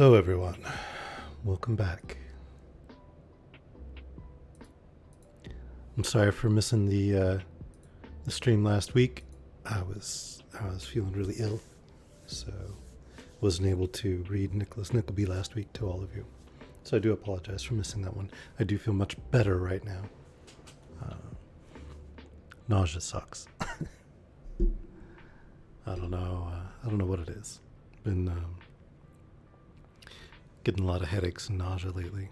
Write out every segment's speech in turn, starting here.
Hello, everyone. Welcome back. I'm sorry for missing the stream last week. I was feeling really ill, so wasn't able to read Mrs Nickleby last week to all of you. So I do apologize for missing that one. I do feel much better right now. Nausea sucks. I don't know. I don't know what it is. Been getting a lot of headaches and nausea lately.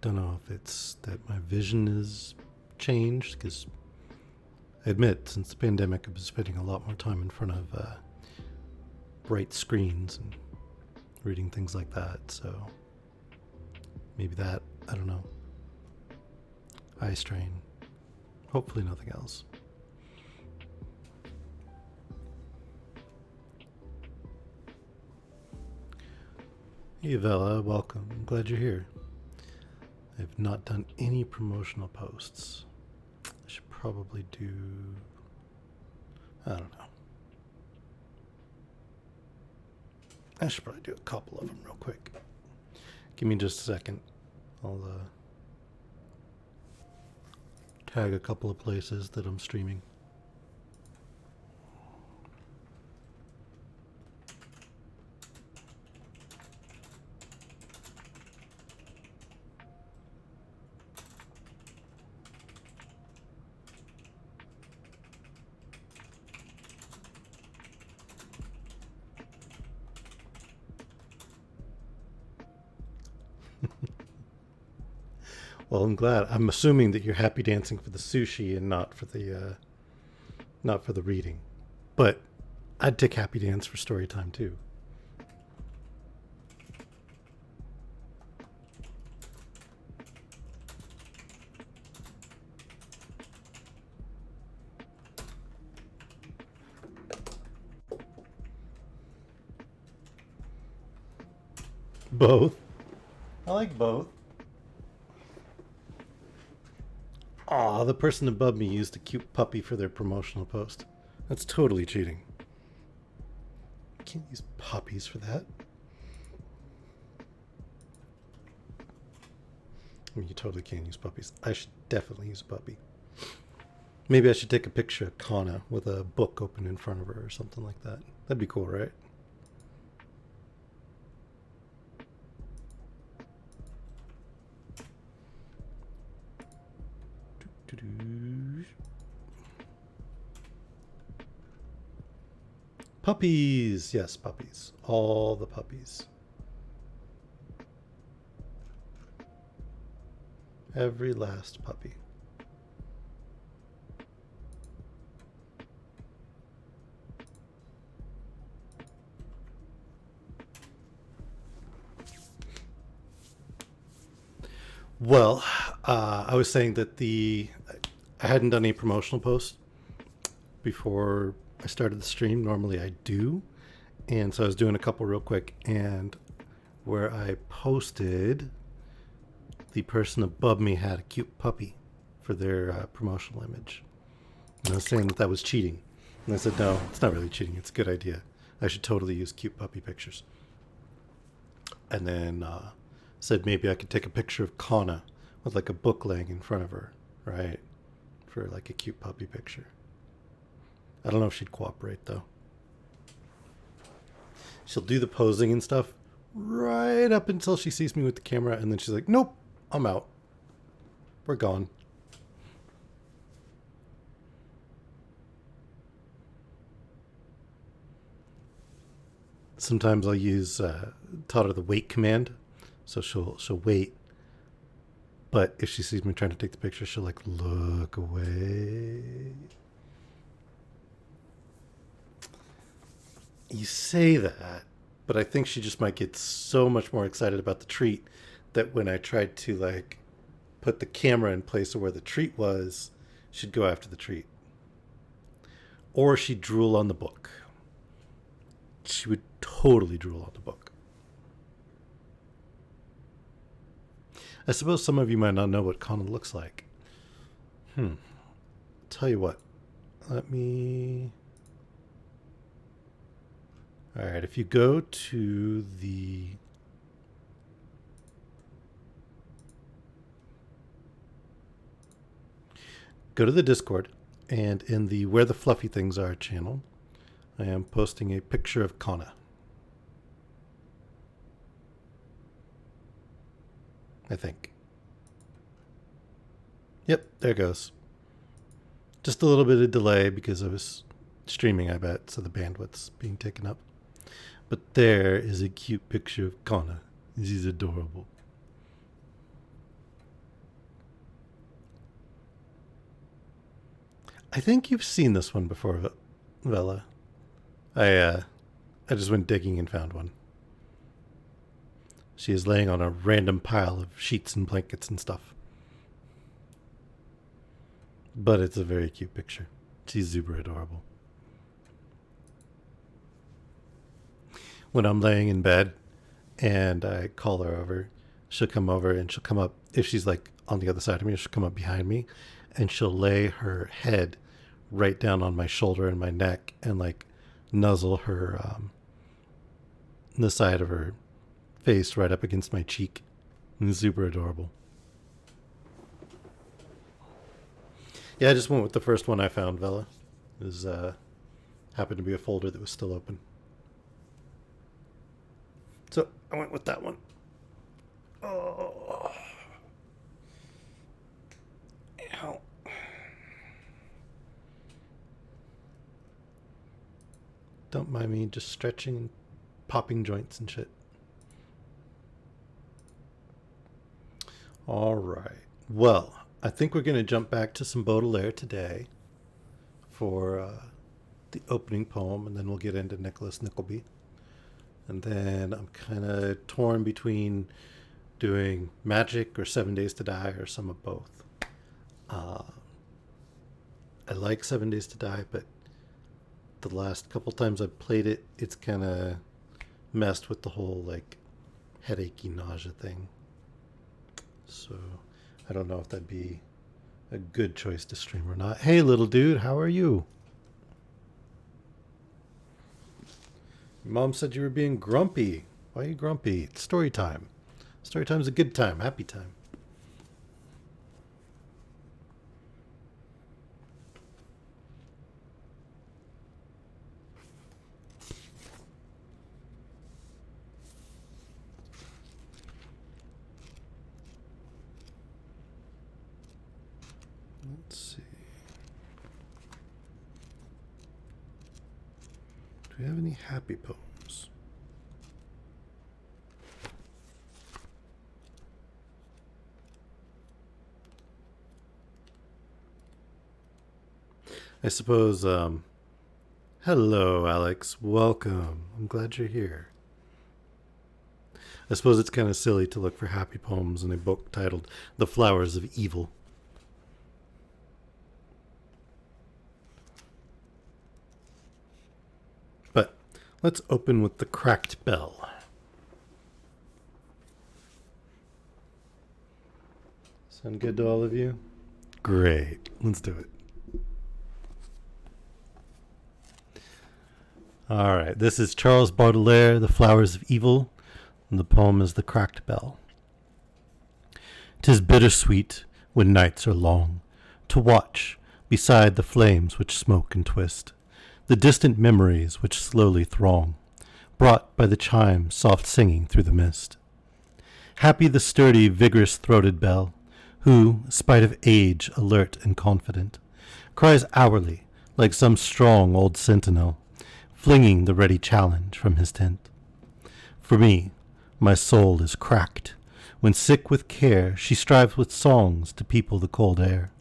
Don't know if it's that my vision is changed, because I admit, since the pandemic, I've been spending a lot more time in front of bright screens and reading things like that. So maybe that, I don't know. Eye strain. Hopefully nothing else. Hey Vela, welcome. I'm glad you're here. I've not done any promotional posts. I should probably do... I don't know. I should probably do a couple of them real quick. Give me just a second. I'll tag a couple of places that I'm streaming. Well, I'm glad. I'm assuming that you're happy dancing for the sushi and not for the reading. But I'd take happy dance for story time too. Both. I like both. Aw, the person above me used a cute puppy for their promotional post. That's totally cheating. You can't use puppies for that. I mean, you totally can use puppies. I should definitely use a puppy. Maybe I should take a picture of Kana with a book open in front of her or something like that. That'd be cool, right? Puppies! Yes, puppies. All the puppies. Every last puppy. Well, I was saying that I hadn't done any promotional posts before I started the stream. Normally I do. And so I was doing a couple real quick, and where I posted, the person above me had a cute puppy for their promotional image. And I was saying that that was cheating. And I said, no, it's not really cheating. It's a good idea. I should totally use cute puppy pictures. And then said maybe I could take a picture of Kana with like a book laying in front of her, right? For like a cute puppy picture. I don't know if she'd cooperate though. She'll do the posing and stuff right up until she sees me with the camera, and then she's like, nope, I'm out. We're gone. Sometimes I'll use taught her the wait command, so she'll wait. But if she sees me trying to take the picture, she'll like look away. You say that, but I think she just might get so much more excited about the treat that when I tried to like put the camera in place of where the treat was, she'd go after the treat. Or she'd drool on the book. She would totally drool on the book. I suppose some of you might not know what Kana looks like. Tell you what. Let me All right, if you go to the Discord, and in the Where the Fluffy Things Are channel, I am posting a picture of Kana. I think. Yep, there goes. Just a little bit of delay because I was streaming, I bet, so the bandwidth's being taken up. But there is a cute picture of Kana. She's adorable. I think you've seen this one before, Vela. I just went digging and found one. She is laying on a random pile of sheets and blankets and stuff. But it's a very cute picture. She's super adorable. When I'm laying in bed and I call her over, she'll come over and she'll come up. If she's like on the other side of me, she'll come up behind me and she'll lay her head right down on my shoulder and my neck and like nuzzle her the side of her face right up against my cheek. It's super adorable. Yeah, I just went with the first one I found, Vela. It was happened to be a folder that was still open. So I went with that one. Oh. Ow. Don't mind me just stretching and popping joints and shit. All right. Well, I think we're going to jump back to some Baudelaire today for the opening poem, and then we'll get into Mrs Nickleby. And then I'm kind of torn between doing Magic or 7 Days to Die or some of both. I like 7 Days to Die, but the last couple times I've played it, it's kind of messed with the whole like headachy nausea thing. So I don't know if that'd be a good choice to stream or not. Hey, little dude, how are you? Your mom said you were being grumpy. Why are you grumpy? It's story time. Story time's a good time, happy time. Let's see. Do we have any happy poems? I suppose, hello, Alex. Welcome. I'm glad you're here. I suppose it's kind of silly to look for happy poems in a book titled The Flowers of Evil. But let's open with The Cracked Bell. Sound good to all of you? Great. Let's do it. All right. This is Charles Baudelaire, The Flowers of Evil, and the poem is The Cracked Bell. 'Tis bittersweet when nights are long to watch beside the flames which smoke and twist the distant memories which slowly throng, brought by the chime's soft singing through the mist. Happy the sturdy, vigorous-throated bell, who, spite of age alert and confident, cries hourly like some strong old sentinel, flinging the ready challenge from his tent. For me, my soul is cracked, when sick with care she strives with songs to people the cold air.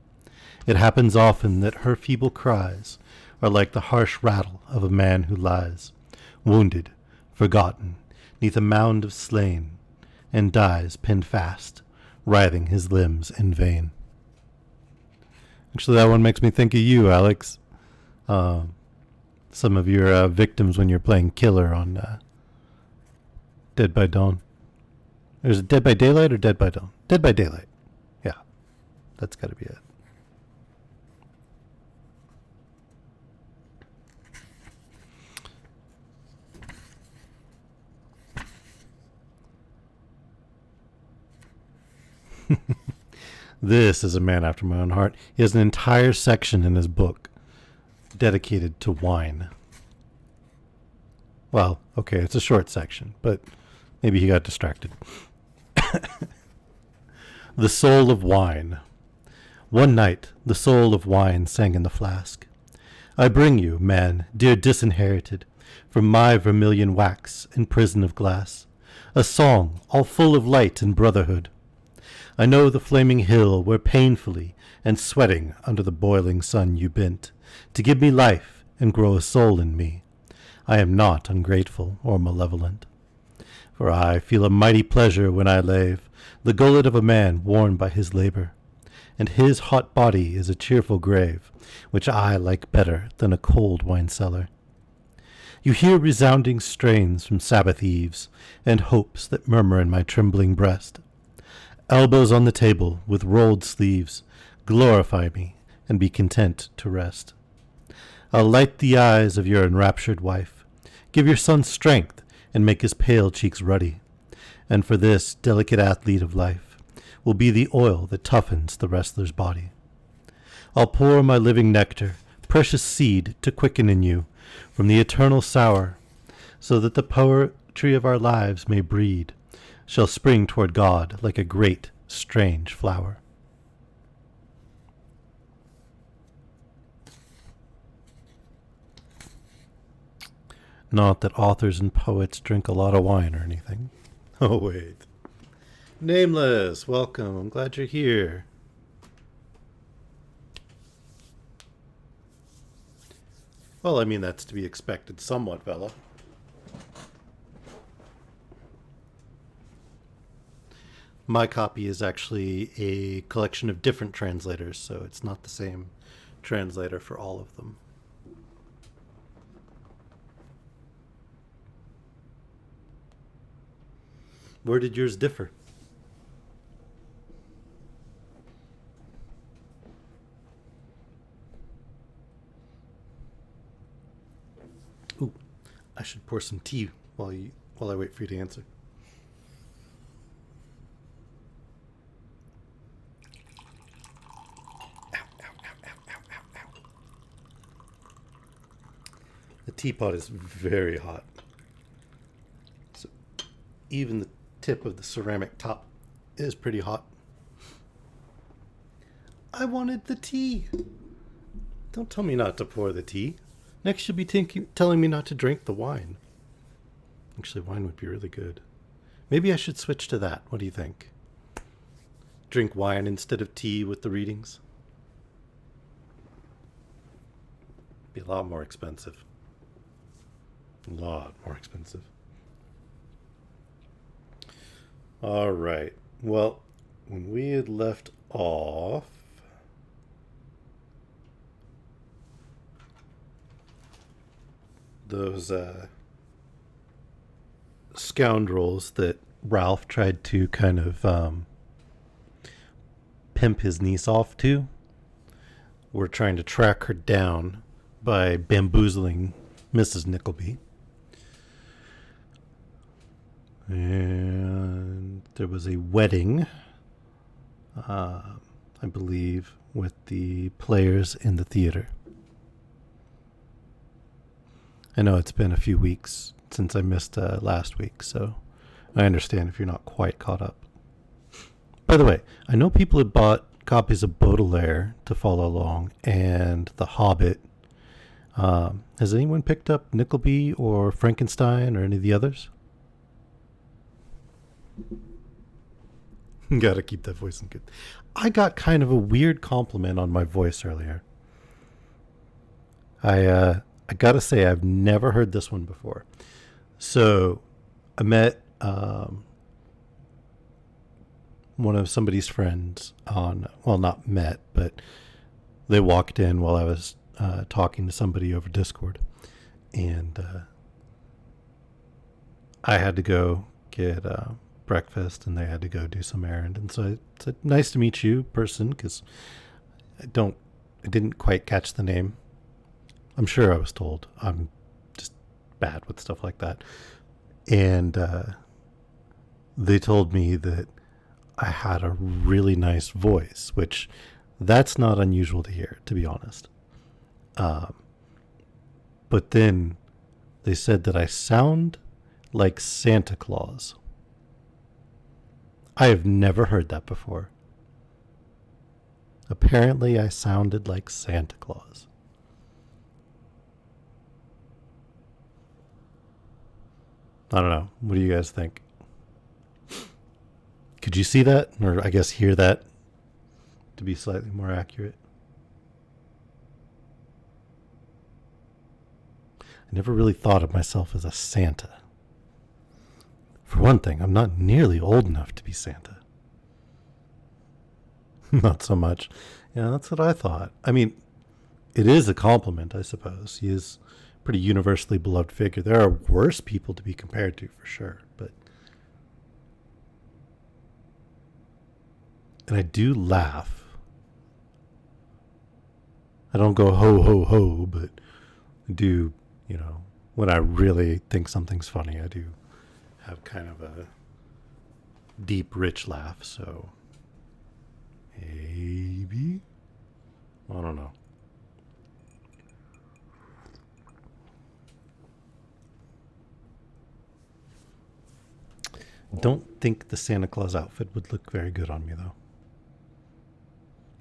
It happens often that her feeble cries are like the harsh rattle of a man who lies, wounded, forgotten, neath a mound of slain, and dies pinned fast, writhing his limbs in vain. Actually, that one makes me think of you, Alex. Some of your victims when you're playing Killer on Dead by Dawn. Is it Dead by Daylight or Dead by Dawn? Dead by Daylight. Yeah, that's got to be it. This is a man after my own heart. He has an entire section in his book dedicated to wine. Well, okay, it's a short section, but maybe he got distracted. The Soul of Wine. One night, the soul of wine sang in the flask. I bring you, man, dear disinherited, from my vermilion wax and prison of glass, a song all full of light and brotherhood. I know the flaming hill where painfully and sweating under the boiling sun you bent, to give me life and grow a soul in me. I am not ungrateful or malevolent, for I feel a mighty pleasure when I lave the gullet of a man worn by his labor, and his hot body is a cheerful grave, which I like better than a cold wine cellar. You hear resounding strains from Sabbath eves, and hopes that murmur in my trembling breast. Elbows on the table with rolled sleeves, glorify me and be content to rest. I'll light the eyes of your enraptured wife, give your son strength and make his pale cheeks ruddy, and for this delicate athlete of life will be the oil that toughens the wrestler's body. I'll pour my living nectar, precious seed to quicken in you from the eternal sour, so that the poetry of our lives may breed, shall spring toward God like a great, strange flower. Not that authors and poets drink a lot of wine or anything. Oh, wait. Nameless, welcome. I'm glad you're here. Well, I mean, that's to be expected somewhat, Bella. My copy is actually a collection of different translators, so it's not the same translator for all of them. Where did yours differ? Ooh, I should pour some tea while I wait for you to answer. The teapot is very hot. So even the tip of the ceramic top is pretty hot. I wanted the tea. Don't tell me not to pour the tea. Next you'll be telling me not to drink the wine. Actually, wine would be really good. Maybe I should switch to that. What do you think? Drink wine instead of tea with the readings? Be a lot more expensive. A lot more expensive. All right. Well, when we had left off, those scoundrels that Ralph tried to kind of pimp his niece off to were trying to track her down by bamboozling Mrs. Nickleby. And there was a wedding, I believe, with the players in the theater. I know it's been a few weeks since I missed last week, so I understand if you're not quite caught up. By the way, I know people had bought copies of Baudelaire to follow along and The Hobbit. Has anyone picked up Nickleby or Frankenstein or any of the others? Gotta keep that voice in good. I got kind of a weird compliment on my voice earlier. I gotta say, I've never heard this one before. So I met one of somebody's friends on, well, not met, but they walked in while I was talking to somebody over Discord. And I had to go get breakfast and they had to go do some errand. And so I said, nice to meet you, person, because I didn't quite catch the name. I'm sure I was told. I'm just bad with stuff like that. And they told me that I had a really nice voice, which that's not unusual to hear, to be honest. But then they said that I sound like Santa Claus. I have never heard that before. Apparently, I sounded like Santa Claus. I don't know. What do you guys think? Could you see that? Or I guess hear that, to be slightly more accurate? I never really thought of myself as a Santa. For one thing, I'm not nearly old enough to be Santa. Not so much. Yeah, that's what I thought. I mean, it is a compliment, I suppose. He is a pretty universally beloved figure. There are worse people to be compared to, for sure. And I do laugh. I don't go ho, ho, ho, but I do, when I really think something's funny, I do have kind of a deep, rich laugh. So, maybe? I don't know. Don't think the Santa Claus outfit would look very good on me, though.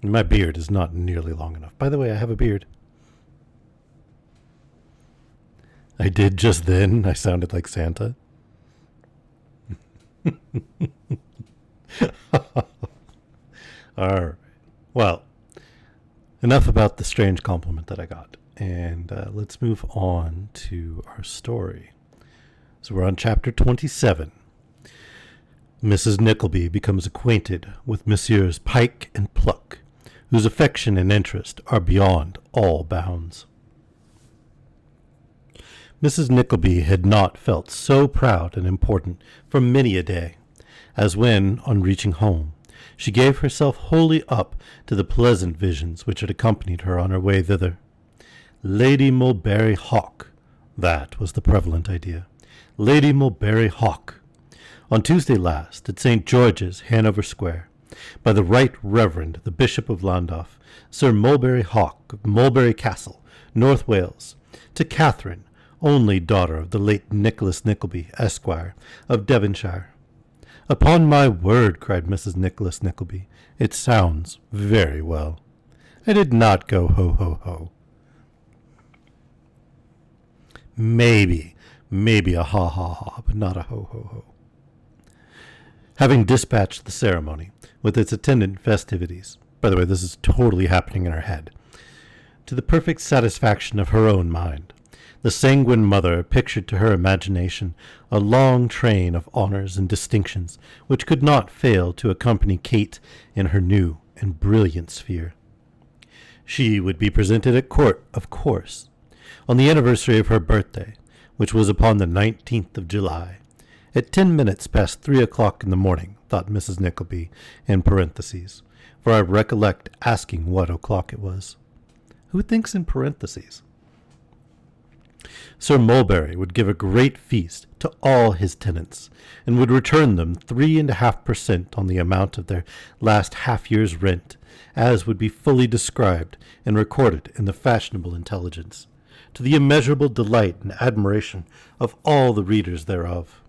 My beard is not nearly long enough. By the way, I have a beard. I did just then. I sounded like Santa. All right. Well, enough about the strange compliment that I got. And let's move on to our story. So we're on chapter 27. Mrs. Nickleby becomes acquainted with Messrs. Pike and Pluck, whose affection and interest are beyond all bounds. Mrs. Nickleby had not felt so proud and important for many a day, as when, on reaching home, she gave herself wholly up to the pleasant visions which had accompanied her on her way thither. Lady Mulberry Hawk, that was the prevalent idea. Lady Mulberry Hawk. On Tuesday last, at St. George's, Hanover Square, by the Right Reverend the Bishop of Llandaff, Sir Mulberry Hawk of Mulberry Castle, North Wales, to Catherine, only daughter of the late Nicholas Nickleby, Esquire, of Devonshire. Upon my word, cried Mrs. Nicholas Nickleby, it sounds very well. I did not go ho ho ho. Maybe a ha ha ha, but not a ho ho ho. Having dispatched the ceremony, with its attendant festivities, by the way, this is totally happening in her head, to the perfect satisfaction of her own mind, the sanguine mother pictured to her imagination a long train of honors and distinctions which could not fail to accompany Kate in her new and brilliant sphere. She would be presented at court, of course, on the anniversary of her birthday, which was upon the 19th of July, at 10 minutes past 3 o'clock in the morning, thought Mrs. Nickleby, in parentheses, for I recollect asking what o'clock it was. Who thinks in parentheses? Sir Mulberry would give a great feast to all his tenants, and would return them 3.5% on the amount of their last half-year's rent, as would be fully described and recorded in the fashionable intelligence, to the immeasurable delight and admiration of all the readers thereof.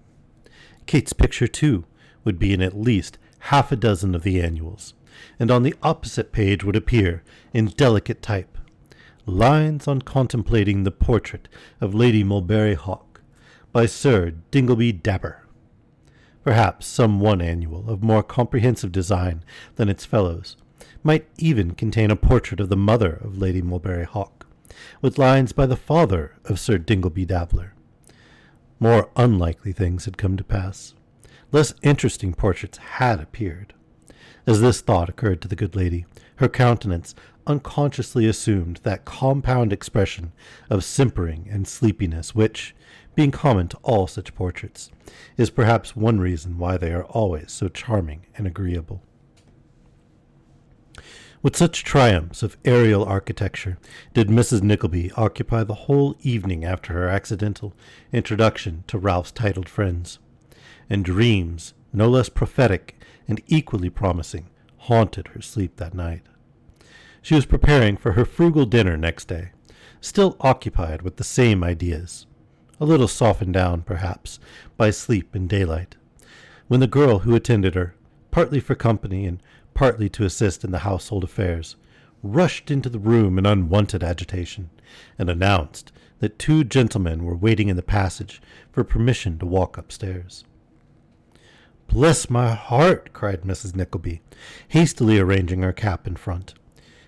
Kate's picture, too, would be in at least half a dozen of the annuals, and on the opposite page would appear, in delicate type, Lines on Contemplating the Portrait of Lady Mulberry Hawk, by Sir Dingleby Dabber. Perhaps some one annual of more comprehensive design than its fellows might even contain a portrait of the mother of Lady Mulberry Hawk, with lines by the father of Sir Dingleby Dabbler. More unlikely things had come to pass. Less interesting portraits had appeared. As this thought occurred to the good lady, her countenance unconsciously assumed that compound expression of simpering and sleepiness which, being common to all such portraits, is perhaps one reason why they are always so charming and agreeable. With such triumphs of aerial architecture did Mrs. Nickleby occupy the whole evening after her accidental introduction to Ralph's titled friends, and dreams no less prophetic and equally promising, haunted her sleep that night. She was preparing for her frugal dinner next day, still occupied with the same ideas, a little softened down, perhaps, by sleep and daylight, when the girl who attended her, partly for company and partly to assist in the household affairs, rushed into the room in unwonted agitation, and announced that 2 gentlemen were waiting in the passage for permission to walk upstairs. "Bless my heart!" cried Mrs. Nickleby, hastily arranging her cap in front.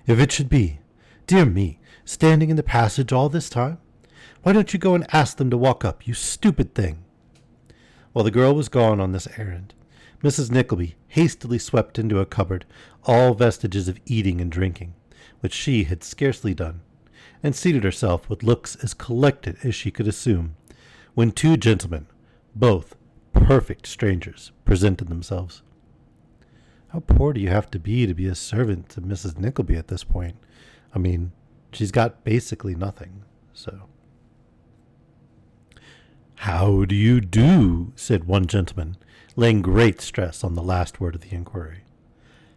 "If it should be, dear me, standing in the passage all this time? Why don't you go and ask them to walk up, you stupid thing?" While the girl was gone on this errand, Mrs. Nickleby hastily swept into a cupboard all vestiges of eating and drinking, which she had scarcely done, and seated herself with looks as collected as she could assume, when 2 gentlemen, both perfect strangers, presented themselves. How poor do you have to be a servant to Mrs. Nickleby at this point? I mean, she's got basically nothing, so. "How do you do?" said one gentleman, laying great stress on the last word of the inquiry.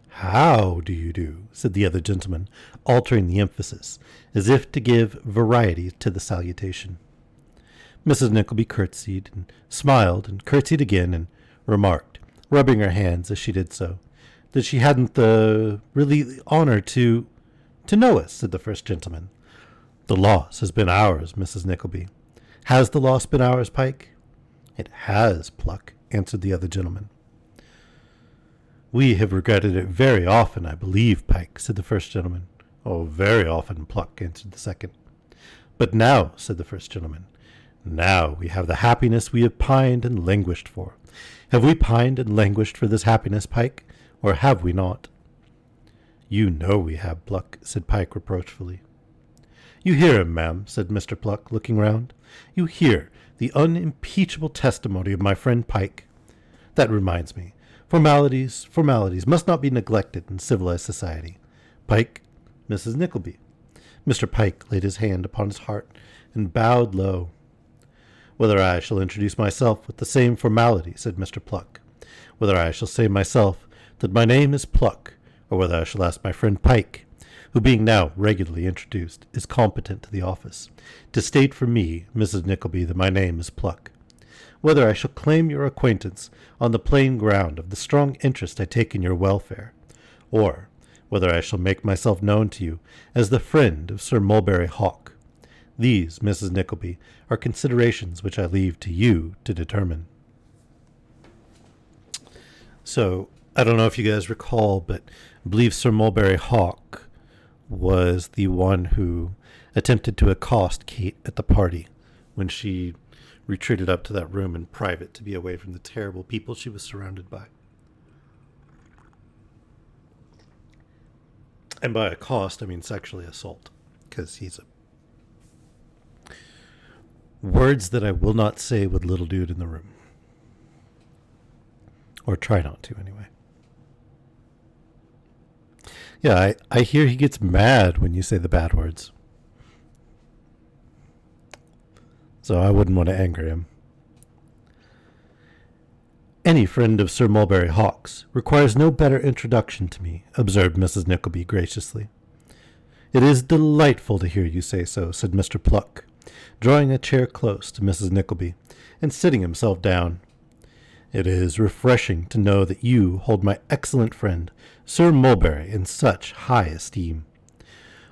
"How do you do?" said the other gentleman, altering the emphasis, as if to give variety to the salutation. Mrs. Nickleby curtsied, and smiled, and curtsied again, and remarked, rubbing her hands as she did so, that she hadn't the honor to know us, said the first gentleman. "The loss has been ours, Mrs. Nickleby." "Has the loss been ours, Pike?" "It has, Pluck," answered the other gentleman. "We have regretted it very often, I believe, Pike," said the first gentleman. "Oh, very often, Pluck," answered the second. "But now," said the first gentleman, "now we have the happiness we have pined and languished for. Have we pined and languished for this happiness, Pike, or have we not?" "You know we have, Pluck," said Pike reproachfully. "You hear him, ma'am," said Mr. Pluck, looking round. "You hear the unimpeachable testimony of my friend Pike. That reminds me, formalities must not be neglected in civilized society. Pike, Mrs. Nickleby." Mr. Pike laid his hand upon his heart and bowed low. "Whether I shall introduce myself with the same formality," said Mr. Pluck, "whether I shall say myself that my name is Pluck, or whether I shall ask my friend Pike, who being now regularly introduced, is competent to the office, to state for me, Mrs. Nickleby, that my name is Pluck, whether I shall claim your acquaintance on the plain ground of the strong interest I take in your welfare, or whether I shall make myself known to you as the friend of Sir Mulberry Hawk. These, Mrs. Nickleby, are considerations which I leave to you to determine." So, I don't know if you guys recall, but I believe Sir Mulberry Hawk was the one who attempted to accost Kate at the party when she retreated up to that room in private to be away from the terrible people she was surrounded by. And by accost, I mean sexually assault, because he's a... Words that I will not say with little dude in the room. Or try not to, anyway. Yeah, I hear he gets mad when you say the bad words. So I wouldn't want to anger him. "Any friend of Sir Mulberry Hawk's requires no better introduction to me," observed Mrs. Nickleby graciously. "It is delightful to hear you say so," said Mr. Pluck, drawing a chair close to Mrs. Nickleby and sitting himself down. "It is refreshing to know that you hold my excellent friend, Sir Mulberry, in such high esteem.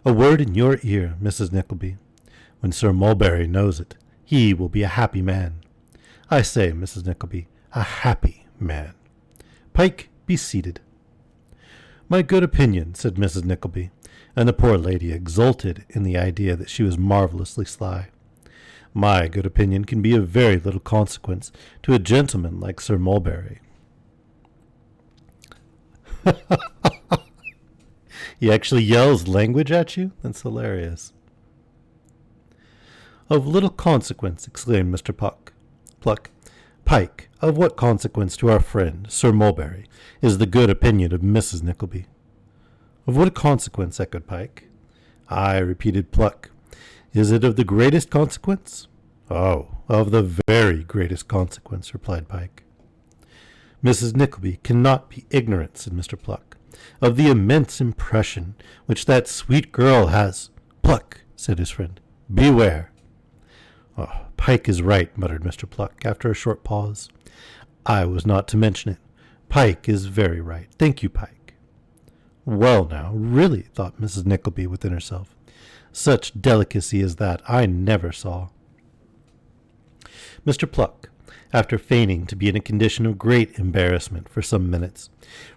A word in your ear, Mrs. Nickleby. When Sir Mulberry knows it, he will be a happy man. I say, Mrs. Nickleby, a happy man. Pike, be seated." "My good opinion," said Mrs. Nickleby, and the poor lady exulted in the idea that she was marvellously sly. "My good opinion can be of very little consequence to a gentleman like Sir Mulberry." He actually yells language at you? That's hilarious. "Of little consequence," exclaimed Mr. Pluck. "Pike, of what consequence to our friend, Sir Mulberry, is the good opinion of Mrs. Nickleby?" "Of what consequence?" echoed Pike. "Aye," repeated Pluck. "Is it of the greatest consequence?" "Oh, of the very greatest consequence," replied Pike. Mrs. Nickleby cannot be ignorant, said Mr. Pluck, of the immense impression which that sweet girl has. Pluck, said his friend, beware. Oh, Pike is right, muttered Mr. Pluck, after a short pause. I was not to mention it. Pike is very right. Thank you, Pike. Well now, really, thought Mrs. Nickleby within herself, such delicacy as that I never saw. Mr. Pluck, after feigning to be in a condition of great embarrassment for some minutes,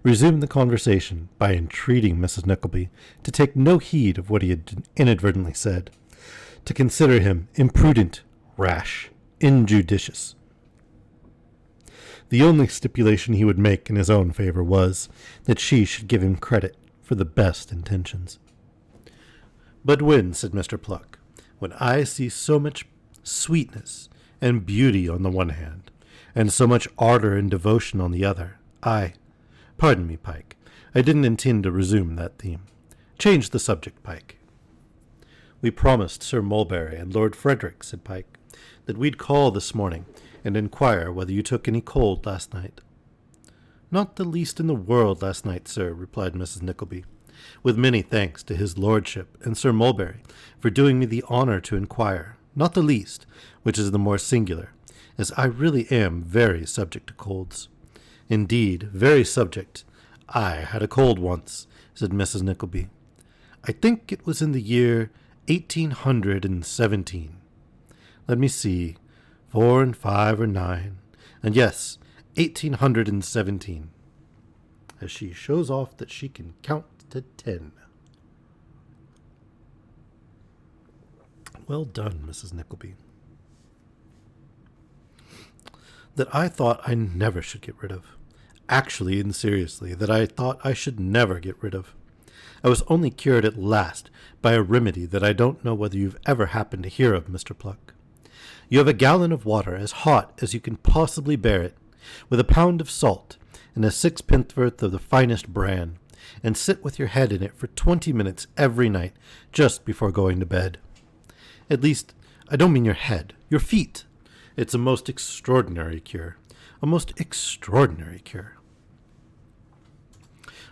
resumed the conversation by entreating Mrs. Nickleby to take no heed of what he had inadvertently said, to consider him imprudent, rash, injudicious. The only stipulation he would make in his own favor was that she should give him credit for the best intentions. But when, said Mr. Pluck, when I see so much sweetness and beauty on the one hand, and so much ardor and devotion on the other, pardon me, Pike, I didn't intend to resume that theme. Change the subject, Pike. We promised Sir Mulberry and Lord Frederick, said Pike, that we'd call this morning and inquire whether you took any cold last night. Not the least in the world last night, sir, replied Mrs. Nickleby, with many thanks to his lordship and Sir Mulberry for doing me the honour to inquire, not the least, which is the more singular, as I really am very subject to colds. Indeed, very subject. I had a cold once, said Mrs. Nickleby. I think it was in the year 1817. Let me see, 4 and 5 are 9, and yes, 1817, as she shows off that she can count to 10. Well done, Mrs. Nickleby. That I thought I never should get rid of. Actually and seriously, that I thought I should never get rid of. I was only cured at last by a remedy that I don't know whether you've ever happened to hear of, Mr. Pluck. You have a gallon of water as hot as you can possibly bear it, with a pound of salt and a 6-penn'orth of the finest bran, and sit with your head in it for 20 minutes every night, just before going to bed. At least, I don't mean your head, your feet. It's a most extraordinary cure, a most extraordinary cure.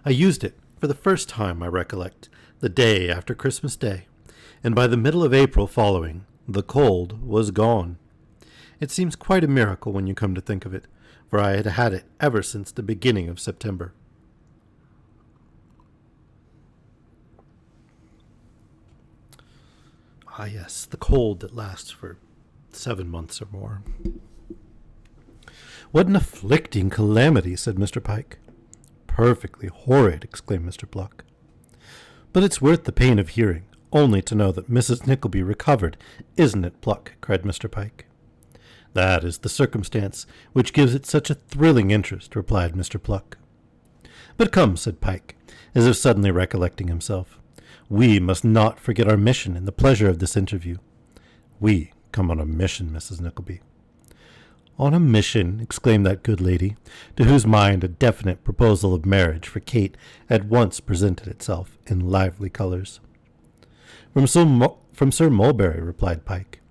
I used it for the first time, I recollect, the day after Christmas Day, and by the middle of April following, the cold was gone. It seems quite a miracle when you come to think of it, for I had had it ever since the beginning of September. Ah, yes, the cold that lasts for 7 months or more. What an afflicting calamity, said Mr. Pike. Perfectly horrid, exclaimed Mr. Pluck. But it's worth the pain of hearing, only to know that Mrs. Nickleby recovered, isn't it, Pluck? Cried Mr. Pike. That is the circumstance which gives it such a thrilling interest, replied Mr. Pluck. But come, said Pike, as if suddenly recollecting himself, we must not forget our mission in the pleasure of this interview. We come on a mission, Mrs. Nickleby. On a mission, exclaimed that good lady, to whose mind a definite proposal of marriage for Kate at once presented itself in lively colours. From Sir Mulberry, replied Pike.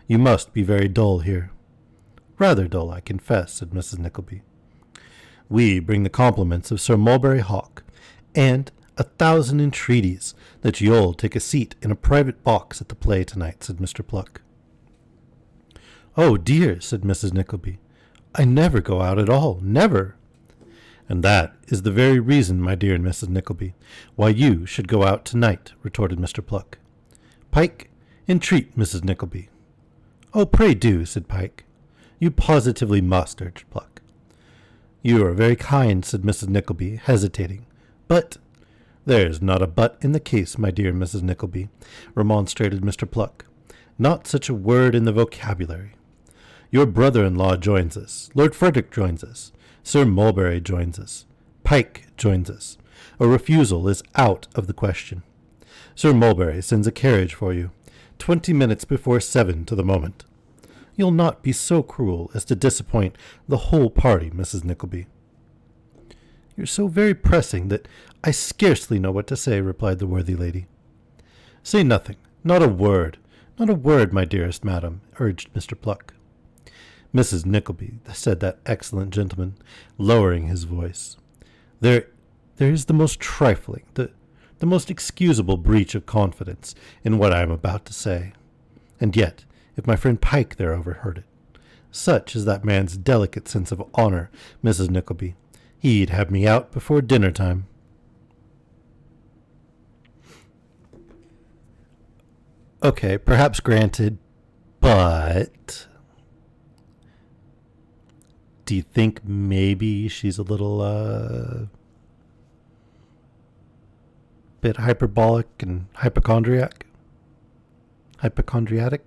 You must be very dull here. Rather dull, I confess, said Mrs. Nickleby. We bring the compliments of Sir Mulberry Hawk, and 1,000 entreaties that you'll take a seat in a private box at the play tonight, said Mr. Pluck. Oh, dear, said Mrs. Nickleby, I never go out at all, never. And that is the very reason, my dear Mrs. Nickleby, why you should go out tonight, retorted Mr. Pluck. Pike, entreat Mrs. Nickleby. Oh, pray do, said Pike. You positively must, urged Pluck. You are very kind, said Mrs. Nickleby, hesitating. But there's not a but in the case, my dear Mrs. Nickleby, remonstrated Mr. Pluck. Not such a word in the vocabulary. Your brother-in-law joins us. Lord Frederick joins us. Sir Mulberry joins us. Pike joins us. A refusal is out of the question. Sir Mulberry sends a carriage for you, 20 minutes before 7 to the moment. You'll not be so cruel as to disappoint the whole party, Mrs. Nickleby. You're so very pressing that I scarcely know what to say, replied the worthy lady. Say nothing, not a word, my dearest madam, urged Mr. Pluck. Mrs. Nickleby, said that excellent gentleman, lowering his voice, there is the most trifling, the most excusable breach of confidence in what I am about to say. And yet, if my friend Pike there overheard it, such is that man's delicate sense of honor, Mrs. Nickleby, he'd have me out before dinner time. Okay, perhaps granted, but do you think maybe she's a little bit hyperbolic and hypochondriac? Hypochondriatic?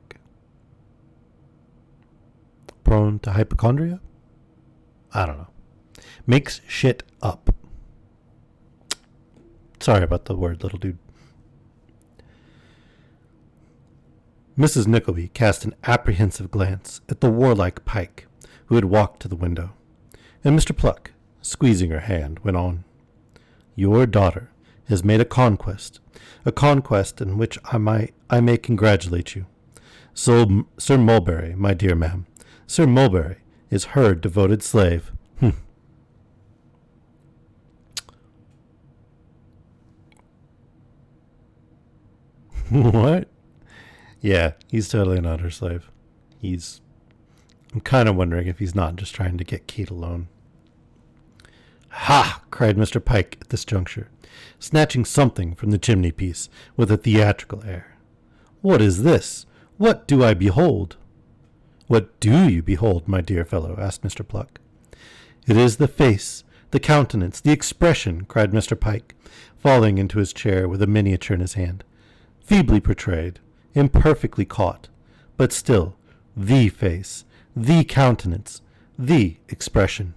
Prone to hypochondria? I don't know. Makes shit up. Sorry about the word, little dude. Mrs. Nickleby cast an apprehensive glance at the warlike Pike, who had walked to the window, and Mr. Pluck, squeezing her hand, went on. Your daughter has made a conquest in which I may congratulate you. So, Sir Mulberry, my dear ma'am, Sir Mulberry is her devoted slave. What? Yeah, he's totally not her slave. I'm kind of wondering if he's not just trying to get Kate alone. Ha! Cried Mr. Pike at this juncture, snatching something from the chimney-piece with a theatrical air. What is this? What do I behold? What do you behold, my dear fellow? Asked Mr. Pluck. It is the face, the countenance, the expression, cried Mr. Pike, falling into his chair with a miniature in his hand. Feebly portrayed, imperfectly caught, but still the face, the countenance, the expression.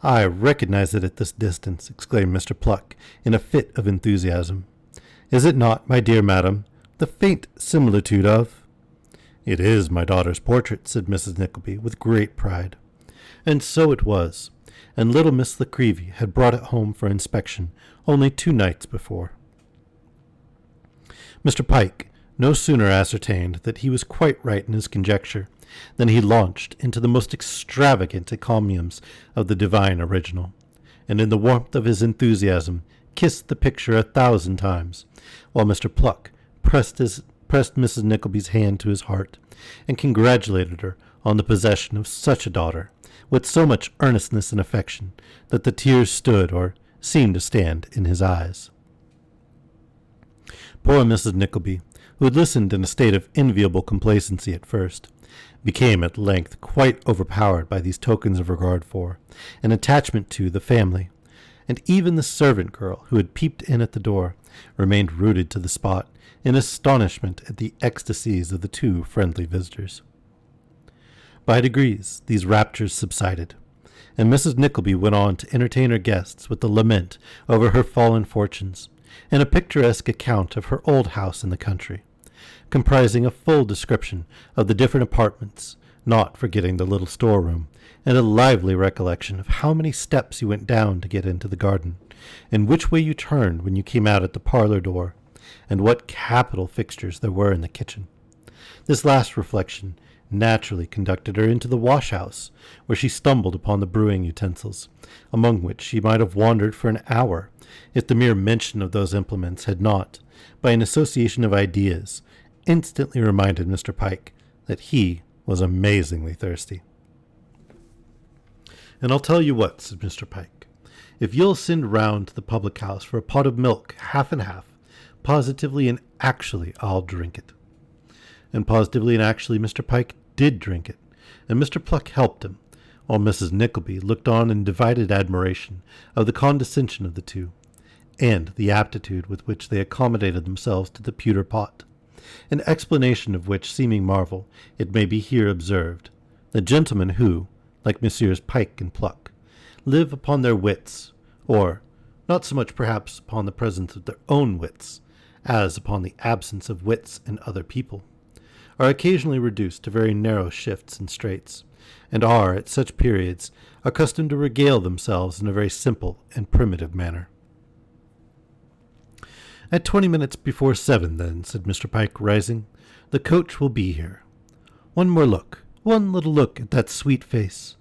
I recognize it at this distance, exclaimed Mr. Pluck, in a fit of enthusiasm. Is it not, my dear madam, the faint similitude of— It is my daughter's portrait, said Mrs. Nickleby, with great pride. And so it was, and little Miss Nickleby had brought it home for inspection only 2 nights before. Mr. Pike no sooner ascertained that he was quite right in his conjecture than he launched into the most extravagant encomiums of the divine original, and in the warmth of his enthusiasm kissed the picture 1,000 times, while Mr. Pluck pressed Mrs. Nickleby's hand to his heart, and congratulated her on the possession of such a daughter, with so much earnestness and affection that the tears stood or seemed to stand in his eyes. Poor Mrs. Nickleby, who had listened in a state of enviable complacency at first, became at length quite overpowered by these tokens of regard for, and attachment to, the family, and even the servant girl who had peeped in at the door remained rooted to the spot in astonishment at the ecstasies of the 2 friendly visitors. By degrees these raptures subsided, and Mrs. Nickleby went on to entertain her guests with a lament over her fallen fortunes, and a picturesque account of her old house in the country, comprising a full description of the different apartments, not forgetting the little storeroom, and a lively recollection of how many steps you went down to get into the garden, and which way you turned when you came out at the parlor door, and what capital fixtures there were in the kitchen. This last reflection naturally conducted her into the wash-house, where she stumbled upon the brewing utensils, among which she might have wandered for an hour, if the mere mention of those implements had not, by an association of ideas, instantly reminded Mr. Pike that he was amazingly thirsty. And I'll tell you what, said Mr. Pike, if you'll send round to the public-house for a pot of milk, half and half, positively and actually I'll drink it. And positively and actually Mr. Pike did drink it, and Mr. Pluck helped him, while Mrs. Nickleby looked on in divided admiration of the condescension of the 2, and the aptitude with which they accommodated themselves to the pewter pot, an explanation of which seeming marvel it may be here observed. The gentlemen who, like Messrs. Pike and Pluck, live upon their wits, or not so much perhaps upon the presence of their own wits, as upon the absence of wits in other people, are occasionally reduced to very narrow shifts and straits, and are, at such periods, accustomed to regale themselves in a very simple and primitive manner. "At 20 minutes before 7, then," said Mr. Pike, rising. "The coach will be here. One little look at that sweet face.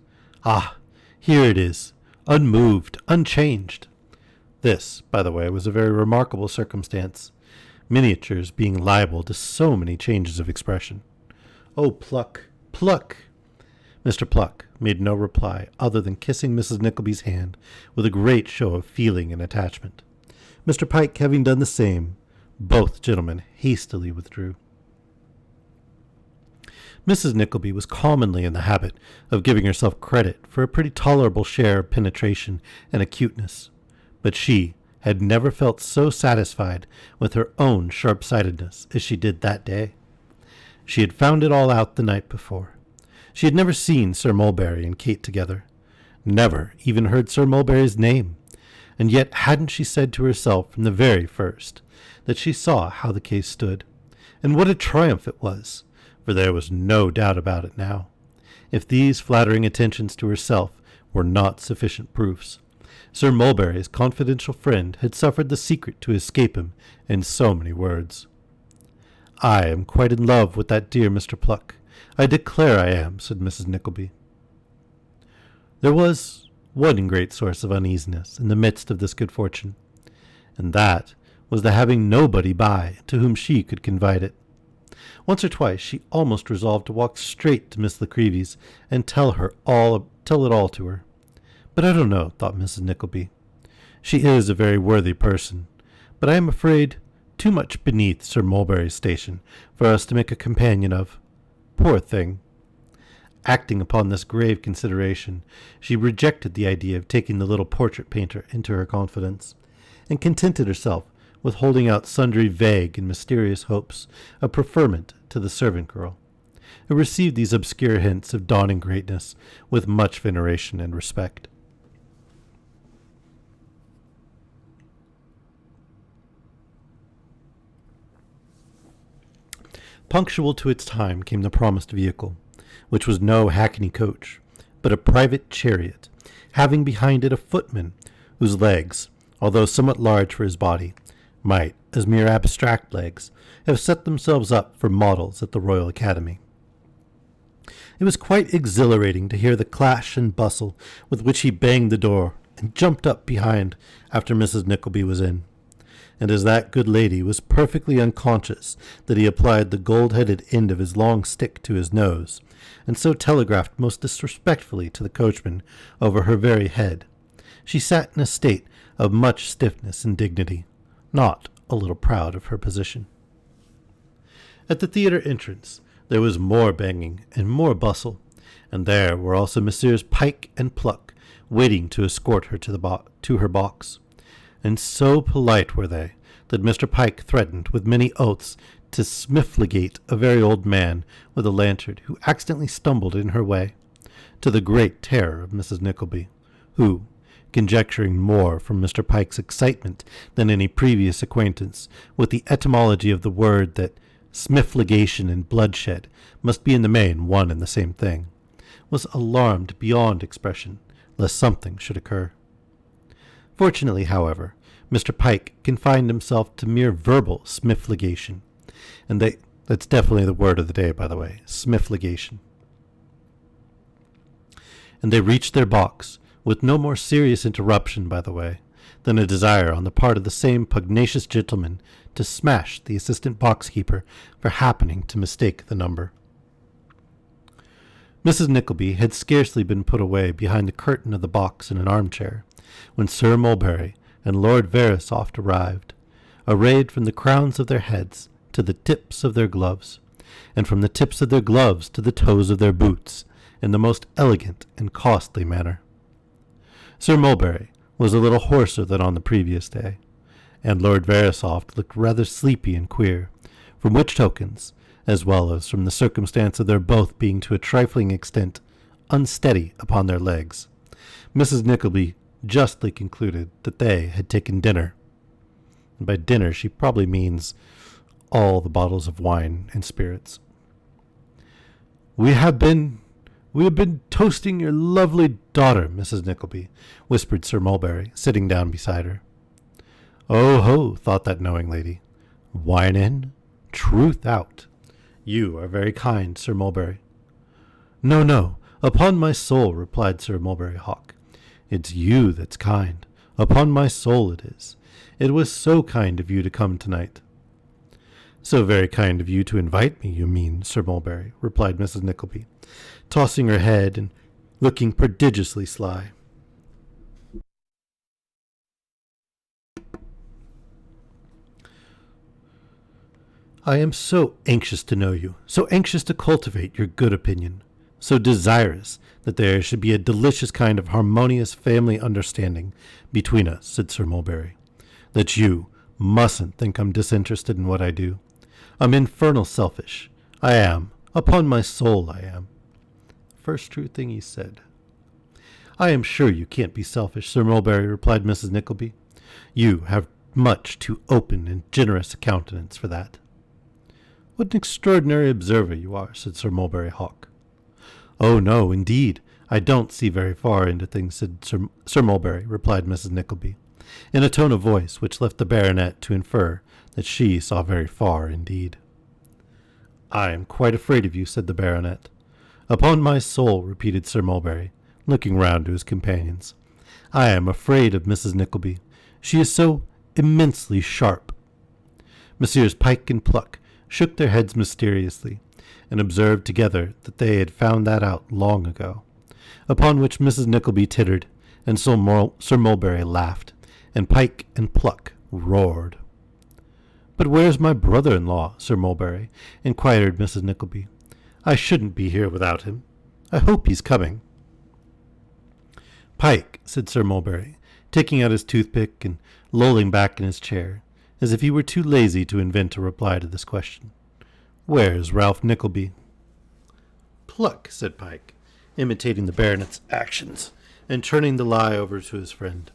Ah, here it is, unmoved, unchanged." This, by the way, was a very remarkable circumstance, miniatures being liable to so many changes of expression. "Oh, Pluck, Pluck!" Mr. Pluck made no reply other than kissing Mrs. Nickleby's hand with a great show of feeling and attachment. Mr. Pike having done the same, both gentlemen hastily withdrew. Mrs. Nickleby was commonly in the habit of giving herself credit for a pretty tolerable share of penetration and acuteness, but she had never felt so satisfied with her own sharp-sightedness as she did that day. She had found it all out the night before. She had never seen Sir Mulberry and Kate together, never even heard Sir Mulberry's name, and yet hadn't she said to herself from the very first that she saw how the case stood, and what a triumph it was, for there was no doubt about it now. If these flattering attentions to herself were not sufficient proofs, Sir Mulberry's confidential friend had suffered the secret to escape him in so many words. "I am quite in love with that dear Mr. Pluck. I declare I am," said Mrs. Nickleby. There was one great source of uneasiness in the midst of this good fortune, and that was the having nobody by to whom she could confide it. Once or twice she almost resolved to walk straight to Miss Nickleby's and tell it all to her. "But I don't know," thought Mrs. Nickleby. "She is a very worthy person, but I am afraid too much beneath Sir Mulberry's station for us to make a companion of. Poor thing." Acting upon this grave consideration, she rejected the idea of taking the little portrait painter into her confidence, and contented herself with holding out sundry vague and mysterious hopes of preferment to the servant girl, who received these obscure hints of dawning greatness with much veneration and respect. Punctual to its time came the promised vehicle, which was no hackney coach, but a private chariot, having behind it a footman whose legs, although somewhat large for his body, might, as mere abstract legs, have set themselves up for models at the Royal Academy. It was quite exhilarating to hear the clash and bustle with which he banged the door and jumped up behind after Mrs. Nickleby was in, and as that good lady was perfectly unconscious that he applied the gold-headed end of his long stick to his nose, and so telegraphed most disrespectfully to the coachman over her very head, she sat in a state of much stiffness and dignity, not a little proud of her position. At the theatre entrance there was more banging and more bustle, and there were also Messrs. Pike and Pluck waiting to escort her to her box, and so polite were they that Mr. Pike threatened with many oaths to smifligate a very old man with a lantern who accidentally stumbled in her way, to the great terror of Mrs. Nickleby, who, conjecturing more from Mr. Pike's excitement than any previous acquaintance with the etymology of the word that smifligation and bloodshed must be in the main one and the same thing, was alarmed beyond expression lest something should occur. Fortunately, however, Mr. Pike confined himself to mere verbal smifligation, and that's definitely the word of the day, by the way, smifligation. And they reached their box with no more serious interruption, by the way, than a desire on the part of the same pugnacious gentleman to smash the assistant box-keeper for happening to mistake the number. Mrs. Nickleby had scarcely been put away behind the curtain of the box in an armchair, when Sir Mulberry and Lord Verisopht arrived, arrayed from the crowns of their heads to the tips of their gloves, and from the tips of their gloves to the toes of their boots, in the most elegant and costly manner. Sir Mulberry was a little hoarser than on the previous day, and Lord Verisopht looked rather sleepy and queer, from which tokens, as well as from the circumstance of their both being to a trifling extent unsteady upon their legs, Mrs. Nickleby justly concluded that they had taken dinner. And by dinner she probably means all the bottles of wine and spirits. We have been toasting your lovely daughter, Mrs. Nickleby," whispered Sir Mulberry, sitting down beside her. Oh ho, thought that knowing lady. Wine in, truth out. You are very kind, Sir Mulberry. No, no, upon my soul, replied Sir Mulberry Hawk. It's you that's kind. Upon my soul it is. It was so kind of you to come tonight. So very kind of you to invite me, you mean, Sir Mulberry, replied Mrs. Nickleby, tossing her head and looking prodigiously sly. I am so anxious to know you, so anxious to cultivate your good opinion, so desirous that there should be a delicious kind of harmonious family understanding between us, said Sir Mulberry, that you mustn't think I'm disinterested in what I do. I'm infernal selfish. I am. Upon my soul I am. First true thing he said. I am sure you can't be selfish, Sir Mulberry, replied Mrs. Nickleby. You have much too open and generous a countenance for that. What an extraordinary observer you are, said Sir Mulberry Hawk. Oh, no, indeed, I don't see very far into things, said Sir Mulberry, replied Mrs. Nickleby, in a tone of voice which left the baronet to infer that she saw very far indeed. I am quite afraid of you, said the baronet. Upon my soul, repeated Sir Mulberry, looking round to his companions, I am afraid of Mrs. Nickleby. She is so immensely sharp. Messrs. Pike and Pluck shook their heads mysteriously, and observed together that they had found that out long ago, upon which Mrs. Nickleby tittered, and Sir Mulberry laughed, and Pike and Pluck roared. But where's my brother-in-law, Sir Mulberry? inquired Mrs. Nickleby. I shouldn't be here without him. I hope he's coming. Pike, said Sir Mulberry, taking out his toothpick and lolling back in his chair, as if he were too lazy to invent a reply to this question. Where's Ralph Nickleby? Pluck, said Pike, imitating the baronet's actions, and turning the lie over to his friend.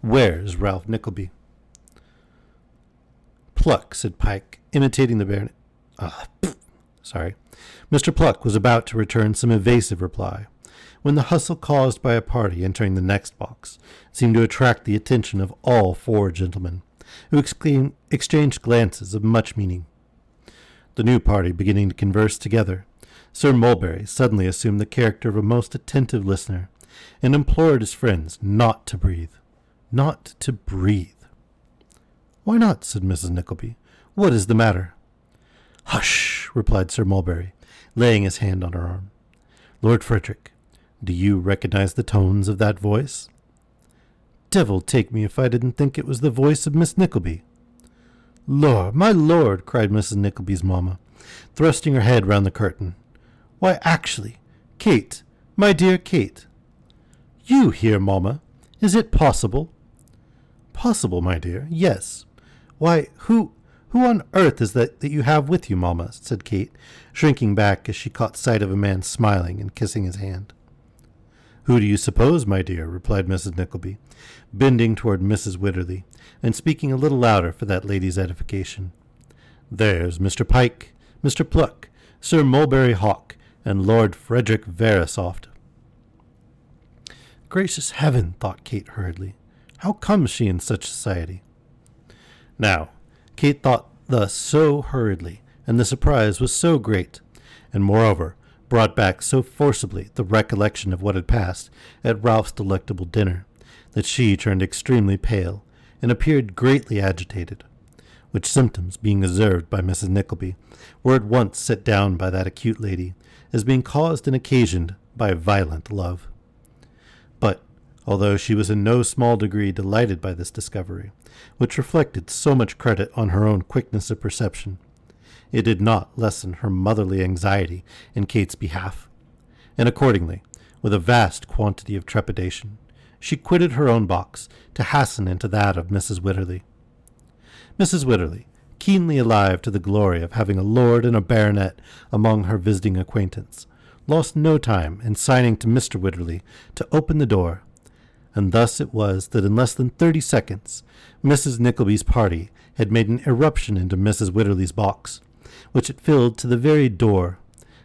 Where's Ralph Nickleby? Pluck, said Pike, imitating the baronet. Sorry. Mr. Pluck was about to return some evasive reply, when the hustle caused by a party entering the next box seemed to attract the attention of all four gentlemen, who exchanged glances of much meaning. The new party beginning to converse together, Sir Mulberry suddenly assumed the character of a most attentive listener, and implored his friends not to breathe. Not to breathe. Why not? Said Mrs. Nickleby. What is the matter? Hush, replied Sir Mulberry, laying his hand on her arm. Lord Frederick, do you recognize the tones of that voice? Devil take me if I didn't think it was the voice of Miss Nickleby. Lord, my lord, cried Mrs. Nickleby's mamma, thrusting her head round the curtain. Why, actually, Kate, my dear Kate. You here, mamma? Is it possible? Possible, my dear, yes. Why, who on earth is that you have with you, mamma? Said Kate, shrinking back as she caught sight of a man smiling and kissing his hand. Who do you suppose, my dear? Replied Mrs. Nickleby, bending toward Mrs. Wititterly, and speaking a little louder for that lady's edification. There's Mr. Pike, Mr. Pluck, Sir Mulberry Hawk, and Lord Frederick Verisopht. Gracious heaven, thought Kate hurriedly. How comes she in such society? Now, Kate thought thus so hurriedly, and the surprise was so great, and moreover brought back so forcibly the recollection of what had passed at Ralph's delectable dinner, that she turned extremely pale, and appeared greatly agitated, which symptoms, being observed by Mrs. Nickleby, were at once set down by that acute lady as being caused and occasioned by violent love. But, although she was in no small degree delighted by this discovery, which reflected so much credit on her own quickness of perception, it did not lessen her motherly anxiety in Kate's behalf, and accordingly, with a vast quantity of trepidation, she quitted her own box to hasten into that of Mrs. Wititterly. Mrs. Wititterly, keenly alive to the glory of having a lord and a baronet among her visiting acquaintance, lost no time in signing to Mr. Wititterly to open the door, and thus it was that in less than 30 seconds Mrs. Nickleby's party had made an irruption into Mrs. Wititterly's box, which it filled to the very door,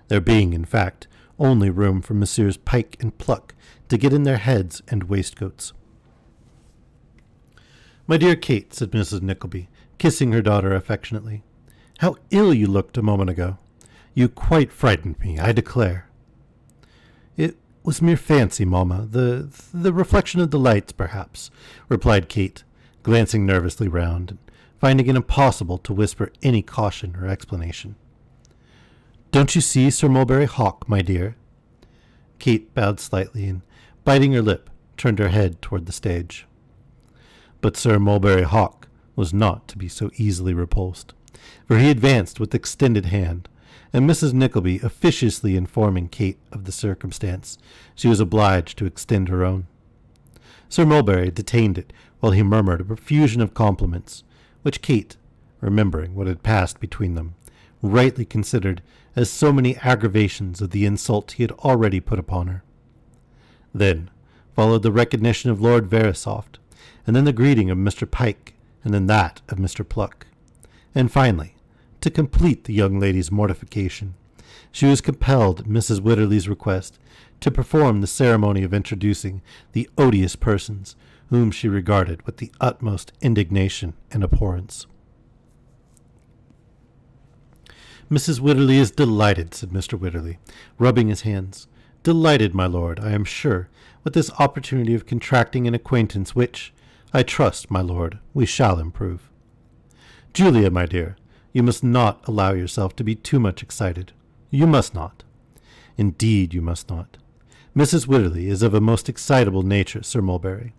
there being, in fact, only room for Messrs. Pike and Pluck to get in their heads and waistcoats. "My dear Kate," said Mrs. Nickleby, kissing her daughter affectionately, "how ill you looked a moment ago. You quite frightened me, I declare." "It was mere fancy, mamma. The reflection of the lights, perhaps," replied Kate, glancing nervously round, and finding it impossible to whisper any caution or explanation. "Don't you see Sir Mulberry Hawk, my dear?" Kate bowed slightly, and, biting her lip, turned her head toward the stage. But Sir Mulberry Hawk was not to be so easily repulsed, for he advanced with extended hand, and Mrs. Nickleby officiously informing Kate of the circumstance, she was obliged to extend her own. Sir Mulberry detained it while he murmured a profusion of compliments, which Kate, remembering what had passed between them, rightly considered as so many aggravations of the insult he had already put upon her. Then followed the recognition of Lord Verisopht, and then the greeting of Mr. Pike, and then that of Mr. Pluck. And finally, to complete the young lady's mortification, she was compelled, at Mrs. Wititterly's request, to perform the ceremony of introducing the odious persons whom she regarded with the utmost indignation and abhorrence. "Mrs. Wititterly is delighted," said Mr. Wititterly, rubbing his hands. "Delighted, my lord, I am sure, with this opportunity of contracting an acquaintance which, I trust, my lord, we shall improve. Julia, my dear, you must not allow yourself to be too much excited. You must not. Indeed, you must not. Mrs. Wititterly is of a most excitable nature, Sir Mulberry.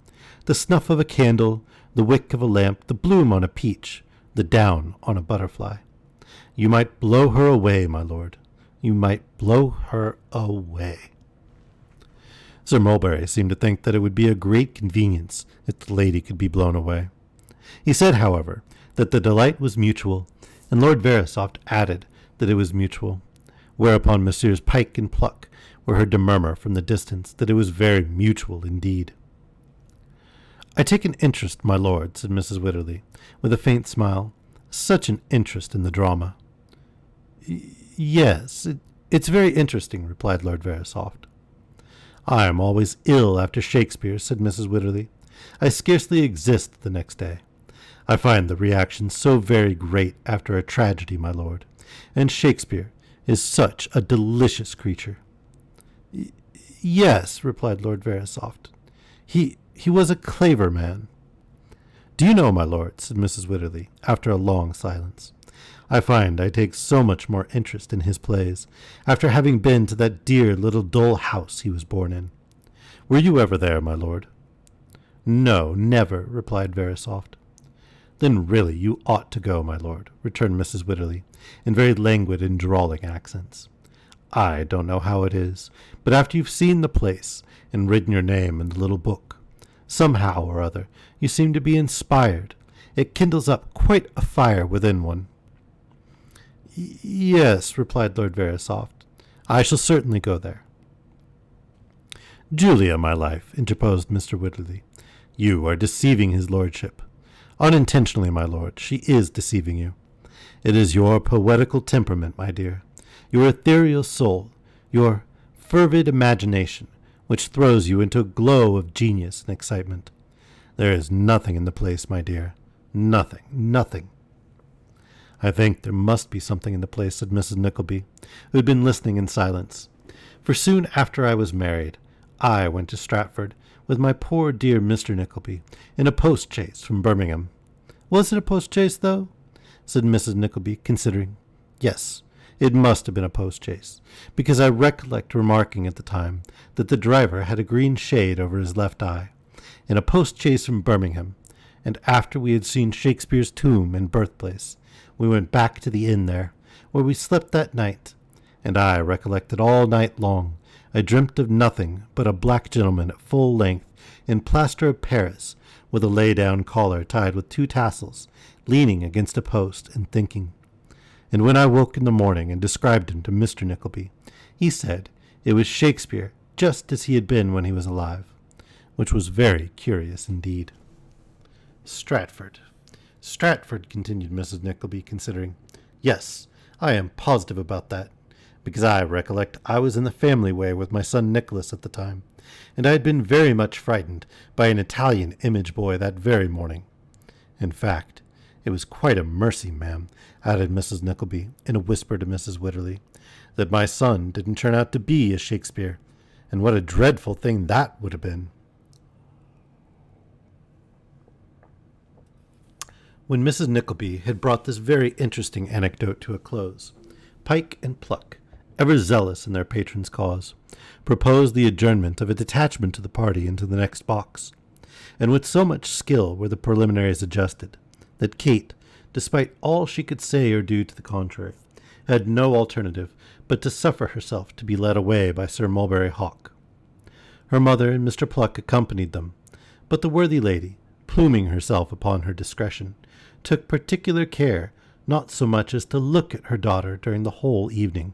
The snuff of a candle, the wick of a lamp, the bloom on a peach, the down on a butterfly. You might blow her away, my lord. You might blow her away." Sir Mulberry seemed to think that it would be a great convenience if the lady could be blown away. He said, however, that the delight was mutual, and Lord Verisopht added that it was mutual, whereupon Messrs. Pike and Pluck were heard to murmur from the distance that it was very mutual indeed. "I take an interest, my lord," said Mrs. Wititterly, with a faint smile, "such an interest in the drama." "Yes, it's very interesting," replied Lord Verisopht. "I am always ill after Shakespeare," said Mrs. Wititterly. "I scarcely exist the next day. I find the reaction so very great after a tragedy, my lord, and Shakespeare is such a delicious creature." "Yes," replied Lord Verisopht. He was a clever man." "Do you know, my lord," said Mrs. Wititterly, after a long silence, "I find I take so much more interest in his plays, after having been to that dear little dull house he was born in. Were you ever there, my lord?" "No, never," replied Verisopht. "Then really you ought to go, my lord," returned Mrs. Wititterly, in very languid and drawling accents. "I don't know how it is, but after you've seen the place, and written your name in the little book, somehow or other you seem to be inspired. It kindles up quite a fire within one." "Yes," replied Lord Verisopht, "I shall certainly go there." "Julia, my life," interposed Mr. Wititterly, "you are deceiving his lordship. Unintentionally, my lord, she is deceiving you. It is your poetical temperament, my dear, your ethereal soul, your fervid imagination, which throws you into a glow of genius and excitement. There is nothing in the place, my dear. Nothing, nothing." "I think there must be something in the place," said Mrs. Nickleby, who had been listening in silence. "For soon after I was married, I went to Stratford with my poor dear Mr. Nickleby in a post-chaise from Birmingham." "Was it a post-chaise, though?" said Mrs. Nickleby, considering. "Yes, it must have been a post-chaise, because I recollect remarking at the time that the driver had a green shade over his left eye, in a post-chaise from Birmingham, and after we had seen Shakespeare's tomb and birthplace, we went back to the inn there, where we slept that night, and I recollect that all night long I dreamt of nothing but a black gentleman at full length in plaster of Paris, with a lay-down collar tied with 2 tassels, leaning against a post and thinking. And when I woke in the morning and described him to Mr. Nickleby, he said it was Shakespeare just as he had been when he was alive, which was very curious indeed." "Stratford, continued Mrs. Nickleby, considering. "Yes, I am positive about that, because I recollect I was in the family way with my son Nicholas at the time, and I had been very much frightened by an Italian image boy that very morning. In fact, it was quite a mercy, ma'am, added Mrs. Nickleby in a whisper to Mrs. Wycherley, that my son didn't turn out to be a Shakespeare, and what a dreadful thing that would have been. When Mrs. Nickleby had brought this very interesting anecdote to a close, Pike and Pluck, ever zealous in their patron's cause, proposed the adjournment of a detachment of the party into the next box, and with so much skill were the preliminaries adjusted, that Kate, despite all she could say or do to the contrary, had no alternative but to suffer herself to be led away by Sir Mulberry Hawk. Her mother and Mr. Pluck accompanied them, but the worthy lady, pluming herself upon her discretion, took particular care not so much as to look at her daughter during the whole evening,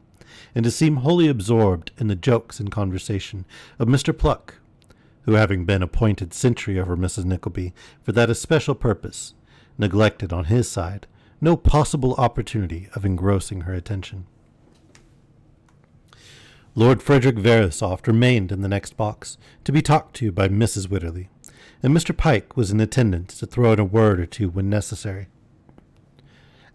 and to seem wholly absorbed in the jokes and conversation of Mr. Pluck, who, having been appointed sentry over Mrs. Nickleby for that especial purpose, neglected on his side no possible opportunity of engrossing her attention. Lord Frederick Verisopht remained in the next box to be talked to by Mrs. Wycherley, and Mr. Pike was in attendance to throw in a word or two when necessary.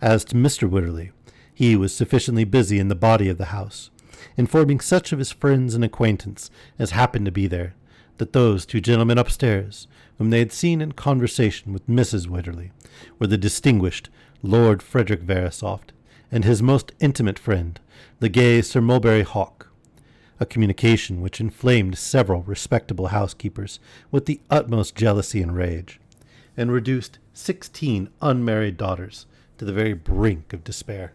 As to Mr. Wycherley, he was sufficiently busy in the body of the house, informing such of his friends and acquaintance as happened to be there, that those two gentlemen upstairs, whom they had seen in conversation with Mrs. Wycherley, were the distinguished Lord Frederick Verisopht and his most intimate friend, the gay Sir Mulberry Hawk, a communication which inflamed several respectable housekeepers with the utmost jealousy and rage, and reduced 16 unmarried daughters to the very brink of despair.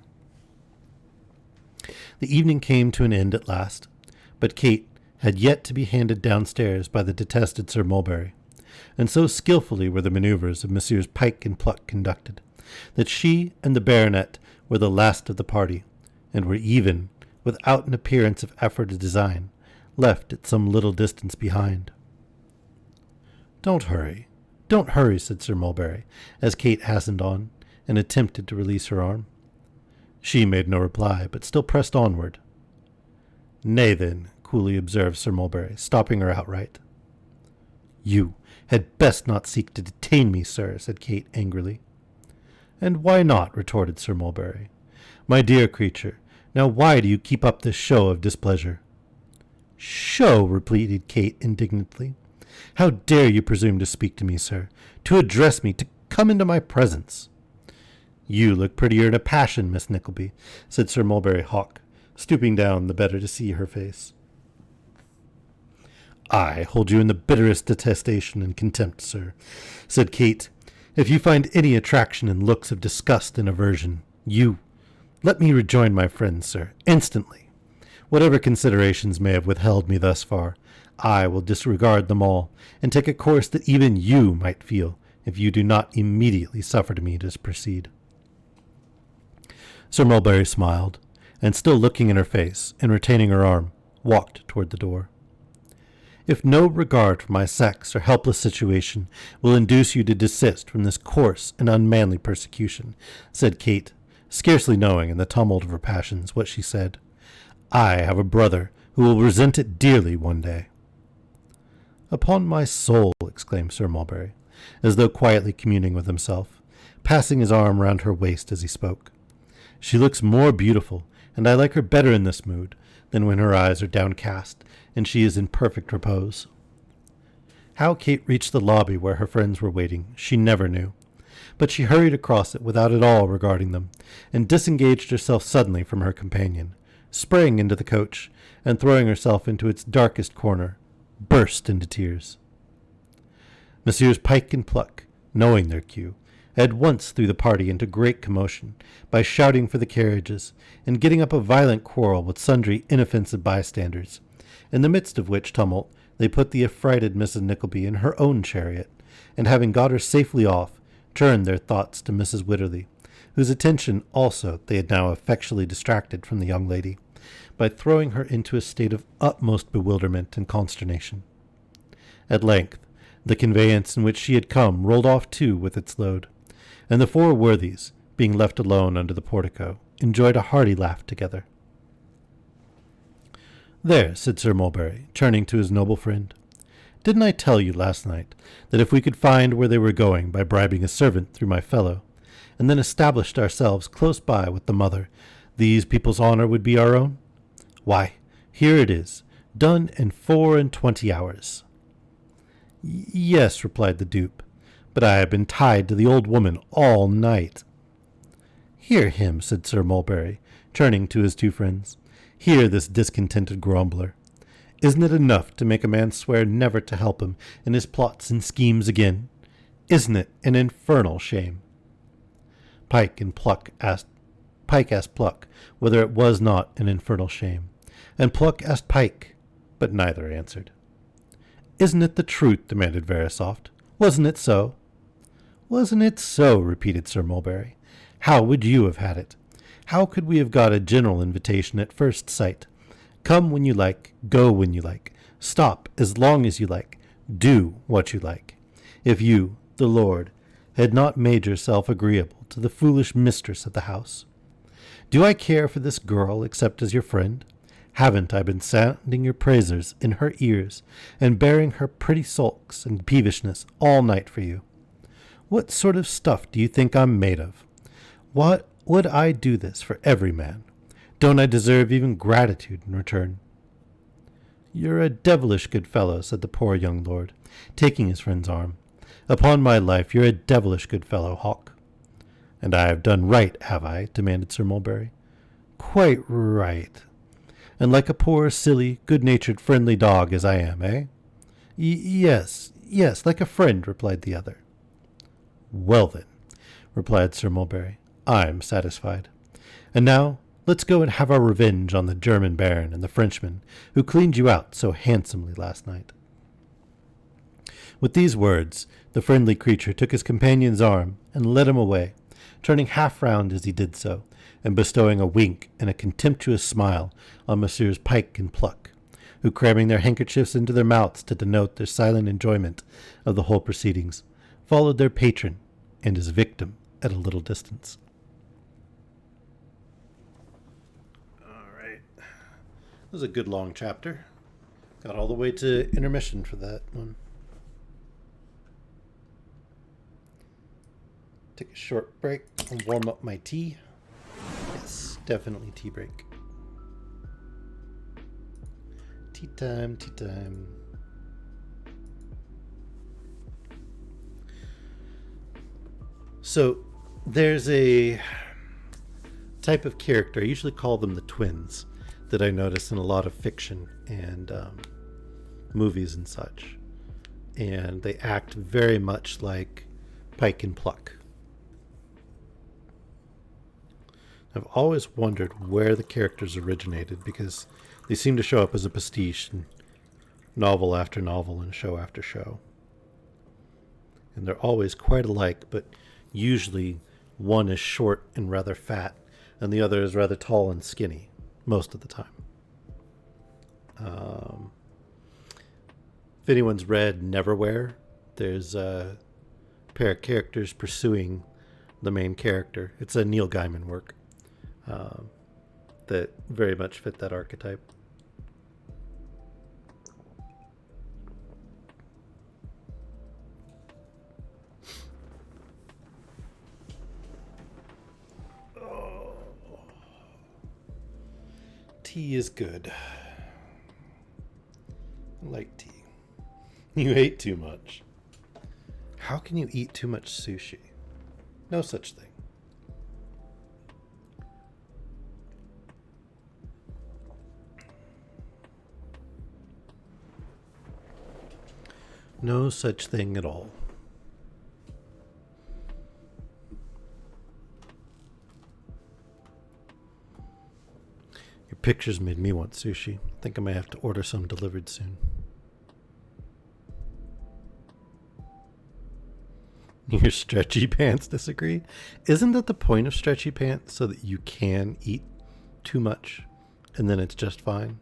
The evening came to an end at last, but Kate had yet to be handed downstairs by the detested Sir Mulberry, and so skilfully were the manoeuvres of Messrs. Pike and Pluck conducted, that she and the baronet were the last of the party, and were even, without an appearance of effort or design, left at some little distance behind. Don't hurry, said Sir Mulberry, as Kate hastened on, and attempted to release her arm. She made no reply, but still pressed onward. Nay, then, coolly observed Sir Mulberry, stopping her outright. You had best not seek to detain me, sir, said Kate angrily. And why not? Retorted Sir Mulberry. My dear creature, now why do you keep up this show of displeasure? Show, repeated Kate indignantly. How dare you presume to speak to me, sir, to address me, to come into my presence? You look prettier in a passion, Miss Nickleby, said Sir Mulberry Hawk, stooping down the better to see her face. I hold you in the bitterest detestation and contempt, sir, said Kate. If you find any attraction in looks of disgust and aversion, let me rejoin my friends, sir, instantly. Whatever considerations may have withheld me thus far, I will disregard them all, and take a course that even you might feel if you do not immediately suffer me to proceed. Sir Mulberry smiled, and still looking in her face and retaining her arm, walked toward the door. If no regard for my sex or helpless situation will induce you to desist from this coarse and unmanly persecution, said Kate, scarcely knowing in the tumult of her passions what she said, I have a brother who will resent it dearly one day. Upon my soul, exclaimed Sir Mulberry, as though quietly communing with himself, passing his arm round her waist as he spoke. She looks more beautiful, and I like her better in this mood than when her eyes are downcast and she is in perfect repose. How Kate reached the lobby where her friends were waiting, she never knew, but she hurried across it without at all regarding them, and disengaged herself suddenly from her companion, sprang into the coach, and throwing herself into its darkest corner, burst into tears. Messrs. Pike and Pluck, knowing their cue, at once threw the party into great commotion by shouting for the carriages, and getting up a violent quarrel with sundry inoffensive bystanders, in the midst of which tumult they put the affrighted Mrs. Nickleby in her own chariot, and having got her safely off, turned their thoughts to Mrs. Wycherley, whose attention also they had now effectually distracted from the young lady, by throwing her into a state of utmost bewilderment and consternation. At length, the conveyance in which she had come rolled off too with its load, and the four worthies, being left alone under the portico, enjoyed a hearty laugh together. There, said Sir Mulberry, turning to his noble friend, Didn't I tell you last night that if we could find where they were going by bribing a servant through my fellow, and then established ourselves close by with the mother, these people's honour would be our own? Why, here it is, done in 24 hours. Yes, replied the dupe, but I have been tied to the old woman all night. Hear him, said Sir Mulberry, turning to his two friends. Hear this discontented grumbler. Isn't it enough to make a man swear never to help him in his plots and schemes again? Isn't it an infernal shame? Pike asked Pluck whether it was not an infernal shame, and Pluck asked Pike, but neither answered. Isn't it the truth? Demanded Verisopht. Wasn't it so? Wasn't it so? Repeated Sir Mulberry. How would you have had it? How could we have got a general invitation at first sight? Come when you like, go when you like, stop as long as you like, do what you like. If you, the lord, had not made yourself agreeable to the foolish mistress of the house. Do I care for this girl except as your friend? Haven't I been sounding your praises in her ears, and bearing her pretty sulks and peevishness all night for you? What sort of stuff do you think I'm made of? What would I do this for every man? Don't I deserve even gratitude in return? You're a devilish good fellow, said the poor young lord, taking his friend's arm. Upon my life, you're a devilish good fellow, Hawk. And I have done right, have I? Demanded Sir Mulberry. Quite right. And like a poor, silly, good-natured, friendly dog as I am, eh? Yes, like a friend, replied the other. Well then, replied Sir Mulberry, I'm satisfied. And now let's go and have our revenge on the German baron and the Frenchman who cleaned you out so handsomely last night. With these words, the friendly creature took his companion's arm and led him away, turning half round as he did so, and bestowing a wink and a contemptuous smile on Messrs. Pike and Pluck, who, cramming their handkerchiefs into their mouths to denote their silent enjoyment of the whole proceedings, followed their patron and his victim at a little distance. All right. That was a good long chapter. Got all the way to intermission for that one. Take a short break and warm up my tea. Yes, definitely tea break. Tea time, tea time. So, there's a type of character, I usually call them the twins, that I notice in a lot of fiction and movies and such. And they act very much like Pike and Pluck. I've always wondered where the characters originated because they seem to show up as a pastiche in novel after novel and show after show. And they're always quite alike, but usually one is short and rather fat and the other is rather tall and skinny most of the time. If anyone's read Neverwhere, there's a pair of characters pursuing the main character. It's a Neil Gaiman work. That very much fit that archetype. Oh. Tea is good. I like tea. You ate too much. How can you eat too much sushi? No such thing. No such thing at all. Your pictures made me want sushi. I think I might have to order some delivered soon. Your stretchy pants disagree? Isn't that the point of stretchy pants? So that you can eat too much and then it's just fine?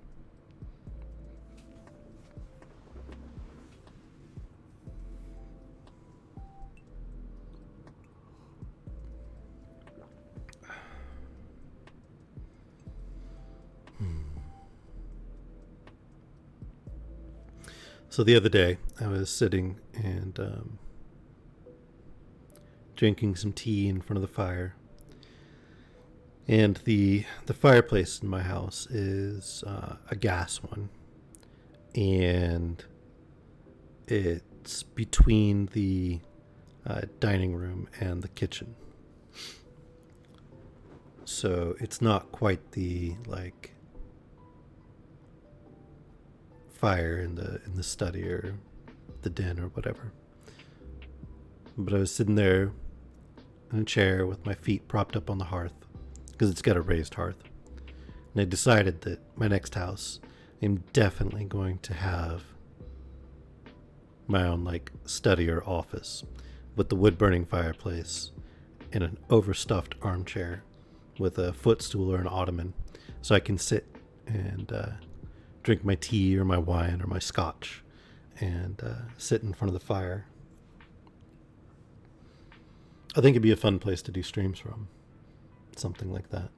So the other day, I was sitting and drinking some tea in front of the fire, and the fireplace in my house is a gas one, and it's between the dining room and the kitchen. So it's not quite the like fire in the study or the den or whatever. But I was sitting there in a chair with my feet propped up on the hearth because it's got a raised hearth. And I decided that my next house, I'm definitely going to have my own like study or office with the wood burning fireplace and an overstuffed armchair with a footstool or an ottoman so I can sit and drink my tea or my wine or my scotch and sit in front of the fire. I think it'd be a fun place to do streams from. Something like that.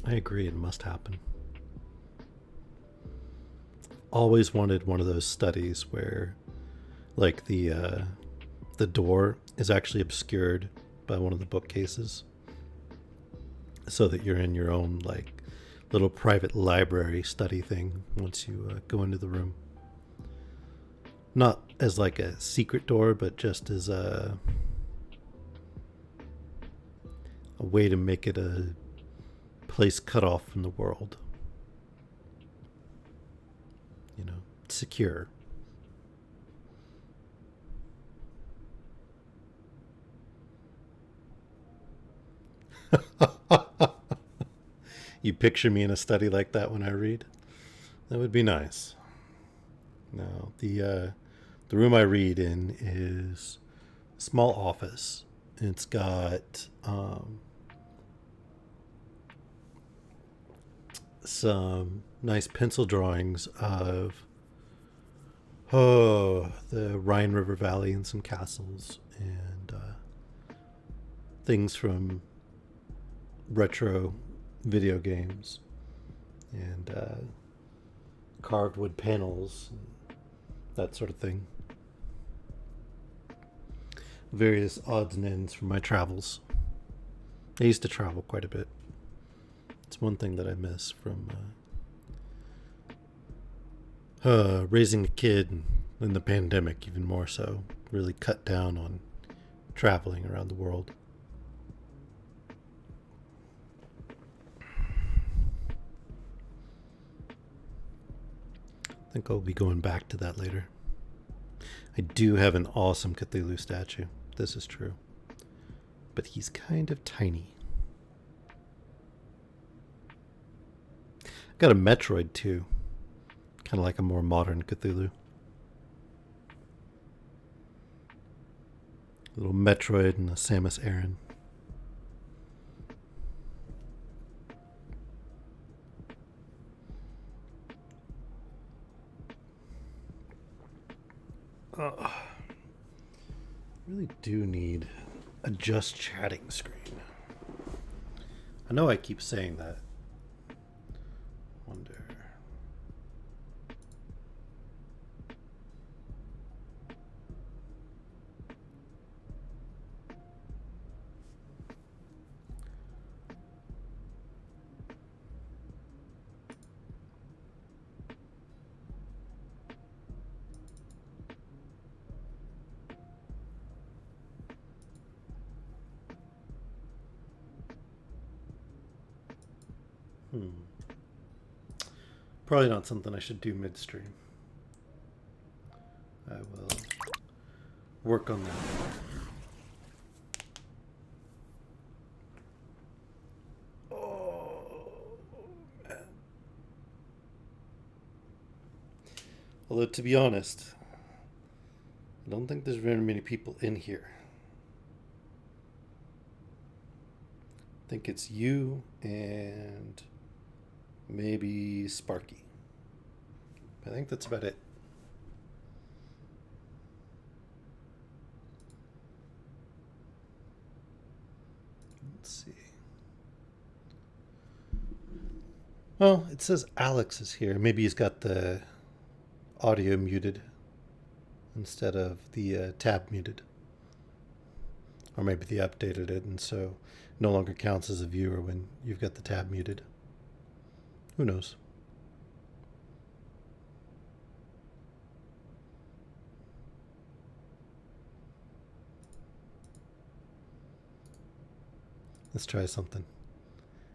I agree, it must happen. Always wanted one of those studies where like the door is actually obscured by one of the bookcases so that you're in your own like little private library study thing once you go into the room. Not as like a secret door, but just as a way to make it a place cut off from the world. You know, secure. You picture me in a study like that when I read? That would be nice. No, the room I read in is a small office. It's got some nice pencil drawings of the Rhine River Valley and some castles and things from retro video games and carved wood panels, and that sort of thing. Various odds and ends from my travels. I used to travel quite a bit. It's one thing that I miss from raising a kid in the pandemic, even more so. Really cut down on traveling around the world. I think I'll be going back to that later. I do have an awesome Cthulhu statue. This is true. But he's kind of tiny. Got a Metroid too. Kind of like a more modern Cthulhu. A little Metroid and a Samus Aran. I really do need a just chatting screen. I know I keep saying that. Wonder. Probably not something I should do midstream. I will work on that. Oh, man. Although, to be honest, I don't think there's very many people in here. I think it's you and maybe Sparky. I think that's about it. Let's see. Well, it says Alex is here. Maybe he's got the audio muted instead of the tab muted. Or maybe they updated it and so no longer counts as a viewer when you've got the tab muted. Who knows? Let's try something.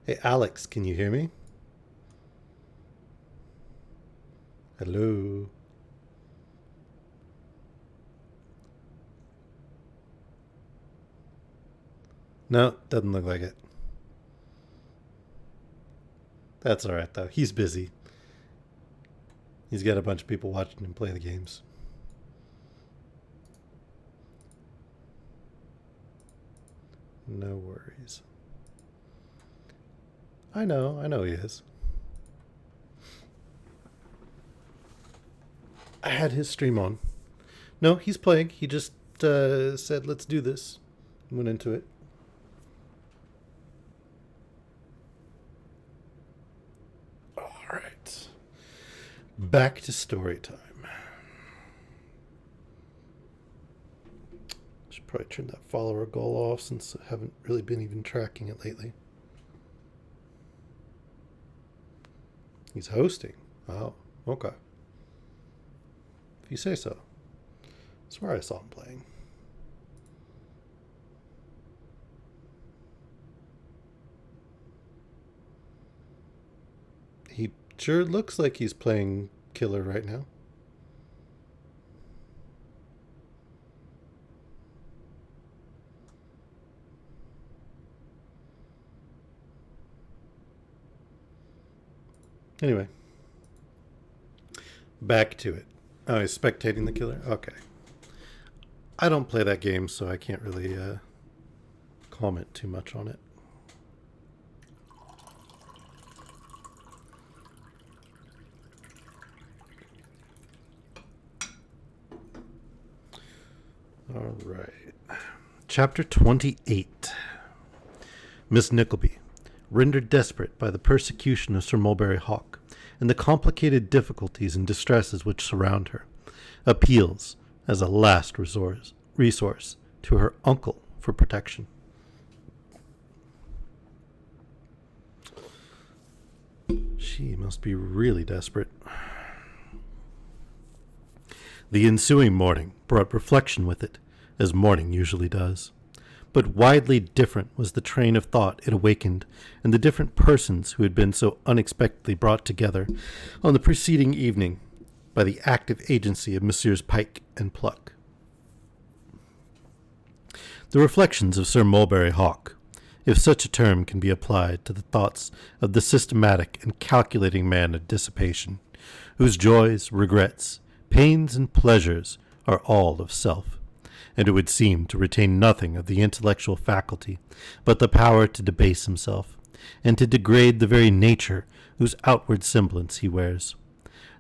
Hey, Alex, can you hear me? Hello? No, doesn't look like it. That's alright, though. He's busy. He's got a bunch of people watching him play the games. No worries. I know he is. I had his stream on. No, he's playing. He just said, let's do this. Went into it. Alright. Back to story time. Should probably turn that follower goal off since I haven't really been even tracking it lately. He's hosting. Oh, okay. If you say so. I swear I saw him playing. He sure looks like he's playing killer right now. Anyway. Back to it. Oh, he's spectating the killer? Okay. I don't play that game, so I can't really comment too much on it. All right. Chapter 28. Miss Nickleby, rendered desperate by the persecution of Sir Mulberry Hawk and the complicated difficulties and distresses which surround her, appeals as a last resource to her uncle for protection. She must be really desperate. The ensuing morning brought reflection with it, as morning usually does. But widely different was the train of thought it awakened in the different persons who had been so unexpectedly brought together on the preceding evening by the active agency of Messrs. Pike and Pluck. The reflections of Sir Mulberry Hawk, if such a term can be applied to the thoughts of the systematic and calculating man of dissipation, whose joys, regrets, pains, and pleasures are all of self, and it would seem to retain nothing of the intellectual faculty but the power to debase himself, and to degrade the very nature whose outward semblance he wears.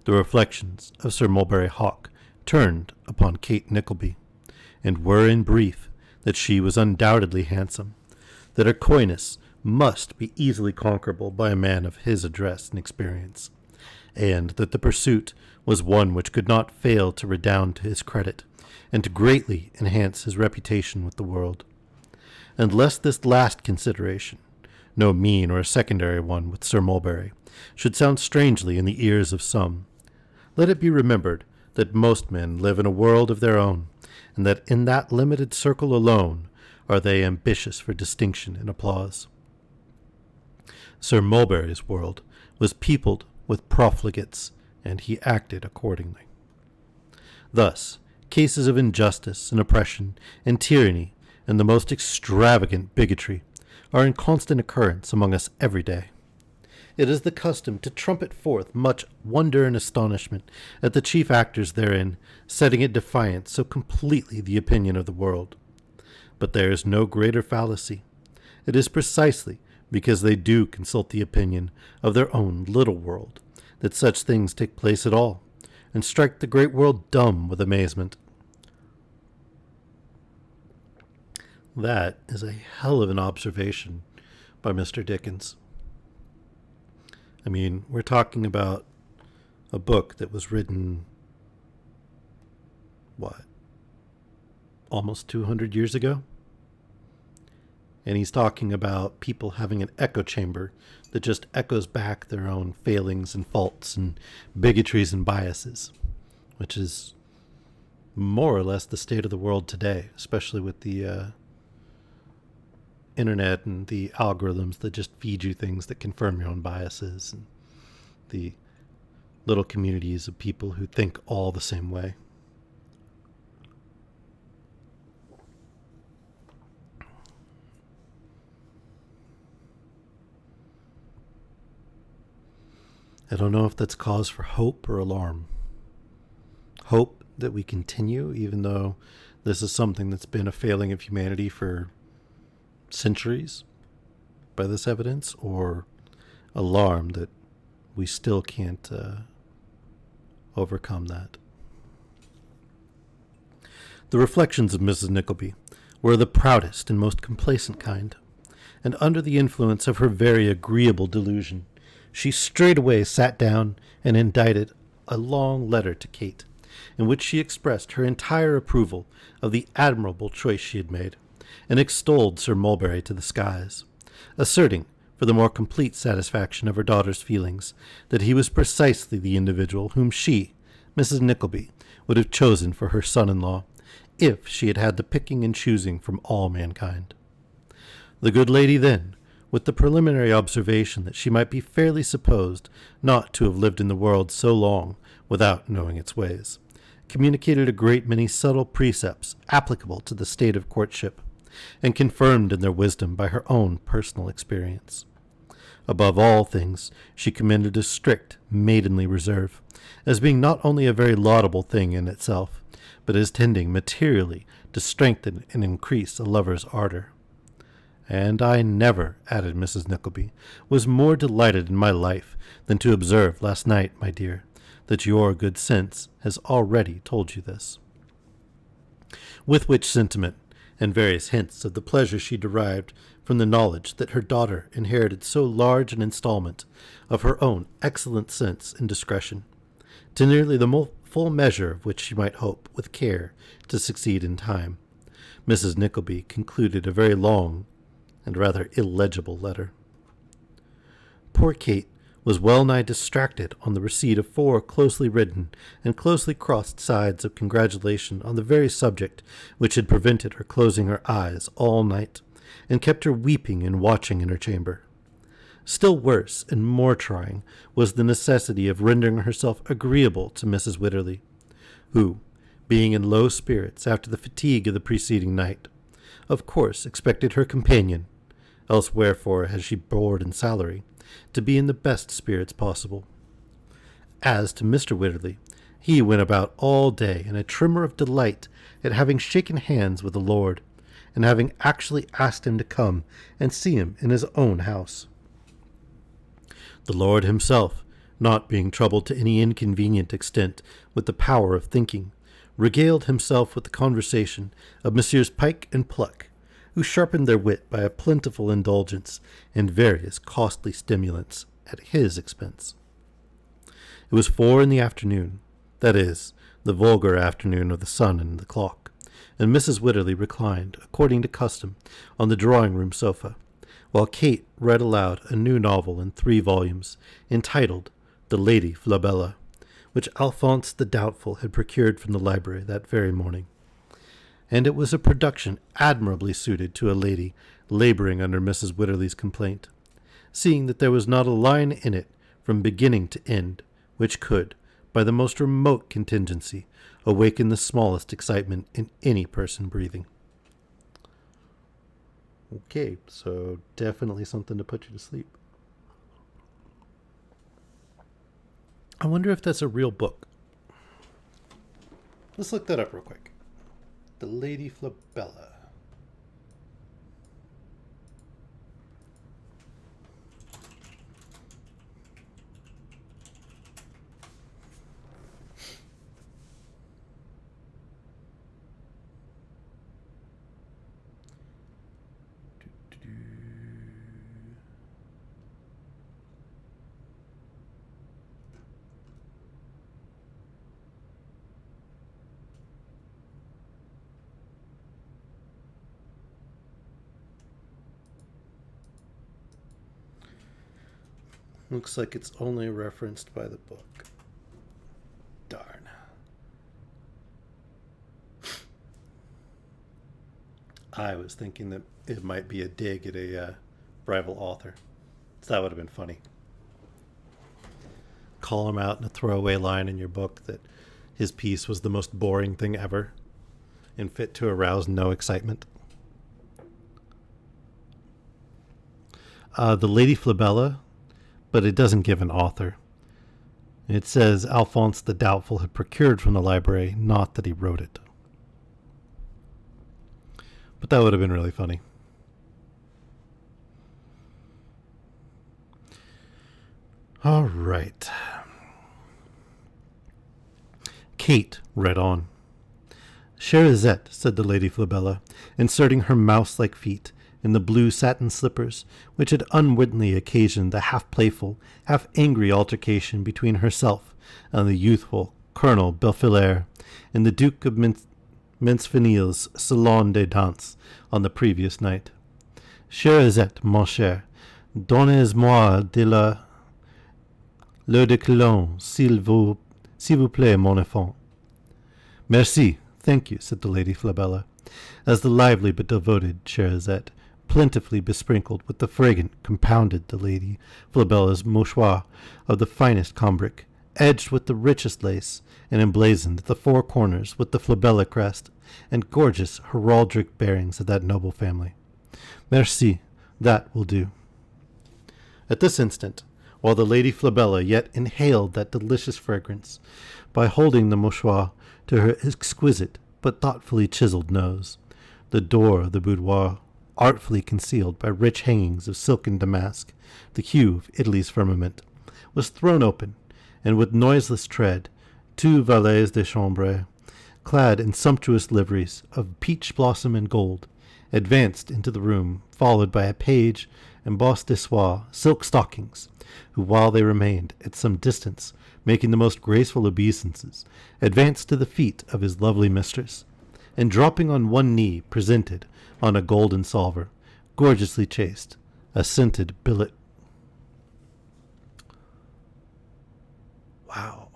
The reflections of Sir Mulberry Hawk turned upon Kate Nickleby, and were in brief that she was undoubtedly handsome, that her coyness must be easily conquerable by a man of his address and experience, and that the pursuit was one which could not fail to redound to his credit, and to greatly enhance his reputation with the world. And lest this last consideration, no mean or a secondary one with Sir Mulberry, should sound strangely in the ears of some, let it be remembered that most men live in a world of their own, and that in that limited circle alone are they ambitious for distinction and applause. Sir Mulberry's world was peopled with profligates, and he acted accordingly. Thus, cases of injustice and oppression and tyranny and the most extravagant bigotry are in constant occurrence among us every day. It is the custom to trumpet forth much wonder and astonishment at the chief actors therein, setting at defiance so completely the opinion of the world. But there is no greater fallacy. It is precisely because they do consult the opinion of their own little world that such things take place at all, and strike the great world dumb with amazement. That is a hell of an observation by Mr. Dickens. I mean, we're talking about a book that was written, what, almost 200 years ago? And he's talking about people having an echo chamber that just echoes back their own failings and faults and bigotries and biases, which is more or less the state of the world today, especially with the internet and the algorithms that just feed you things that confirm your own biases, and the little communities of people who think all the same way. I don't know if that's cause for hope or alarm. Hope that we continue, even though this is something that's been a failing of humanity for centuries by this evidence, or alarm that we still can't overcome that. The reflections of Mrs. Nickleby were the proudest and most complacent kind, and under the influence of her very agreeable delusion, she straightway sat down and indited a long letter to Kate, in which she expressed her entire approval of the admirable choice she had made, and extolled Sir Mulberry to the skies, asserting, for the more complete satisfaction of her daughter's feelings, that he was precisely the individual whom she, Mrs. Nickleby, would have chosen for her son-in-law, if she had had the picking and choosing from all mankind. The good lady then, with the preliminary observation that she might be fairly supposed not to have lived in the world so long without knowing its ways, communicated a great many subtle precepts applicable to the state of courtship, and confirmed in their wisdom by her own personal experience. Above all things, she commended a strict, maidenly reserve, as being not only a very laudable thing in itself, but as tending materially to strengthen and increase a lover's ardor. And I never, added Mrs. Nickleby, was more delighted in my life than to observe last night, my dear, that your good sense has already told you this. With which sentiment, and various hints of the pleasure she derived from the knowledge that her daughter inherited so large an installment of her own excellent sense and discretion, to nearly the full measure of which she might hope, with care, to succeed in time, Mrs. Nickleby concluded a very long and rather illegible letter. Poor Kate was well nigh distracted on the receipt of 4 closely written and closely crossed sides of congratulation on the very subject which had prevented her closing her eyes all night, and kept her weeping and watching in her chamber. Still worse and more trying was the necessity of rendering herself agreeable to Mrs. Wycherley, who, being in low spirits after the fatigue of the preceding night, of course expected her companion, else wherefore has she board and salary, to be in the best spirits possible. As to Mr. Wycherley, he went about all day in a tremor of delight at having shaken hands with the Lord, and having actually asked him to come and see him in his own house. The Lord himself, not being troubled to any inconvenient extent with the power of thinking, regaled himself with the conversation of Messrs. Pike and Pluck, who sharpened their wit by a plentiful indulgence in various costly stimulants at his expense. It was 4 in the afternoon, that is, the vulgar afternoon of the sun and the clock, and Mrs. Wycherley reclined, according to custom, on the drawing-room sofa, while Kate read aloud a new novel in 3 volumes, entitled The Lady Flabella, which Alphonse the Doubtful had procured from the library that very morning. And it was a production admirably suited to a lady laboring under Mrs. Wycherley's complaint, seeing that there was not a line in it from beginning to end which could, by the most remote contingency, awaken the smallest excitement in any person breathing. Okay, so definitely something to put you to sleep. I wonder if that's a real book. Let's look that up real quick. The Lady Flabella. Looks like it's only referenced by the book. Darn. I was thinking that it might be a dig at a rival author. So that would have been funny. Call him out in a throwaway line in your book that his piece was the most boring thing ever and fit to arouse no excitement. The Lady Flabella, but it doesn't give an author. It says Alphonse the Doubtful had procured from the library, not that he wrote it. But that would have been really funny. All right. Kate read on. Cherizette, said the Lady Flabella, inserting her mouse-like feet in the blue satin slippers which had unwittingly occasioned the half-playful, half-angry altercation between herself and the youthful Colonel Belfilaire in the Duke of Mincefenille's salon de danse on the previous night. Cherizette, mon cher, donnez-moi de l'eau de Cologne, s'il vous plaît, mon enfant. Merci, thank you, said the Lady Flabella, as the lively but devoted Cherizette, plentifully besprinkled with the fragrant, compounded the Lady Flabella's mouchoir of the finest cambric, edged with the richest lace, and emblazoned at the four corners with the Flabella crest and gorgeous heraldic bearings of that noble family. Merci, that will do. At this instant, while the Lady Flabella yet inhaled that delicious fragrance, by holding the mouchoir to her exquisite but thoughtfully chiseled nose, the door of the boudoir, artfully concealed by rich hangings of silken damask, the hue of Italy's firmament, was thrown open, and with noiseless tread, two valets de chambre, clad in sumptuous liveries of peach blossom and gold, advanced into the room, followed by a page in bosse de soie silk stockings, who, while they remained at some distance, making the most graceful obeisances, advanced to the feet of his lovely mistress, and dropping on one knee, presented, on a golden salver, gorgeously chased, a scented billet. Wow.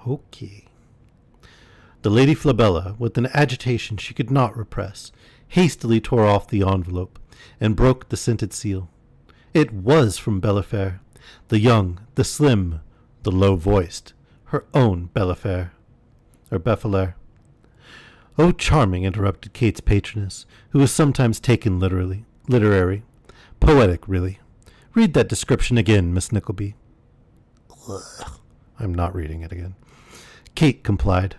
Okay. The Lady Flabella, with an agitation she could not repress, hastily tore off the envelope and broke the scented seal. It was from Bellefaire, the young, the slim, the low-voiced, her own Bellefaire, or Belfilaire. Oh, charming, interrupted Kate's patroness, who was sometimes taken literary. Poetic, really. Read that description again, Miss Nickleby. Ugh. I'm not reading it again. Kate complied.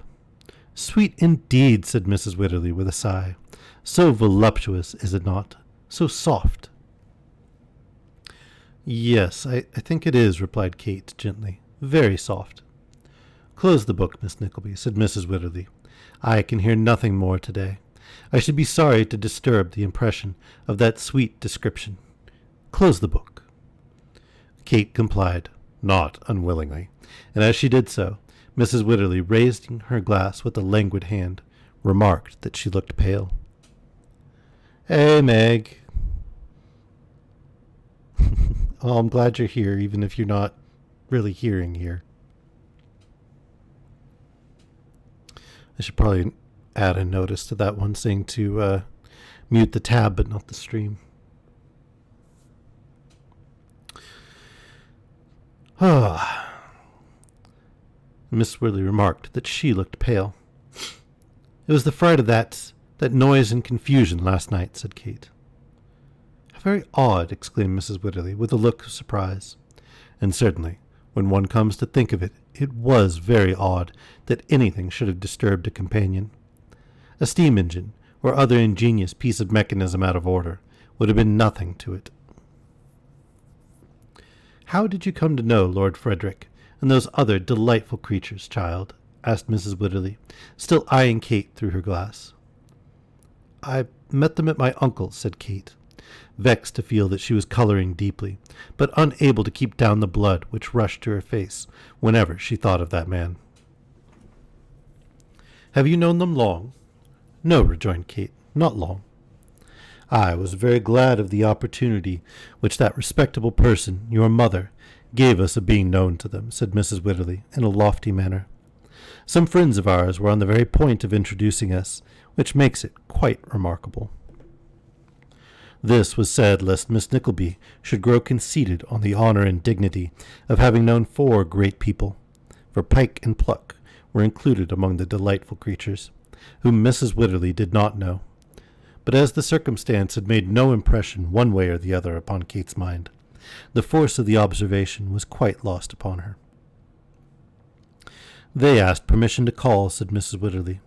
Sweet indeed, said Mrs. Wititterly with a sigh. So voluptuous, is it not? So soft. Yes, I think it is, replied Kate gently. Very soft. Close the book, Miss Nickleby, said Mrs. Wititterly. I can hear nothing more today. I should be sorry to disturb the impression of that sweet description. Close the book. Kate complied, not unwillingly, and as she did so, Mrs. Wititterly, raising her glass with a languid hand, remarked that she looked pale. Hey, Meg. Oh, I'm glad you're here, even if you're not really hearing here. I should probably add a notice to that one saying to mute the tab but not the stream. Miss Whirley remarked that she looked pale. It was the fright of that noise and confusion last night, said Kate. How very odd, exclaimed Mrs. Wititterly with a look of surprise. And certainly, when one comes to think of it, it was very odd that anything should have disturbed a companion. A steam engine, or other ingenious piece of mechanism out of order, would have been nothing to it. How did you come to know Lord Frederick and those other delightful creatures, child? Asked Mrs. Wititterly, still eyeing Kate through her glass. I met them at my uncle's, said Kate, vexed to feel that she was coloring deeply, but unable to keep down the blood which rushed to her face whenever she thought of that man. Have you known them long? No, rejoined Kate, not long. I was very glad of the opportunity which that respectable person, your mother, gave us a being known to them, said Mrs. Wititterly in a lofty manner. Some friends of ours were on the very point of introducing us, which makes it quite remarkable. This was said lest Miss Nickleby should grow conceited on the honour and dignity of having known 4 great people, for Pike and Pluck were included among the delightful creatures, whom Mrs. Wititterly did not know. But as the circumstance had made no impression one way or the other upon Kate's mind, the force of the observation was quite lost upon her. "They asked permission to call," said Mrs. Wititterly.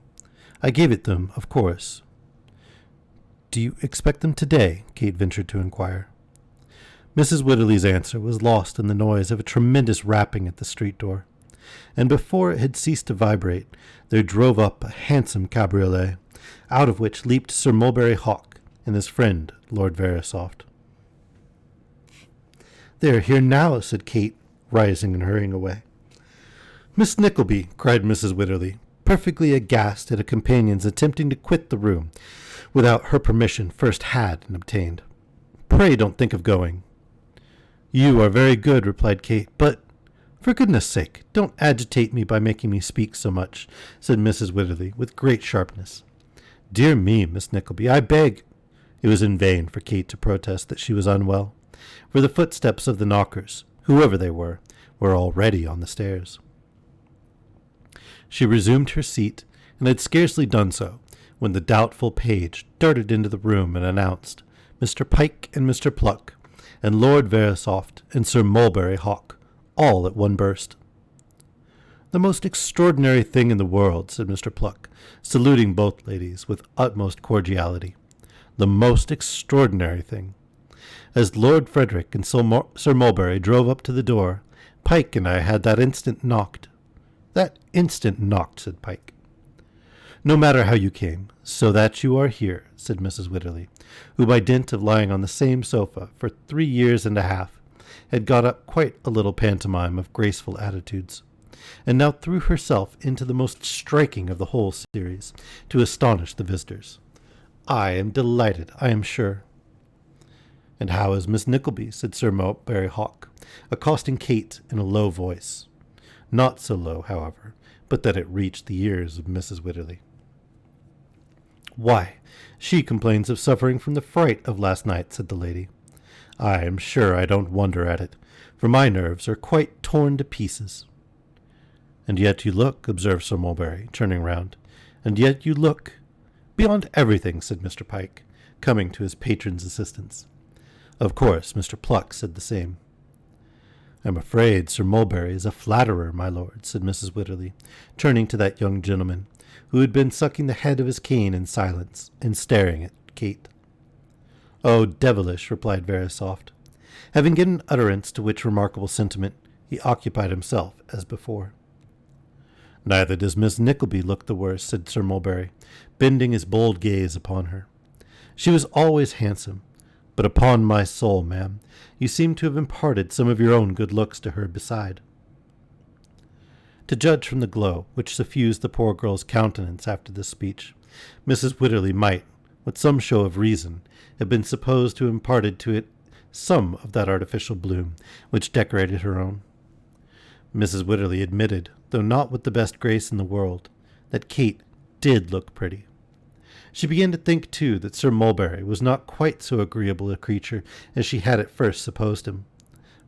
"I gave it them, of course." "Do you expect them today?" Kate ventured to inquire. Mrs. Wititterly's answer was lost in the noise of a tremendous rapping at the street door, and before it had ceased to vibrate, there drove up a handsome cabriolet, out of which leaped Sir Mulberry Hawk and his friend, Lord Verisopht. "They are here now," said Kate, rising and hurrying away. "Miss Nickleby," cried Mrs. Wititterly, perfectly aghast at a companion's attempting to quit the room without her permission first had and obtained. "Pray don't think of going." "You are very good," replied Kate, "but, for goodness' sake, don't agitate me by making me speak so much," said Mrs. Wititterly with great sharpness. "Dear me, Miss Nickleby, I beg—" It was in vain for Kate to protest that she was unwell, for the footsteps of the knockers, whoever they were already on the stairs. She resumed her seat, and had scarcely done so when the doubtful page darted into the room and announced Mr. Pike and Mr. Pluck, and Lord Verisopht and Sir Mulberry Hawk, all at one burst. "The most extraordinary thing in the world," said Mr. Pluck, saluting both ladies with utmost cordiality. "The most extraordinary thing. As Lord Frederick and Sir Mulberry drove up to the door, Pike and I had that instant knocked." "That instant knocked," said Pike. "No matter how you came, so that you are here," said Mrs. Wititterly, who by dint of lying on the same sofa for 3 years and a half had got up quite a little pantomime of graceful attitudes, and now threw herself into the most striking of the whole series, to astonish the visitors. "I am delighted, I am sure." "And how is Miss Nickleby?" said Sir Mulberry Hawk, accosting Kate in a low voice. Not so low, however, but that it reached the ears of Mrs. Wititterly. "Why, she complains of suffering from the fright of last night," said the lady. "I am sure I don't wonder at it, for my nerves are quite torn to pieces." "And yet you look," observed Sir Mulberry, turning round, "and yet you look—" "Beyond everything," said Mr. Pike, coming to his patron's assistance. Of course Mr. Pluck said the same. "I'm afraid Sir Mulberry is a flatterer, my lord," said Mrs. Wititterly, turning to that young gentleman, who had been sucking the head of his cane in silence and staring at Kate. "Oh, devilish," replied Verisopht. Having given utterance to which remarkable sentiment, he occupied himself as before. "Neither does Miss Nickleby look the worse," said Sir Mulberry, bending his bold gaze upon her. "She was always handsome, but upon my soul, ma'am, you seem to have imparted some of your own good looks to her beside." To judge from the glow which suffused the poor girl's countenance after this speech, Mrs. Wititterly might, with some show of reason, have been supposed to have imparted to it some of that artificial bloom which decorated her own. Mrs. Wititterly admitted, though not with the best grace in the world, that Kate did look pretty. She began to think, too, that Sir Mulberry was not quite so agreeable a creature as she had at first supposed him,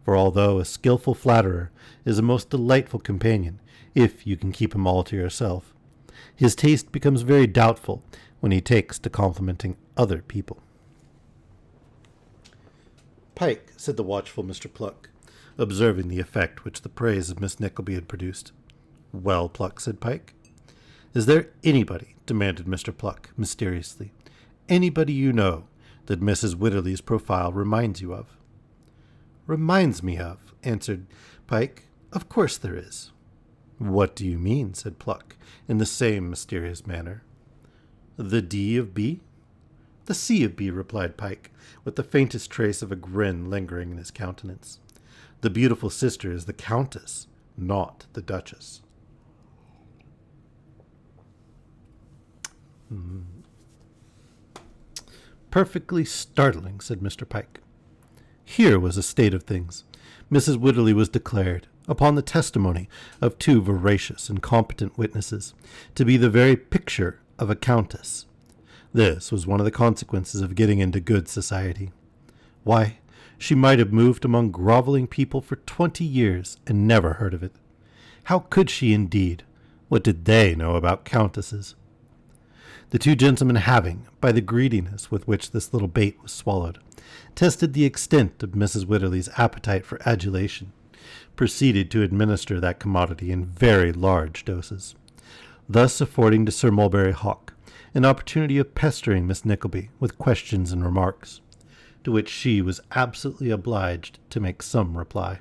for although a skilful flatterer is a most delightful companion, if you can keep him all to yourself, his taste becomes very doubtful when he takes to complimenting other people. "Pike," said the watchful Mr. Pluck, observing the effect which the praise of Miss Nickleby had produced. "Well, Pluck," said Pike. "Is there anybody," demanded Mr. Pluck, mysteriously, "anybody you know that Mrs. Wititterly's profile reminds you of?" "Reminds me of," answered Pike. "Of course there is." "What do you mean?" said Pluck, in the same mysterious manner. "The D of B?" "The C of B," replied Pike, with the faintest trace of a grin lingering in his countenance. "The beautiful sister is the Countess, not the Duchess." "Perfectly startling," said Mr. Pike. Here was a state of things. Mrs. Wititterly was declared, upon the testimony of two veracious and competent witnesses, to be the very picture of a countess. This was one of the consequences of getting into good society. Why, she might have moved among groveling people for 20 years and never heard of it. How could she, indeed? What did they know about countesses? The two gentlemen having, by the greediness with which this little bait was swallowed, tested the extent of Mrs. Wititterly's appetite for adulation, proceeded to administer that commodity in very large doses, thus affording to Sir Mulberry Hawk an opportunity of pestering Miss Nickleby with questions and remarks, to which she was absolutely obliged to make some reply.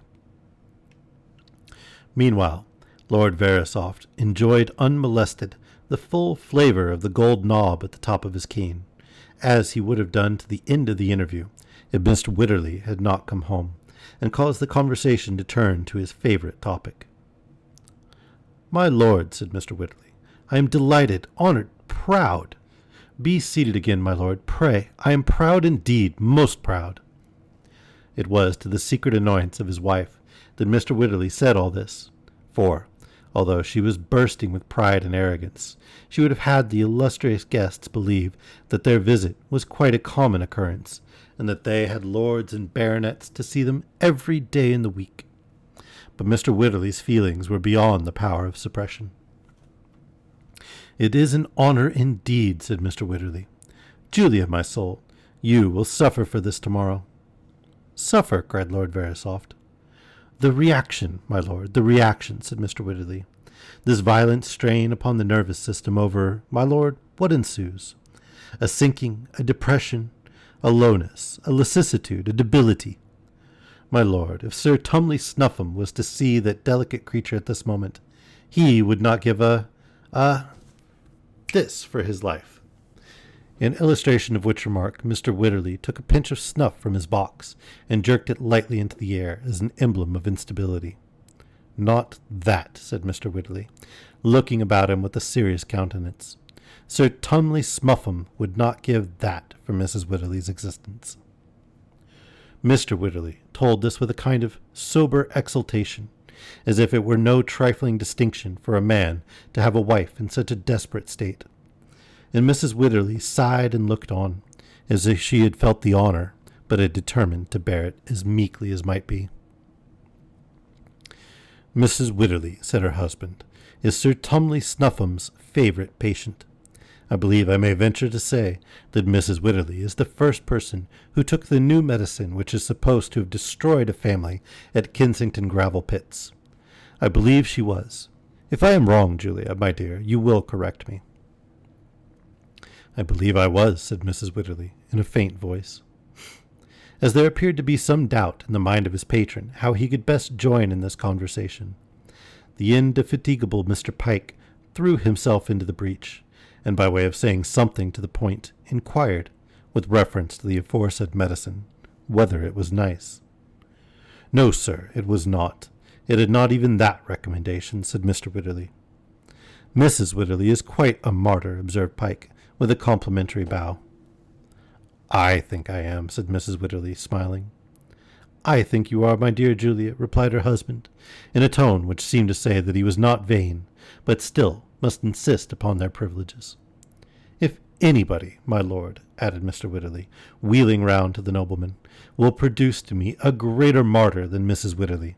Meanwhile, Lord Verisopht enjoyed unmolested the full flavour of the gold knob at the top of his cane, as he would have done to the end of the interview if Mr. Wititterly had not come home, and caused the conversation to turn to his favourite topic. "My lord," said Mr. Wititterly, "I am delighted, honoured, proud. Be seated again, my lord, pray. I am proud indeed, most proud." It was to the secret annoyance of his wife that Mr. Wititterly said all this, for, although she was bursting with pride and arrogance, she would have had the illustrious guests believe that their visit was quite a common occurrence, and that they had lords and baronets to see them every day in the week. But Mr. Wititterly's feelings were beyond the power of suppression. "It is an honour indeed," said Mr. Wititterly. "Julia, my soul, you will suffer for this tomorrow." "Suffer?" cried Lord Verisopht. "The reaction, my lord, the reaction," said Mr. Wititterly. "This violent strain upon the nervous system over, my lord, what ensues? A sinking, a depression, a lowness, a lassitude, a debility. My lord, if Sir Tumley Snuffim was to see that delicate creature at this moment, he would not give this for his life." In illustration of which remark, Mr. Wititterly took a pinch of snuff from his box and jerked it lightly into the air as an emblem of instability. "Not that," said Mr. Wititterly, looking about him with a serious countenance. "Sir Tumley Snuffim would not give that for Mrs. Wititterly's existence." Mr. Wititterly told this with a kind of sober exultation, as if it were no trifling distinction for a man to have a wife in such a desperate state. And Mrs. Wititterly sighed and looked on, as if she had felt the honour, but had determined to bear it as meekly as might be. "Mrs. Wititterly," said her husband, "is Sir Tumley Snuffim's favourite patient. I believe I may venture to say that Mrs. Wititterly is the first person who took the new medicine which is supposed to have destroyed a family at Kensington Gravel Pits. I believe she was. If I am wrong, Julia, my dear, you will correct me." "I believe I was," said Mrs. Wititterly, in a faint voice. As there appeared to be some doubt in the mind of his patron how he could best join in this conversation, the indefatigable Mr. Pike threw himself into the breach, and by way of saying something to the point, inquired, with reference to the aforesaid medicine, whether it was nice. "No, sir, it was not. It had not even that recommendation," said Mr. Wititterly. "Mrs. Wititterly is quite a martyr," observed Pike, with a complimentary bow. "I think I am," said Mrs. Wititterly, smiling. "I think you are, my dear Julia," replied her husband, in a tone which seemed to say that he was not vain, but still must insist upon their privileges. "If anybody, my lord," added Mr. Wititterly, wheeling round to the nobleman, "will produce to me a greater martyr than Mrs. Wititterly,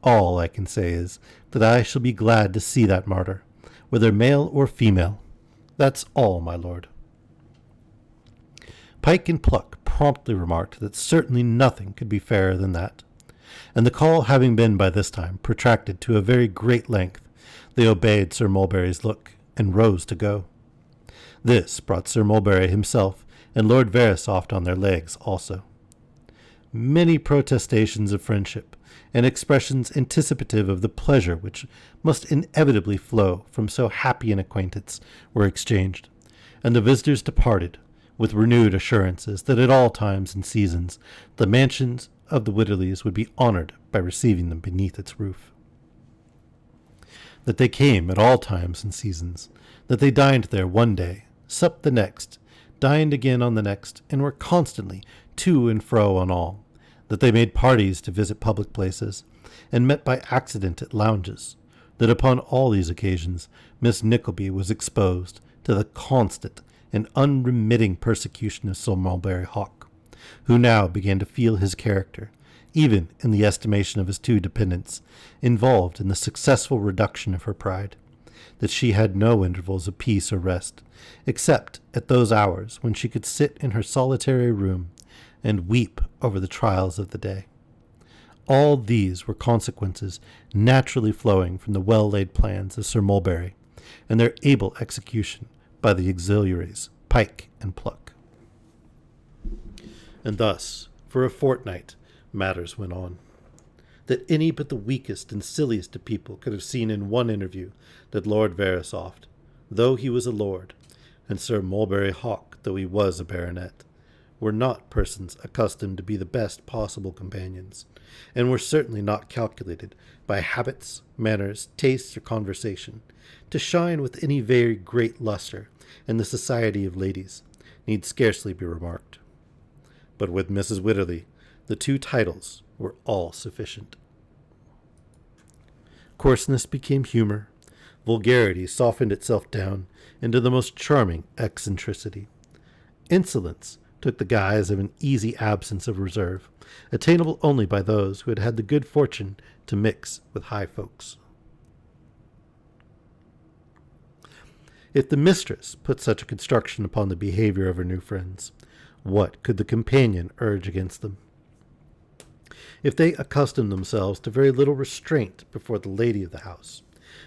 all I can say is that I shall be glad to see that martyr, whether male or female. That's all, my lord." Pike and Pluck promptly remarked that certainly nothing could be fairer than that, and the call having been by this time protracted to a very great length, they obeyed Sir Mulberry's look, and rose to go. This brought Sir Mulberry himself and Lord Verisopht on their legs also. Many protestations of friendship, and expressions anticipative of the pleasure which must inevitably flow from so happy an acquaintance, were exchanged, and the visitors departed, with renewed assurances that at all times and seasons the mansions of the Wititterlys would be honoured by receiving them beneath its roof. That they came at all times and seasons, that they dined there one day, supped the next, dined again on the next, and were constantly to and fro on all, that they made parties to visit public places, and met by accident at lounges, that upon all these occasions Miss Nickleby was exposed to the constant and unremitting persecution of Sir Mulberry Hawk, who now began to feel his character, even in the estimation of his two dependents, involved in the successful reduction of her pride, that she had no intervals of peace or rest, except at those hours when she could sit in her solitary room and weep over the trials of the day. All these were consequences naturally flowing from the well-laid plans of Sir Mulberry, and their able execution by the auxiliaries, Pike and Pluck. And thus, for a fortnight, matters went on. That any but the weakest and silliest of people could have seen in one interview that Lord Verisopht, though he was a lord, and Sir Mulberry Hawk, though he was a baronet, were not persons accustomed to be the best possible companions, and were certainly not calculated by habits, manners, tastes, or conversation to shine with any very great lustre in the society of ladies, need scarcely be remarked. But with Mrs. Wycherley, the two titles were all sufficient. Coarseness became humor, vulgarity softened itself down into the most charming eccentricity. Insolence took the guise of an easy absence of reserve, attainable only by those who had had the good fortune to mix with high folks. If the mistress put such a construction upon the behavior of her new friends, what could the companion urge against them? If they accustomed themselves to very little restraint before the lady of the house,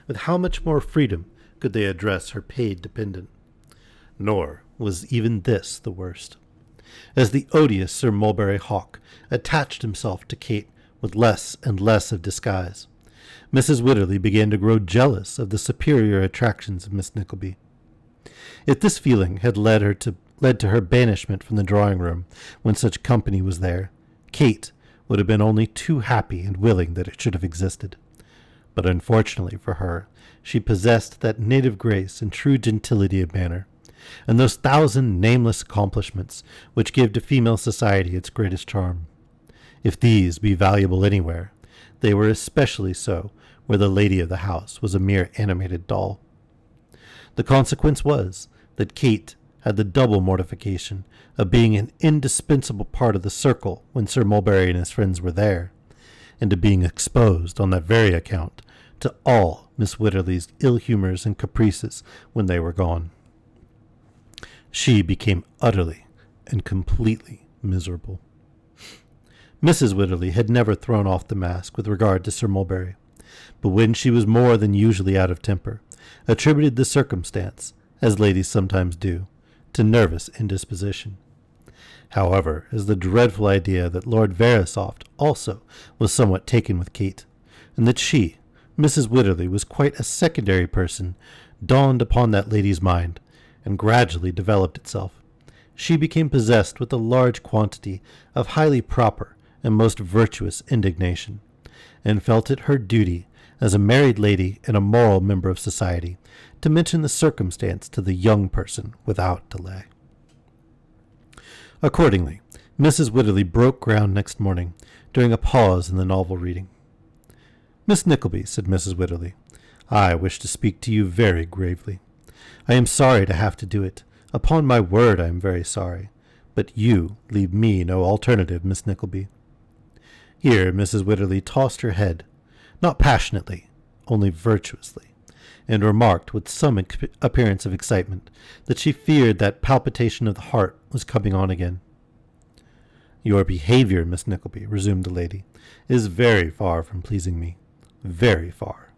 with how much more freedom could they address her paid dependent? Nor was even this the worst. As the odious Sir Mulberry Hawk attached himself to Kate with less and less of disguise, Mrs. Wycherley began to grow jealous of the superior attractions of Miss Nickleby. If this feeling had led to her banishment from the drawing-room when such company was there, Kate would have been only too happy and willing that it should have existed. But unfortunately for her, she possessed that native grace and true gentility of manner, and those thousand nameless accomplishments which give to female society its greatest charm. If these be valuable anywhere, they were especially so where the lady of the house was a mere animated doll. The consequence was that Kate had the double mortification of being an indispensable part of the circle when Sir Mulberry and his friends were there, and of being exposed on that very account to all Miss Wycherley's ill humours and caprices when they were gone. She became utterly and completely miserable. Mrs. Wycherley had never thrown off the mask with regard to Sir Mulberry, but when she was more than usually out of temper, attributed the circumstance, as ladies sometimes do, to nervous indisposition. However, as the dreadful idea that Lord Verisopht also was somewhat taken with Kate, and that she, Mrs. Wycherley, was quite a secondary person, dawned upon that lady's mind, and gradually developed itself, she became possessed with a large quantity of highly proper and most virtuous indignation, and felt it her duty, as a married lady and a moral member of society, to mention the circumstance to the young person without delay. Accordingly, Mrs. Wycherley broke ground next morning, during a pause in the novel reading. "Miss Nickleby," said Mrs. Wycherley, "I wish to speak to you very gravely. I am sorry to have to do it. Upon my word I am very sorry. But you leave me no alternative, Miss Nickleby." Here Mrs. Wycherley tossed her head, not passionately, only virtuously, and remarked with some appearance of excitement that she feared that palpitation of the heart was coming on again. "Your behavior, Miss Nickleby," resumed the lady, "is very far from pleasing me. Very far.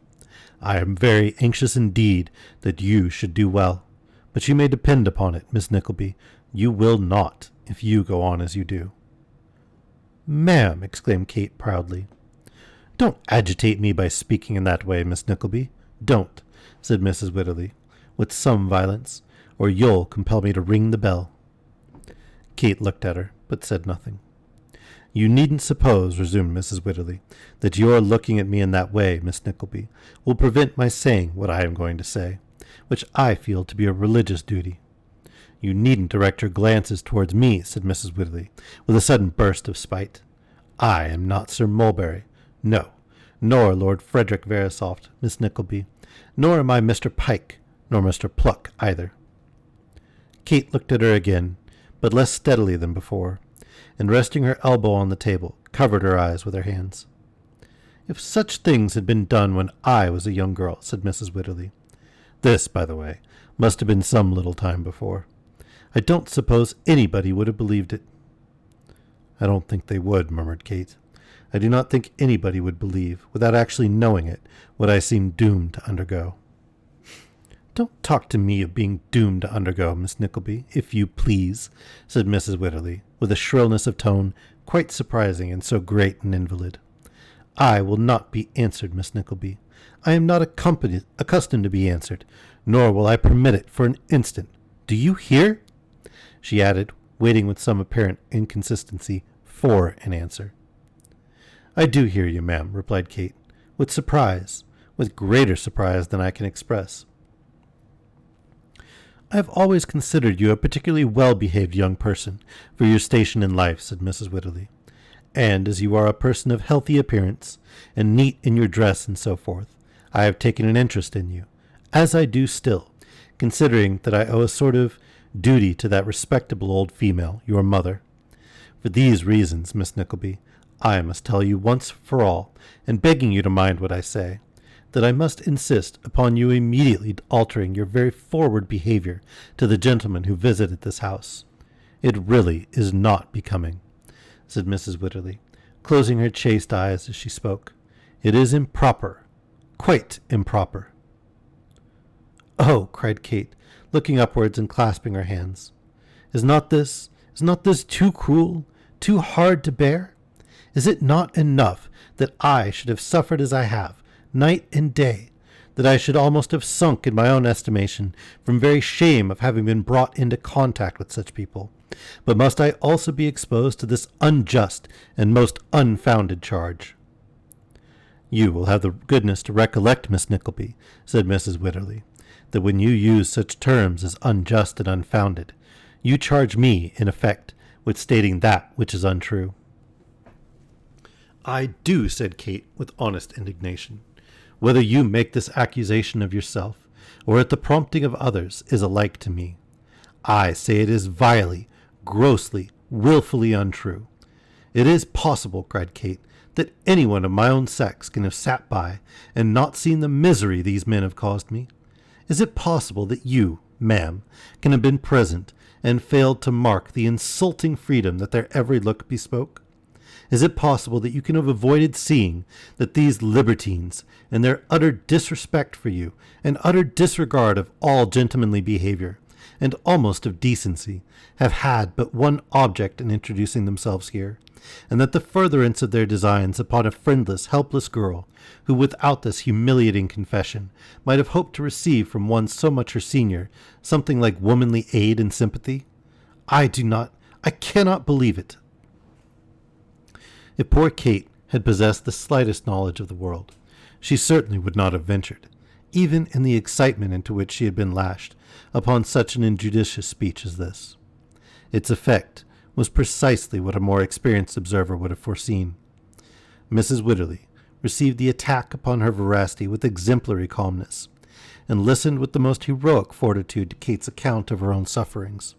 I am very anxious indeed that you should do well, but you may depend upon it, Miss Nickleby, you will not, if you go on as you do." "Ma'am," exclaimed Kate proudly. "Don't agitate me by speaking in that way, Miss Nickleby. Don't," said Mrs. Wycherley, with some violence, "or you'll compel me to ring the bell." Kate looked at her, but said nothing. "You needn't suppose," resumed Mrs. Wycherley, "that your looking at me in that way, Miss Nickleby, will prevent my saying what I am going to say, which I feel to be a religious duty. You needn't direct your glances towards me," said Mrs. Wycherley, with a sudden burst of spite. I am not Sir Mulberry. No, nor Lord Frederick Verisopht, Miss Nickleby. Nor am I Mr. Pike, nor Mr. Pluck either. Kate looked at her again, but less steadily than before, and resting her elbow on the table, covered her eyes with her hands. If such things had been done when I was a young girl, said Mrs. Wititterly. This, by the way, must have been some little time before. I don't suppose anybody would have believed it. I don't think they would, murmured Kate. I do not think anybody would believe, without actually knowing it, what I seem doomed to undergo. Don't talk to me of being doomed to undergo, Miss Nickleby, if you please, said Mrs. Wititterly, with a shrillness of tone quite surprising in so great an invalid. I will not be answered, Miss Nickleby. I am not accustomed to be answered, nor will I permit it for an instant. Do you hear? She added, waiting with some apparent inconsistency for an answer. I do hear you, ma'am, replied Kate, with surprise, with greater surprise than I can express. I have always considered you a particularly well-behaved young person for your station in life, said Mrs. Wititterly, and as you are a person of healthy appearance, and neat in your dress and so forth, I have taken an interest in you, as I do still, considering that I owe a sort of duty to that respectable old female, your mother. For these reasons, Miss Nickleby, I must tell you once for all, and begging you to mind what I say, that I must insist upon you immediately altering your very forward behavior to the gentlemen who visited this house. It really is not becoming, said Mrs. Wititterly, closing her chaste eyes as she spoke. It is improper, quite improper. Oh, cried Kate, looking upwards and clasping her hands. Is not this too cruel, too hard to bear? Is it not enough that I should have suffered as I have, night and day, that I should almost have sunk in my own estimation from very shame of having been brought into contact with such people? But must I also be exposed to this unjust and most unfounded charge? You will have the goodness to recollect, Miss Nickleby, said Mrs. Wititterly, that when you use such terms as unjust and unfounded, you charge me, in effect, with stating that which is untrue. I do, said Kate, with honest indignation. Whether you make this accusation of yourself, or at the prompting of others, is alike to me. I say it is vilely, grossly, wilfully untrue. It is possible, cried Kate, that anyone of my own sex can have sat by and not seen the misery these men have caused me. Is it possible that you, ma'am, can have been present and failed to mark the insulting freedom that their every look bespoke? Is it possible that you can have avoided seeing that these libertines, in their utter disrespect for you, and utter disregard of all gentlemanly behavior, and almost of decency, have had but one object in introducing themselves here, and that the furtherance of their designs upon a friendless, helpless girl, who without this humiliating confession might have hoped to receive from one so much her senior something like womanly aid and sympathy? I cannot believe it. If poor Kate had possessed the slightest knowledge of the world, she certainly would not have ventured, even in the excitement into which she had been lashed, upon such an injudicious speech as this. Its effect was precisely what a more experienced observer would have foreseen. Mrs. Wititterly received the attack upon her veracity with exemplary calmness, and listened with the most heroic fortitude to Kate's account of her own sufferings.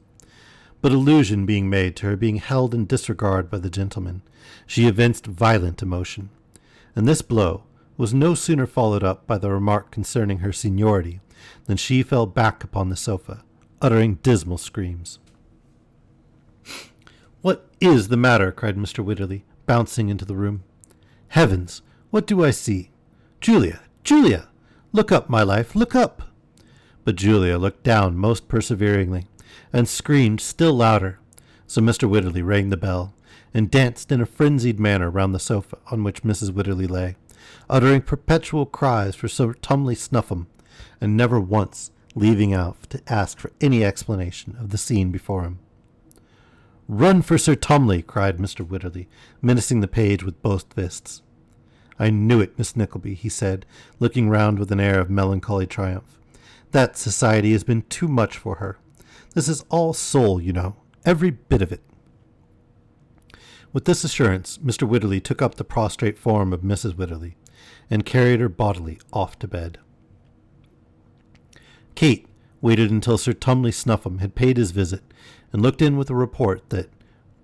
But allusion being made to her being held in disregard by the gentleman, she evinced violent emotion, and this blow was no sooner followed up by the remark concerning her seniority than she fell back upon the sofa, uttering dismal screams. What is the matter? Cried Mr. Wititterly, bouncing into the room. Heavens, what do I see? Julia, Julia! Look up, my life, look up! But Julia looked down most perseveringly, and screamed still louder, so Mr. Wititterly rang the bell, and danced in a frenzied manner round the sofa on which Mrs. Wititterly lay, uttering perpetual cries for Sir Tumley Snuffim, and never once leaving out to ask for any explanation of the scene before him. Run for Sir Tumley, cried Mr. Wititterly, menacing the page with both fists. I knew it, Miss Nickleby, he said, looking round with an air of melancholy triumph. That society has been too much for her. This is all soul, you know, every bit of it. With this assurance, Mr. Wititterly took up the prostrate form of Mrs. Wititterly and carried her bodily off to bed. Kate waited until Sir Tumley Snuffim had paid his visit and looked in with a report that,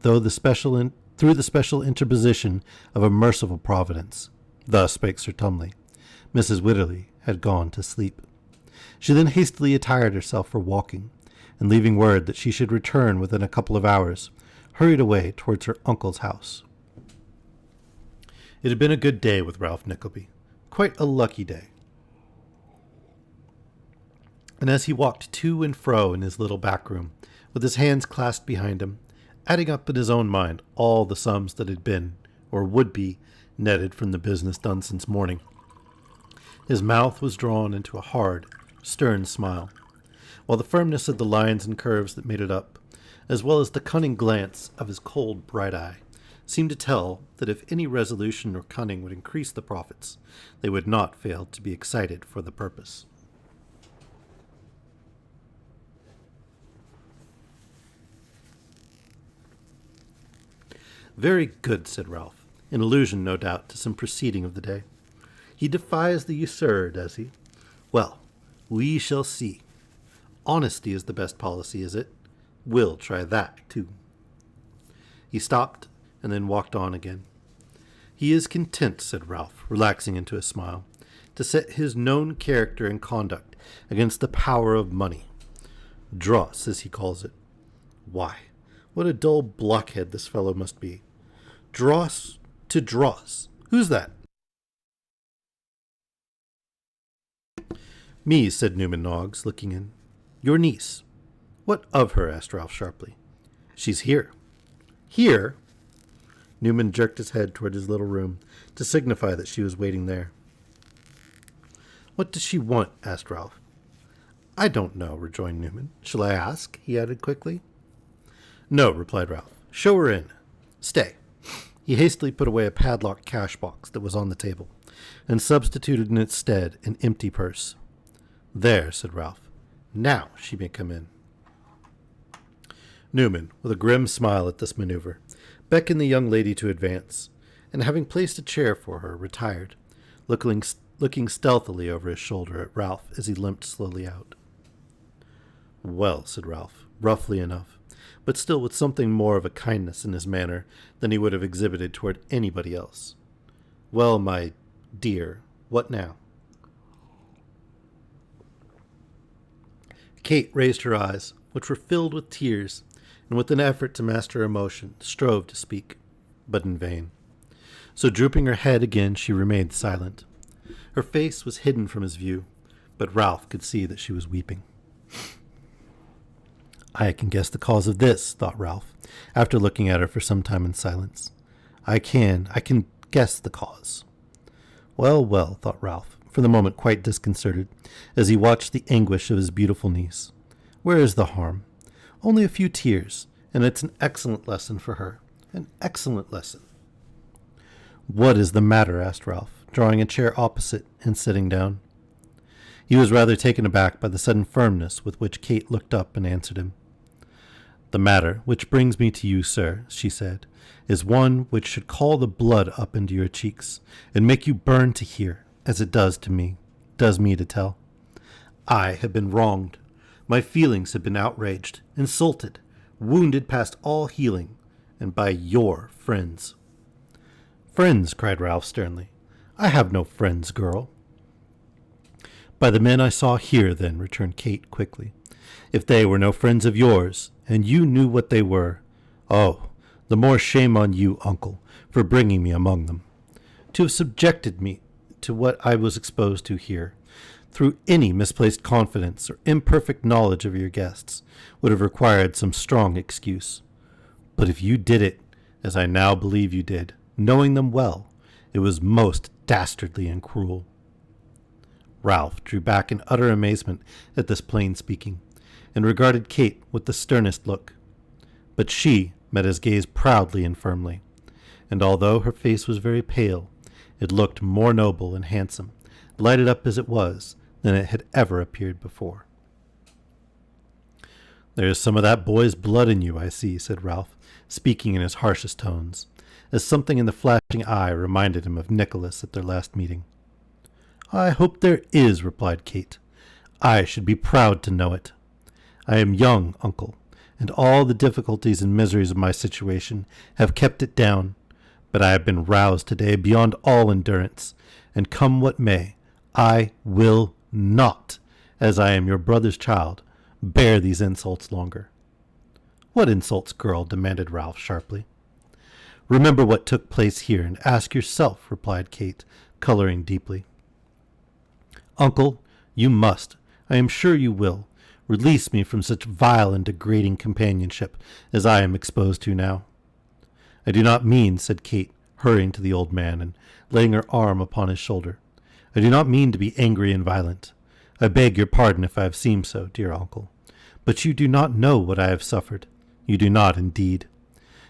through the special interposition of a merciful providence, thus spake Sir Tumley, Mrs. Wititterly had gone to sleep. She then hastily attired herself for walking, and leaving word that she should return within a couple of hours, hurried away towards her uncle's house. It had been a good day with Ralph Nickleby, quite a lucky day. And as he walked to and fro in his little back room, with his hands clasped behind him, adding up in his own mind all the sums that had been, or would be, netted from the business done since morning, his mouth was drawn into a hard, stern smile, while the firmness of the lines and curves that made it up, as well as the cunning glance of his cold, bright eye, seemed to tell that if any resolution or cunning would increase the profits, they would not fail to be excited for the purpose. Very good, said Ralph, in allusion, no doubt, to some proceeding of the day. He defies the usurer, does he? Well, we shall see. Honesty is the best policy, is it? We'll try that, too. He stopped and then walked on again. He is content, said Ralph, relaxing into a smile, to set his known character and conduct against the power of money. Dross, as he calls it. Why, what a dull blockhead this fellow must be. Dross to dross. Who's that? Me, said Newman Noggs, looking in. Your niece. What of her? Asked Ralph sharply. She's here. Here? Newman jerked his head toward his little room to signify that she was waiting there. What does she want? Asked Ralph. I don't know, rejoined Newman. Shall I ask? He added quickly. No, replied Ralph. Show her in. Stay. He hastily put away a padlocked cash box that was on the table, and substituted in its stead an empty purse. There, said Ralph. Now she may come in. Newman, with a grim smile at this maneuver, beckoned the young lady to advance, and having placed a chair for her, retired, looking stealthily over his shoulder at Ralph as he limped slowly out. Well, said Ralph, roughly enough, but still with something more of a kindness in his manner than he would have exhibited toward anybody else. Well, my dear, what now? Kate raised her eyes, which were filled with tears, and with an effort to master her emotion, strove to speak, but in vain. So drooping her head again, she remained silent. Her face was hidden from his view, but Ralph could see that she was weeping. I can guess the cause of this, thought Ralph, after looking at her for some time in silence. I can guess the cause. Well, well, thought Ralph, for the moment quite disconcerted, as he watched the anguish of his beautiful niece. Where is the harm? Only a few tears, and it's an excellent lesson for her. An excellent lesson. What is the matter? Asked Ralph, drawing a chair opposite and sitting down. He was rather taken aback by the sudden firmness with which Kate looked up and answered him. The matter which brings me to you, sir, she said, is one which should call the blood up into your cheeks, and make you burn to hear, as it does me to tell. I have been wronged. My feelings have been outraged, insulted, wounded past all healing, and by your friends. Friends, cried Ralph sternly. I have no friends, girl. By the men I saw here, then, returned Kate quickly. If they were no friends of yours, and you knew what they were, oh, the more shame on you, uncle, for bringing me among them. To have subjected me to what I was exposed to here, through any misplaced confidence or imperfect knowledge of your guests, would have required some strong excuse. But if you did it, as I now believe you did, knowing them well, it was most dastardly and cruel. Ralph drew back in utter amazement at this plain speaking, and regarded Kate with the sternest look. But she met his gaze proudly and firmly, and although her face was very pale, it looked more noble and handsome, lighted up as it was, than it had ever appeared before. There is some of that boy's blood in you, I see, said Ralph, speaking in his harshest tones, as something in the flashing eye reminded him of Nicholas at their last meeting. "I hope there is," replied Kate. "I should be proud to know it. I am young, uncle, and all the difficulties and miseries of my situation have kept it down, but I have been roused today beyond all endurance, and come what may, I will not, as I am your brother's child, bear these insults longer." "What insults, girl?" demanded Ralph sharply. "Remember what took place here, and ask yourself," replied Kate, coloring deeply. "Uncle, you must, I am sure you will, release me from such vile and degrading companionship as I am exposed to now." "I do not mean," said Kate, hurrying to the old man and laying her arm upon his shoulder, "I do not mean to be angry and violent. I beg your pardon if I have seemed so, dear uncle. But you do not know what I have suffered. You do not, indeed.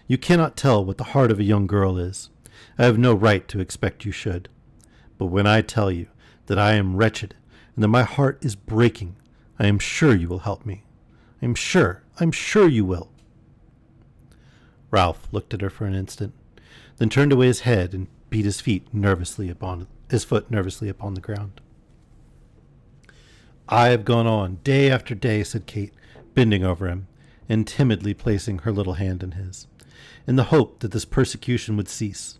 You cannot tell what the heart of a young girl is. I have no right to expect you should. But when I tell you that I am wretched and that my heart is breaking, I am sure you will help me. I'm sure you will." Ralph looked at her for an instant, then turned away his head and beat his foot nervously upon the ground. "I have gone on day after day," said Kate, bending over him and timidly placing her little hand in his, in the hope that this persecution would cease.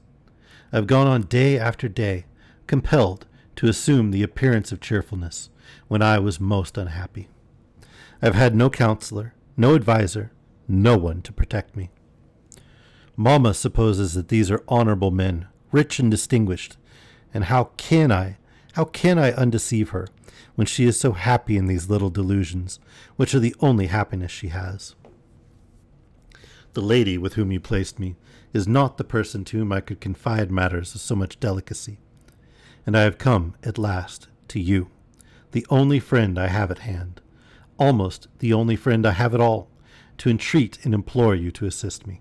"I have gone on day after day, compelled to assume the appearance of cheerfulness when I was most unhappy. I have had no counselor, no adviser, no one to protect me. Mamma supposes that these are honorable men, rich and distinguished, and how can I undeceive her when she is so happy in these little delusions, which are the only happiness she has? The lady with whom you placed me is not the person to whom I could confide matters of so much delicacy, and I have come at last to you, the only friend I have at hand, almost the only friend I have at all, to entreat and implore you to assist me."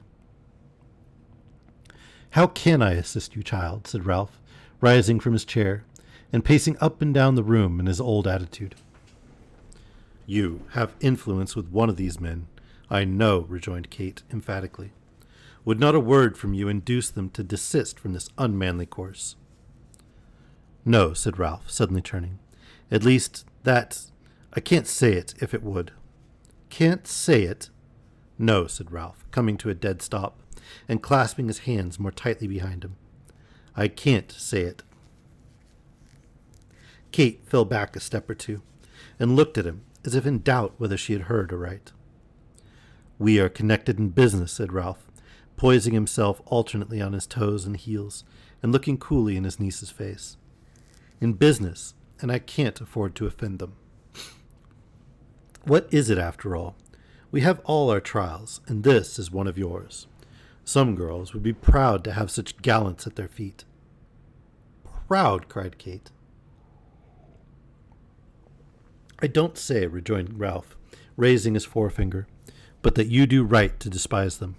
"How can I assist you, child?" said Ralph, rising from his chair and pacing up and down the room in his old attitude. "You have influence with one of these men, I know," rejoined Kate emphatically. "Would not a word from you induce them to desist from this unmanly course?" "No," said Ralph, suddenly turning. "At least, I can't say it if it would." "Can't say it?" "No," said Ralph, coming to a dead stop and clasping his hands more tightly behind him. "I can't say it." Kate fell back a step or two and looked at him as if in doubt whether she had heard aright. "We are connected in business," said Ralph, poising himself alternately on his toes and heels and looking coolly in his niece's face. "In business, and I can't afford to offend them. What is it, after all? We have all our trials, and this is one of yours. Some girls would be proud to have such gallants at their feet." "Proud!" cried Kate. "I don't say," rejoined Ralph, raising his forefinger, "but that you do right to despise them.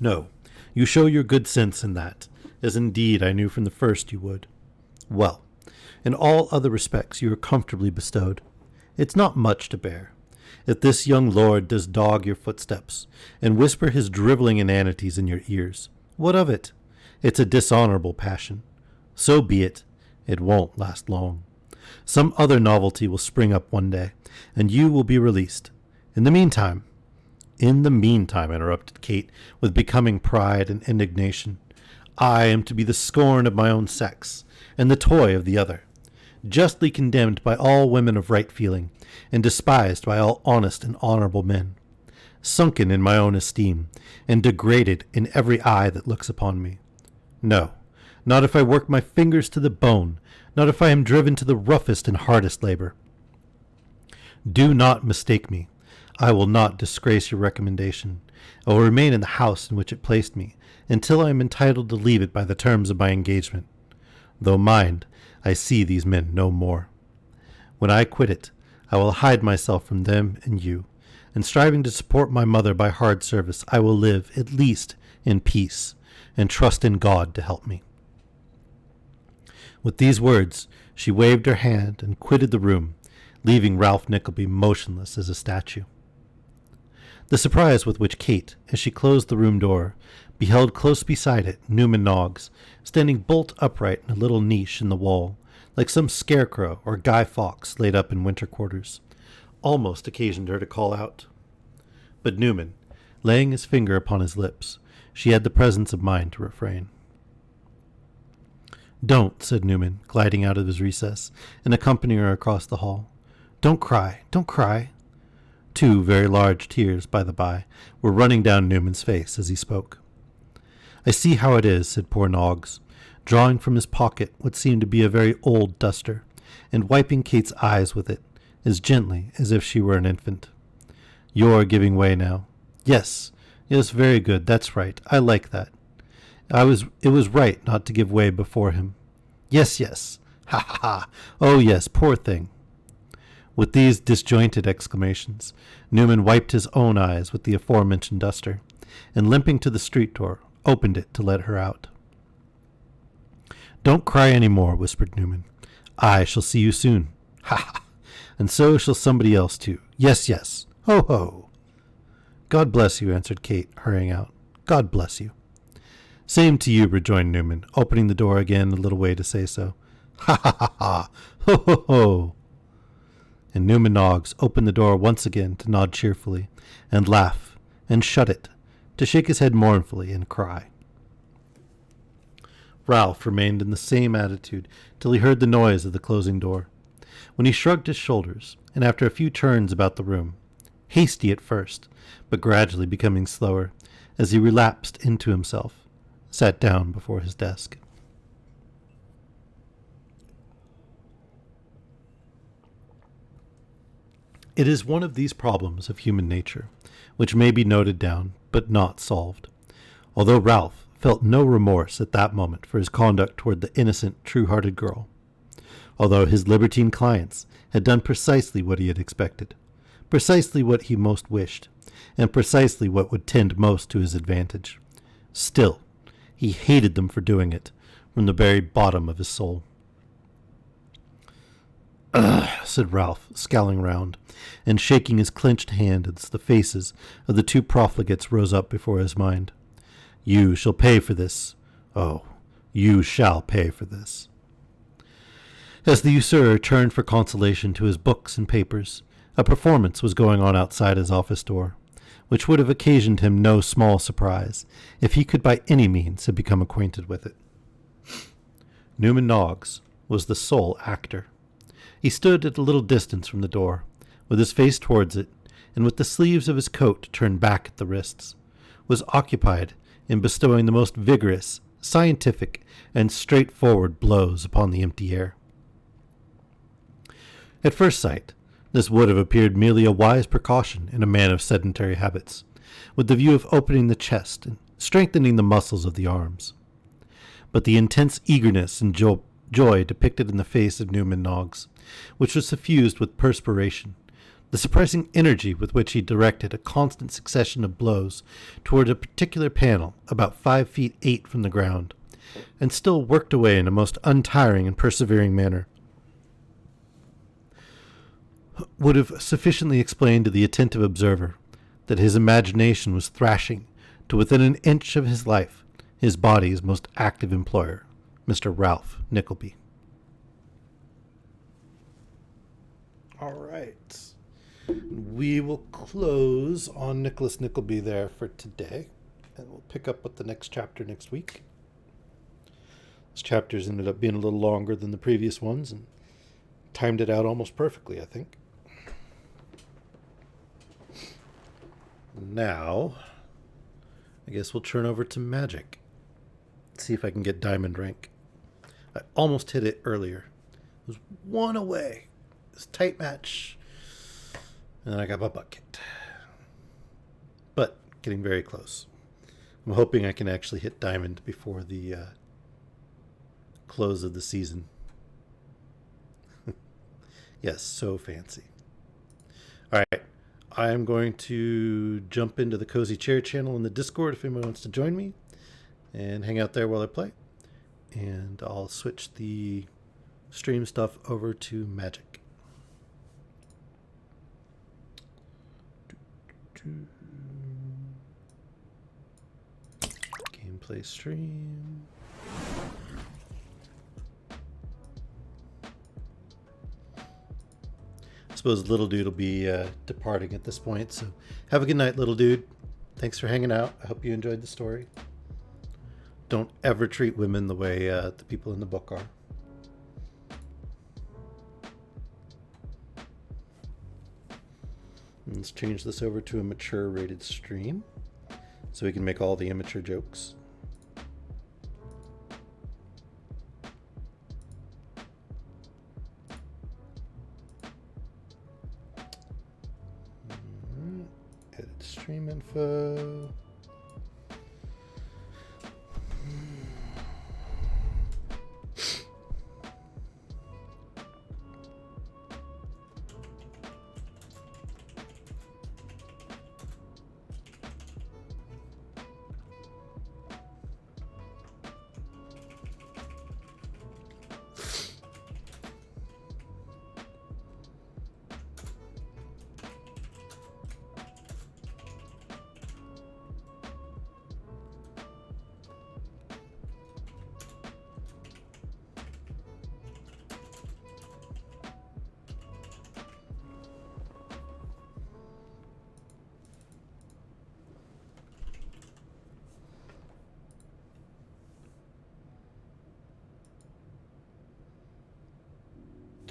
No, you show your good sense in that, as indeed I knew from the first you would. Well, in all other respects you are comfortably bestowed. It's not much to bear. If this young lord does dog your footsteps and whisper his drivelling inanities in your ears, what of it? It's a dishonorable passion. So be it. It won't last long. Some other novelty will spring up one day, and you will be released. In the meantime, interrupted Kate with becoming pride and indignation, I am to be the scorn of my own sex, and the toy of the other, justly condemned by all women of right feeling, and despised by all honest and honorable men, sunken in my own esteem, and degraded in every eye that looks upon me. No, not if I work my fingers to the bone, not if I am driven to the roughest and hardest labor. Do not mistake me. I will not disgrace your recommendation. I will remain in the house in which it placed me, until I am entitled to leave it by the terms of my engagement. Though mind, I see these men no more. When I quit it, I will hide myself from them and you, and striving to support my mother by hard service, I will live, at least, in peace, and trust in God to help me." With these words, she waved her hand and quitted the room, leaving Ralph Nickleby motionless as a statue. The surprise with which Kate, as she closed the room door, beheld close beside it Newman Noggs, standing bolt upright in a little niche in the wall, like some scarecrow or Guy Fawkes laid up in winter quarters, almost occasioned her to call out. But Newman, laying his finger upon his lips, she had the presence of mind to refrain. "Don't," said Newman, gliding out of his recess and accompanying her across the hall. "Don't cry, don't cry." 2 very large tears, by the by, were running down Newman's face as he spoke. "I see how it is," said poor Noggs, drawing from his pocket what seemed to be a very old duster, and wiping Kate's eyes with it, as gently as if she were an infant. "You're giving way now. Yes, very good, that's right, I like that. It was right not to give way before him. Yes, ha ha ha, oh yes, poor thing." With these disjointed exclamations, Newman wiped his own eyes with the aforementioned duster, and limping to the street door, opened it to let her out. "Don't cry any more," whispered Newman. "I shall see you soon. Ha ha! And so shall somebody else too. Yes. Ho ho!" "God bless you," answered Kate, hurrying out. "God bless you." "Same to you," rejoined Newman, opening the door again a little way to say so. "Ha ha ha ha! Ho ho ho!" And Newman Noggs opened the door once again to nod cheerfully, and laugh, and shut it, to shake his head mournfully and cry. Ralph remained in the same attitude till he heard the noise of the closing door, when he shrugged his shoulders, and after a few turns about the room, hasty at first, but gradually becoming slower, as he relapsed into himself, sat down before his desk. It is one of these problems of human nature, which may be noted down, but not solved, although Ralph felt no remorse at that moment for his conduct toward the innocent, true-hearted girl, although his libertine clients had done precisely what he had expected, precisely what he most wished, and precisely what would tend most to his advantage. Still, he hated them for doing it, from the very bottom of his soul. "Ugh," said Ralph, scowling round, and shaking his clenched hand as the faces of the 2 profligates rose up before his mind. "You shall pay for this. Oh, you shall pay for this." As the usurer turned for consolation to his books and papers, a performance was going on outside his office door, which would have occasioned him no small surprise if he could by any means have become acquainted with it. Newman Noggs was the sole actor. He stood at a little distance from the door, with his face towards it, and with the sleeves of his coat turned back at the wrists, was occupied in bestowing the most vigorous, scientific, and straightforward blows upon the empty air. At first sight, this would have appeared merely a wise precaution in a man of sedentary habits, with the view of opening the chest and strengthening the muscles of the arms. But the intense eagerness and joy depicted in the face of Newman Noggs, which was suffused with perspiration, the surprising energy with which he directed a constant succession of blows toward a particular panel about 5 feet 8 from the ground, and still worked away in a most untiring and persevering manner, would have sufficiently explained to the attentive observer that his imagination was thrashing to within an inch of his life his body's most active employer, Mr. Ralph Nickleby. All right. We will close on Nicholas Nickleby there for today, and we'll pick up with the next chapter next week. This chapter's ended up being a little longer than the previous ones, and timed it out almost perfectly, I think. Now, I guess we'll turn over to magic. See if I can get diamond rank. I almost hit it earlier. It was 1 away. It was a tight match. And then I got my butt kicked. But getting very close. I'm hoping I can actually hit diamond before the close of the season. Yes, so fancy. All right. I am going to jump into the Cozy Chair channel in the Discord if anyone wants to join me and hang out there while I play. And I'll switch the stream stuff over to magic. Play stream. I suppose little dude will be departing at this point, so have a good night, little dude. Thanks for hanging out. I hope you enjoyed the story. Don't ever treat women the way the people in the book are. Let's change this over to a mature rated stream so we can make all the immature jokes. Edit stream info.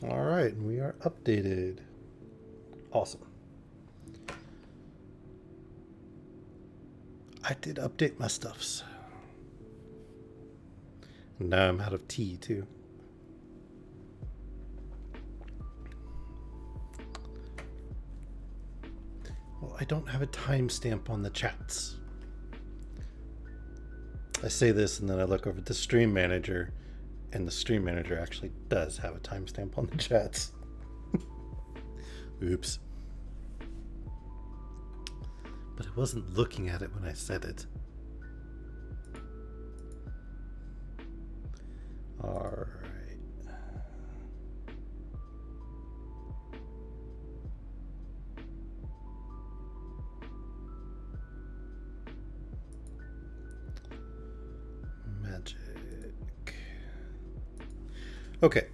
All right, we are updated. Awesome. I did update my stuffs. Now I'm out of tea too. Well, I don't have a timestamp on the chats. I say this and then I look over at the stream manager, and the stream manager actually does have a timestamp on the chats. Oops. But I wasn't looking at it when I said it. All right. Magic. Okay.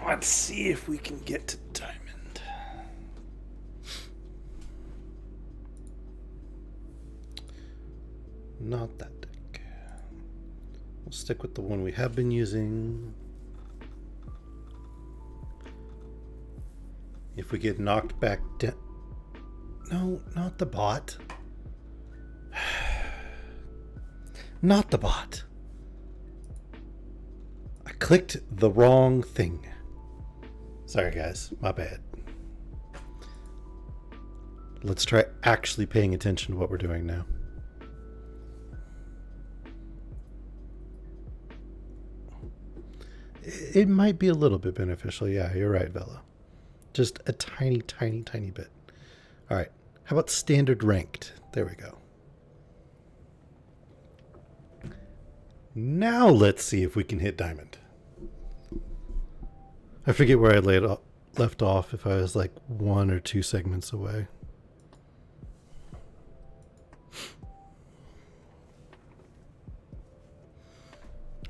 Let's see if we can get to diamond. Not that deck. We'll stick with the one we have been using. If we get knocked back down... No, not the bot. Not the bot. I clicked the wrong thing. Sorry guys, my bad. Let's try actually paying attention to what we're doing now. It might be a little bit beneficial. Yeah, you're right, Vela. Just a tiny, tiny, tiny bit. All right. How about standard ranked? There we go. Now let's see if we can hit diamond. I forget where I left off, if I was like 1 or 2 segments away.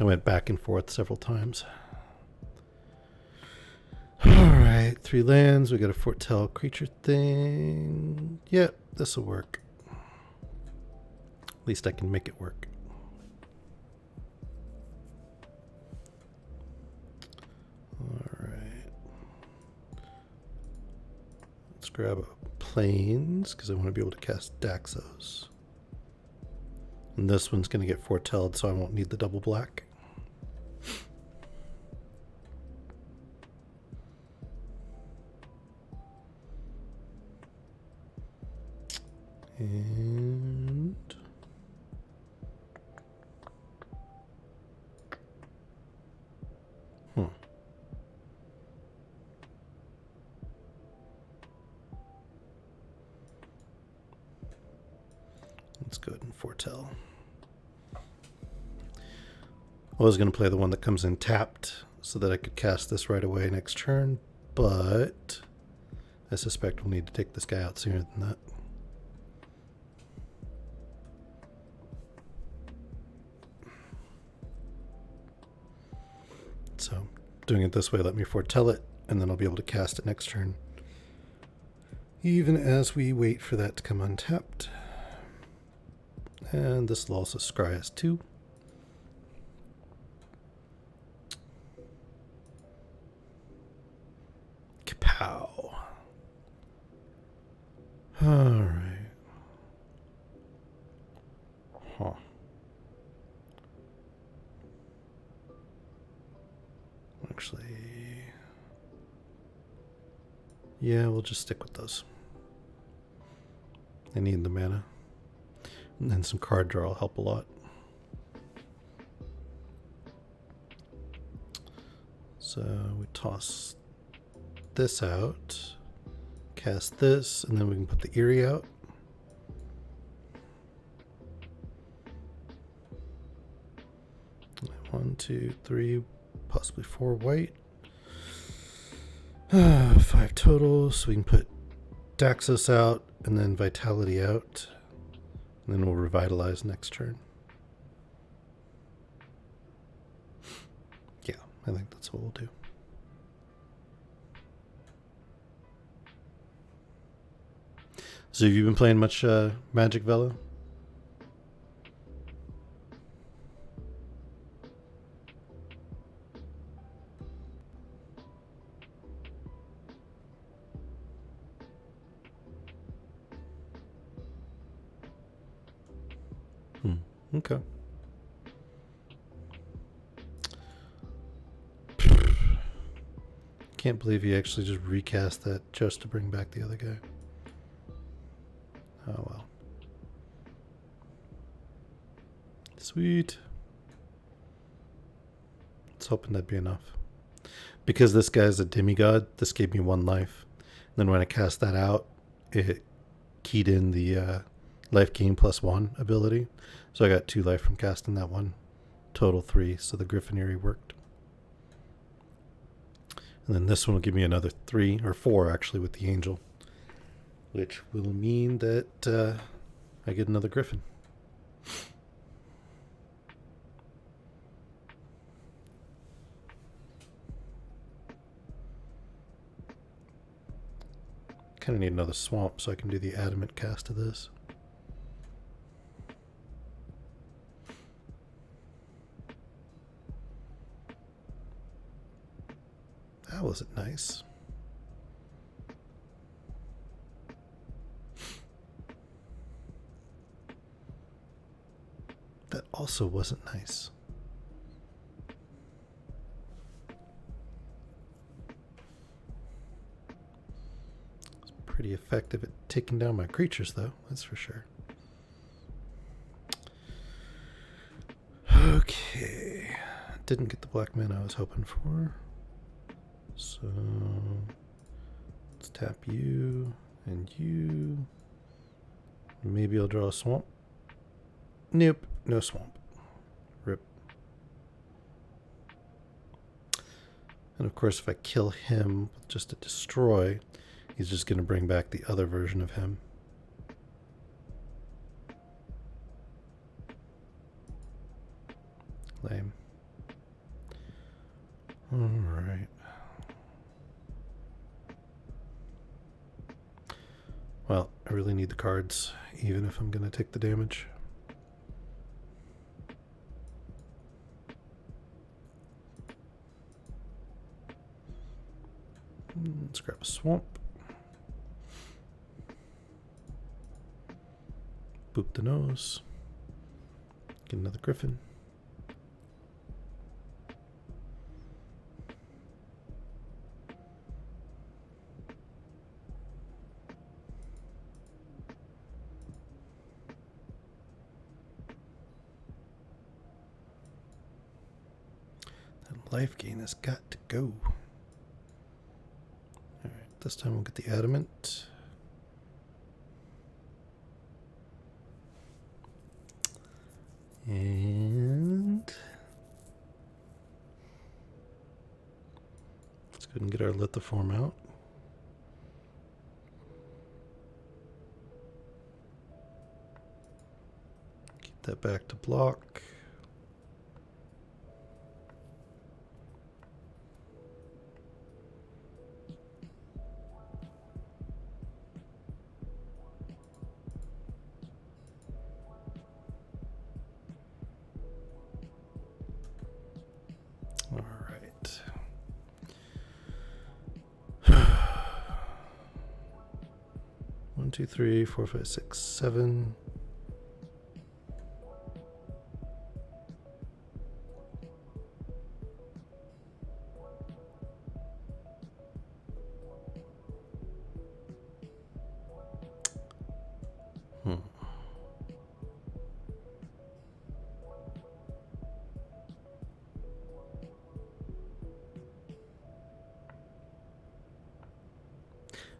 I went back and forth several times. Alright, 3 lands. We got a foretell creature thing. Yep, this will work. At least I can make it work. Alright. Let's grab a plains, because I want to be able to cast Daxos. And this one's going to get foretelled, so I won't need the double black. And let's go ahead and foretell. I was going to play the one that comes in tapped so that I could cast this right away next turn, but I suspect we'll need to take this guy out sooner than that. So doing it this way let me foretell it, and then I'll be able to cast it next turn, even as we wait for that to come untapped. And this will also scry us 2. Kapow. Alright. Huh. Actually, yeah, we'll just stick with those. I need the mana. And then some card draw will help a lot. So we toss this out, cast this, and then we can put the Eerie out. One, two, three, possibly 4 white. 5 total, so we can put Daxos out and then Vitality out. And then we'll revitalize next turn. Yeah, I think that's what we'll do. So have you been playing much Magic, Vela? Okay. Can't believe he actually just recast that just to bring back the other guy. Oh well. Sweet. Let's hoping that'd be enough. Because this guy's a demigod, this gave me 1 life. And then when I cast that out, it keyed in the life gain +1 ability. So I got 2 life from casting that one. Total 3, so the Griffin Eerie worked. And then this one will give me another 3, or 4 actually, with the Angel. Which will mean that I get another Griffin. Kind of need another swamp so I can do the adamant cast of this. That wasn't nice. That also wasn't nice. It's pretty effective at taking down my creatures, though, that's for sure. Okay. Didn't get the black mana I was hoping for. So let's tap you and you. Maybe I'll draw a swamp. Nope, no swamp. Rip. And of course, if I kill him with just a destroy, he's just going to bring back the other version of him. Lame. All right. Well, I really need the cards, even if I'm going to take the damage. Let's grab a swamp. Boop the nose. Get another Griffin. That life gain has got to go. Alright, this time we'll get the adamant. And let's go ahead and get our lithoform out. Get that back to block. 2, 3, 4, 5, 6, 7.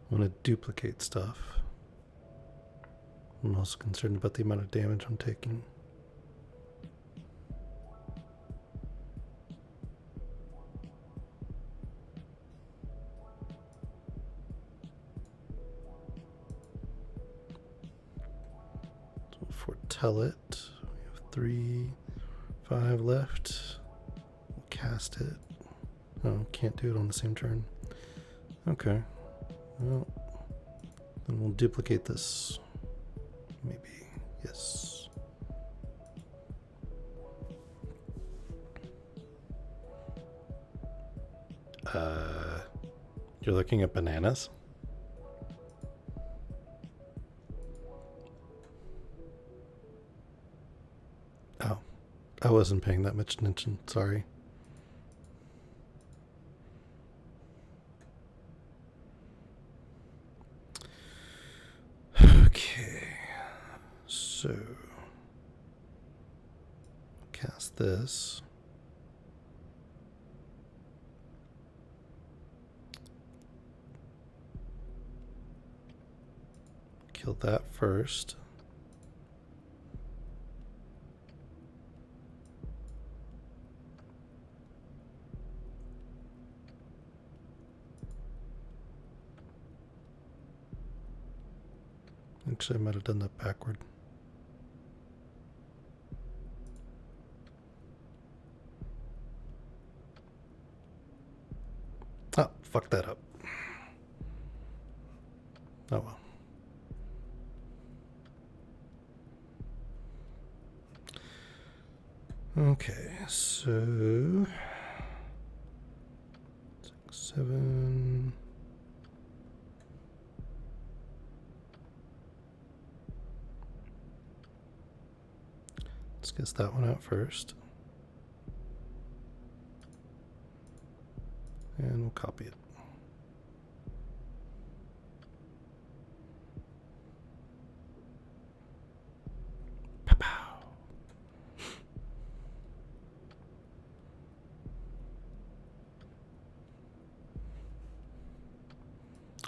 I want to duplicate stuff. I'm also concerned about the amount of damage I'm taking. So foretell it. We have 3, 5 left. We'll cast it. Oh, can't do it on the same turn. Okay. Well, then we'll duplicate this. Maybe. Yes. You're looking at bananas? Oh, I wasn't paying that much attention. Sorry. Okay, so cast this. Kill that first. Actually, I might have done that backward. Oh, fuck that up. Oh well. Okay, so 6, 7. Let's guess that one out first. And we'll copy it. Pow.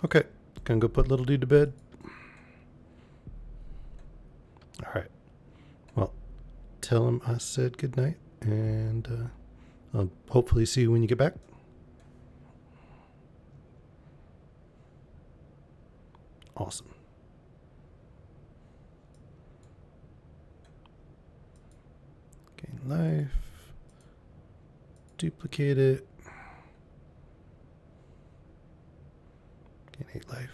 Okay, gonna go put little dude to bed. All right. Well, tell him I said goodnight, and I'll hopefully see you when you get back. Awesome. Gain life. Duplicate it. Gain 8 life.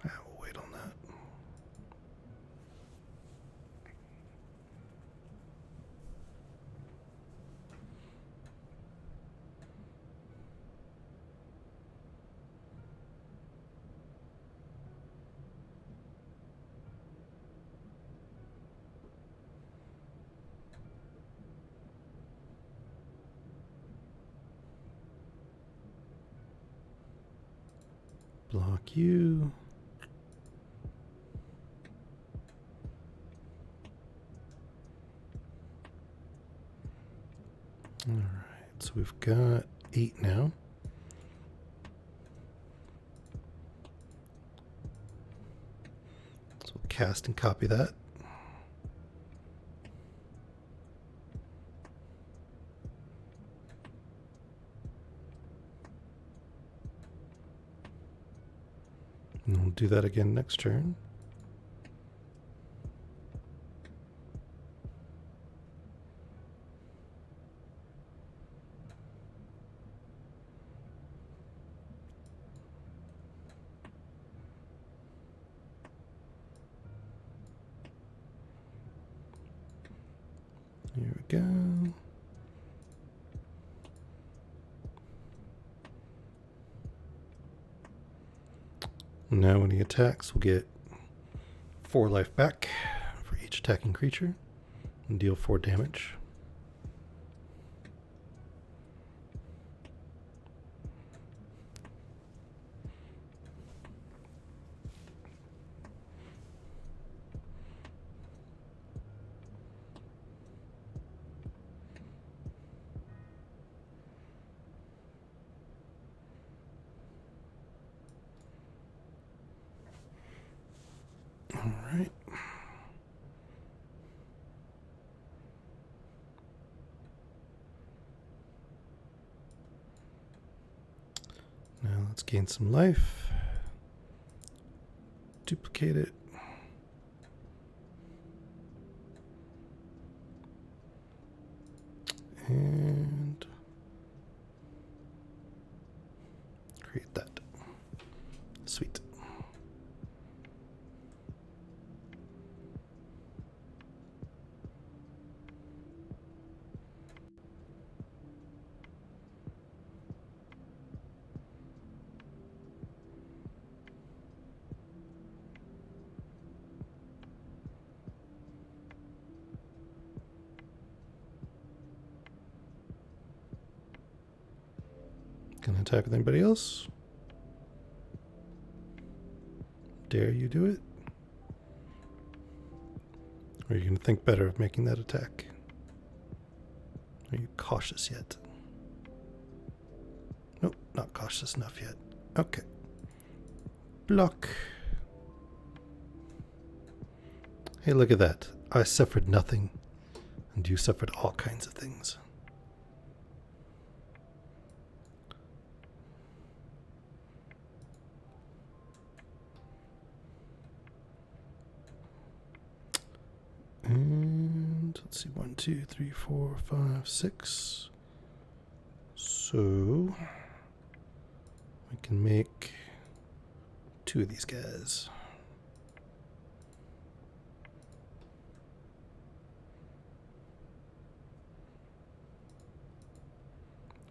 We'll wait on that. Block you. All right, so we've got 8 now. So we'll cast and copy that. And we'll do that again next turn. Here we go. Now when he attacks, we'll get 4 life back for each attacking creature and deal 4 damage. All right. Now let's gain some life. Duplicate it. And create that. Sweet. Can I attack with anybody else? Dare you do it? Or are you going to think better of making that attack? Are you cautious yet? Nope, not cautious enough yet. Okay. Block. Hey, look at that. I suffered nothing, and you suffered all kinds of things. And let's see, 1, 2, 3, 4, 5, 6. So we can make 2 of these guys.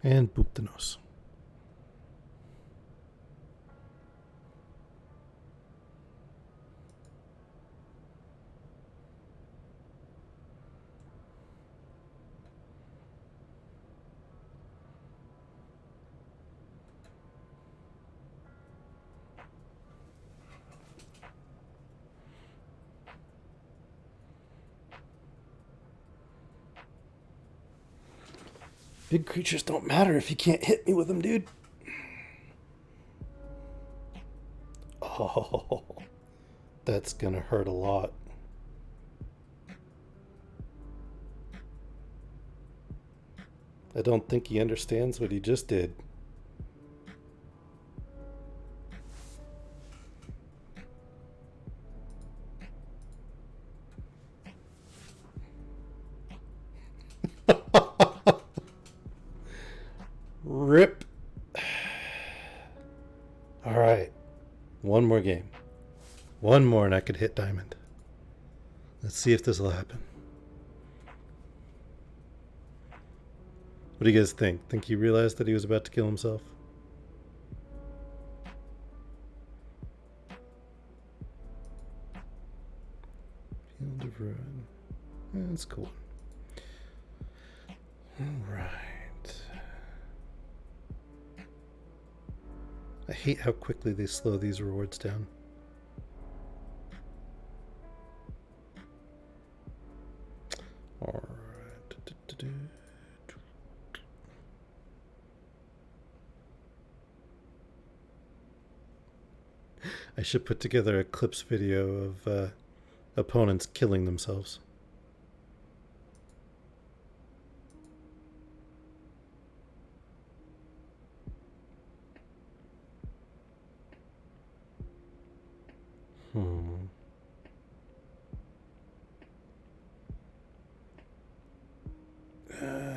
And boop the nose. Big creatures don't matter if you can't hit me with them, dude. Oh, that's gonna hurt a lot. I don't think he understands what he just did. Rip. All right. One more game. One more and I could hit diamond. Let's see if this will happen. What do you guys think? Think he realized that he was about to kill himself? Field of Ruin. That's cool. All right. I hate how quickly they slow these rewards down. All right. I should put together a clips video of opponents killing themselves.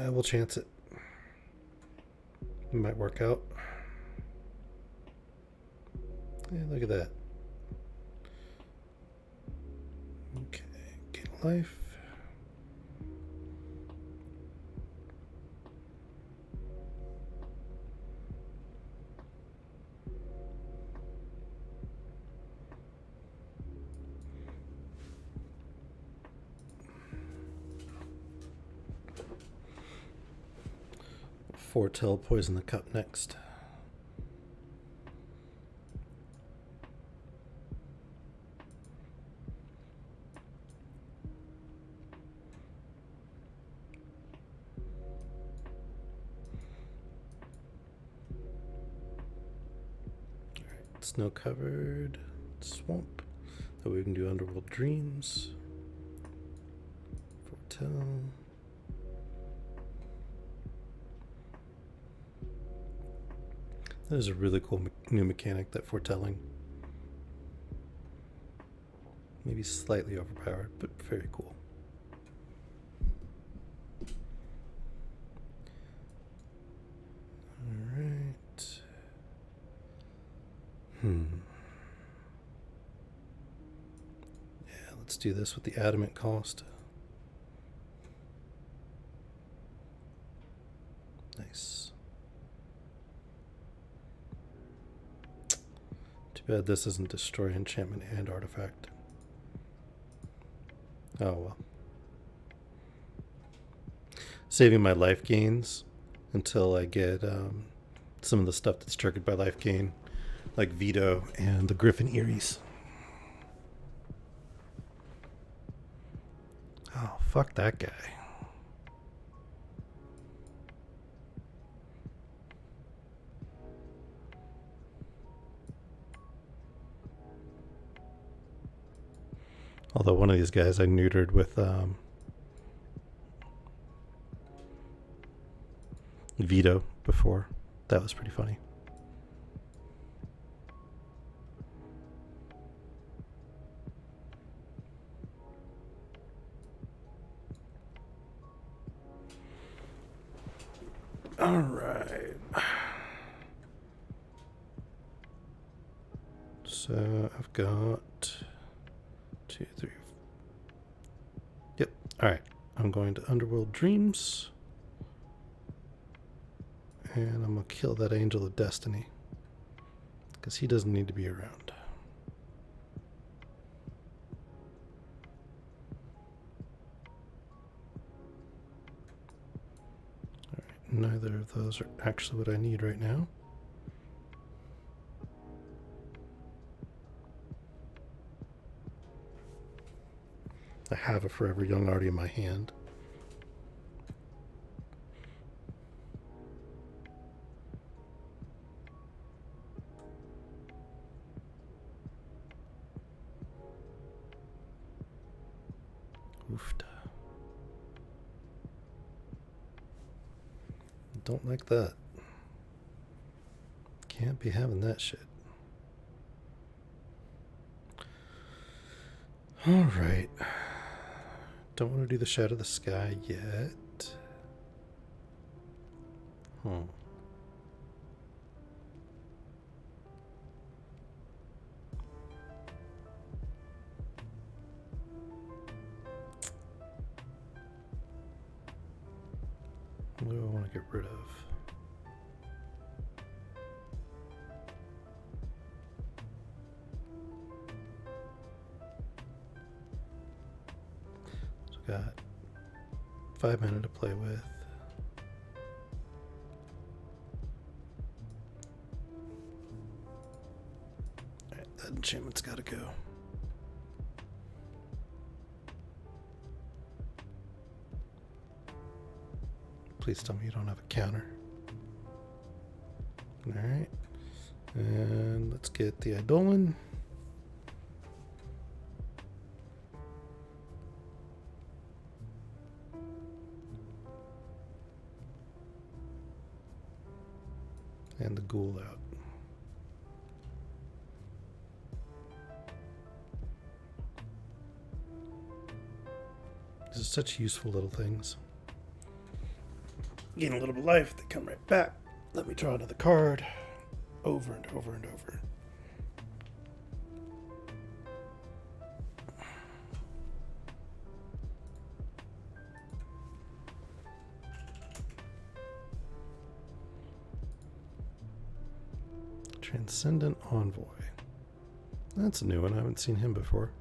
We'll chance it. It might work out. Yeah, look at that. Okay, gain life. foretell poison the cup next. Snow-covered swamp. So we can do underworld dreams. Foretell. That is a really cool new mechanic, that foretelling. Maybe slightly overpowered, but very cool. All right. Yeah, let's do this with the adamant cost. Nice. Too bad this isn't destroy enchantment and artifact. Oh well. Saving my life gains until I get some of the stuff that's triggered by life gain, like Veto and the Griffin Eries. Oh, fuck that guy. Although one of these guys I neutered with Veto before. That was pretty funny. All right. So I've got 2, 3. Yep. All right. I'm going to Underworld Dreams. And I'm going to kill that Angel of Destiny, because he doesn't need to be around. All right. Neither of those are actually what I need right now. I have a Forever Young already in my hand. Oofta. Don't like that. Can't be having that shit. All right. Don't want to do the Shadow of the Sky yet. What do I want to get rid of? So got 5 mana to play with. Alright, that enchantment's got to go. Please tell me you don't have a counter. Alright. And let's get the Eidolon. And the Ghoul out. These are such useful little things. Gain a little bit of life, they come right back. Let me draw another card. Over and over and over. Transcendent Envoy. That's a new one. I haven't seen him before.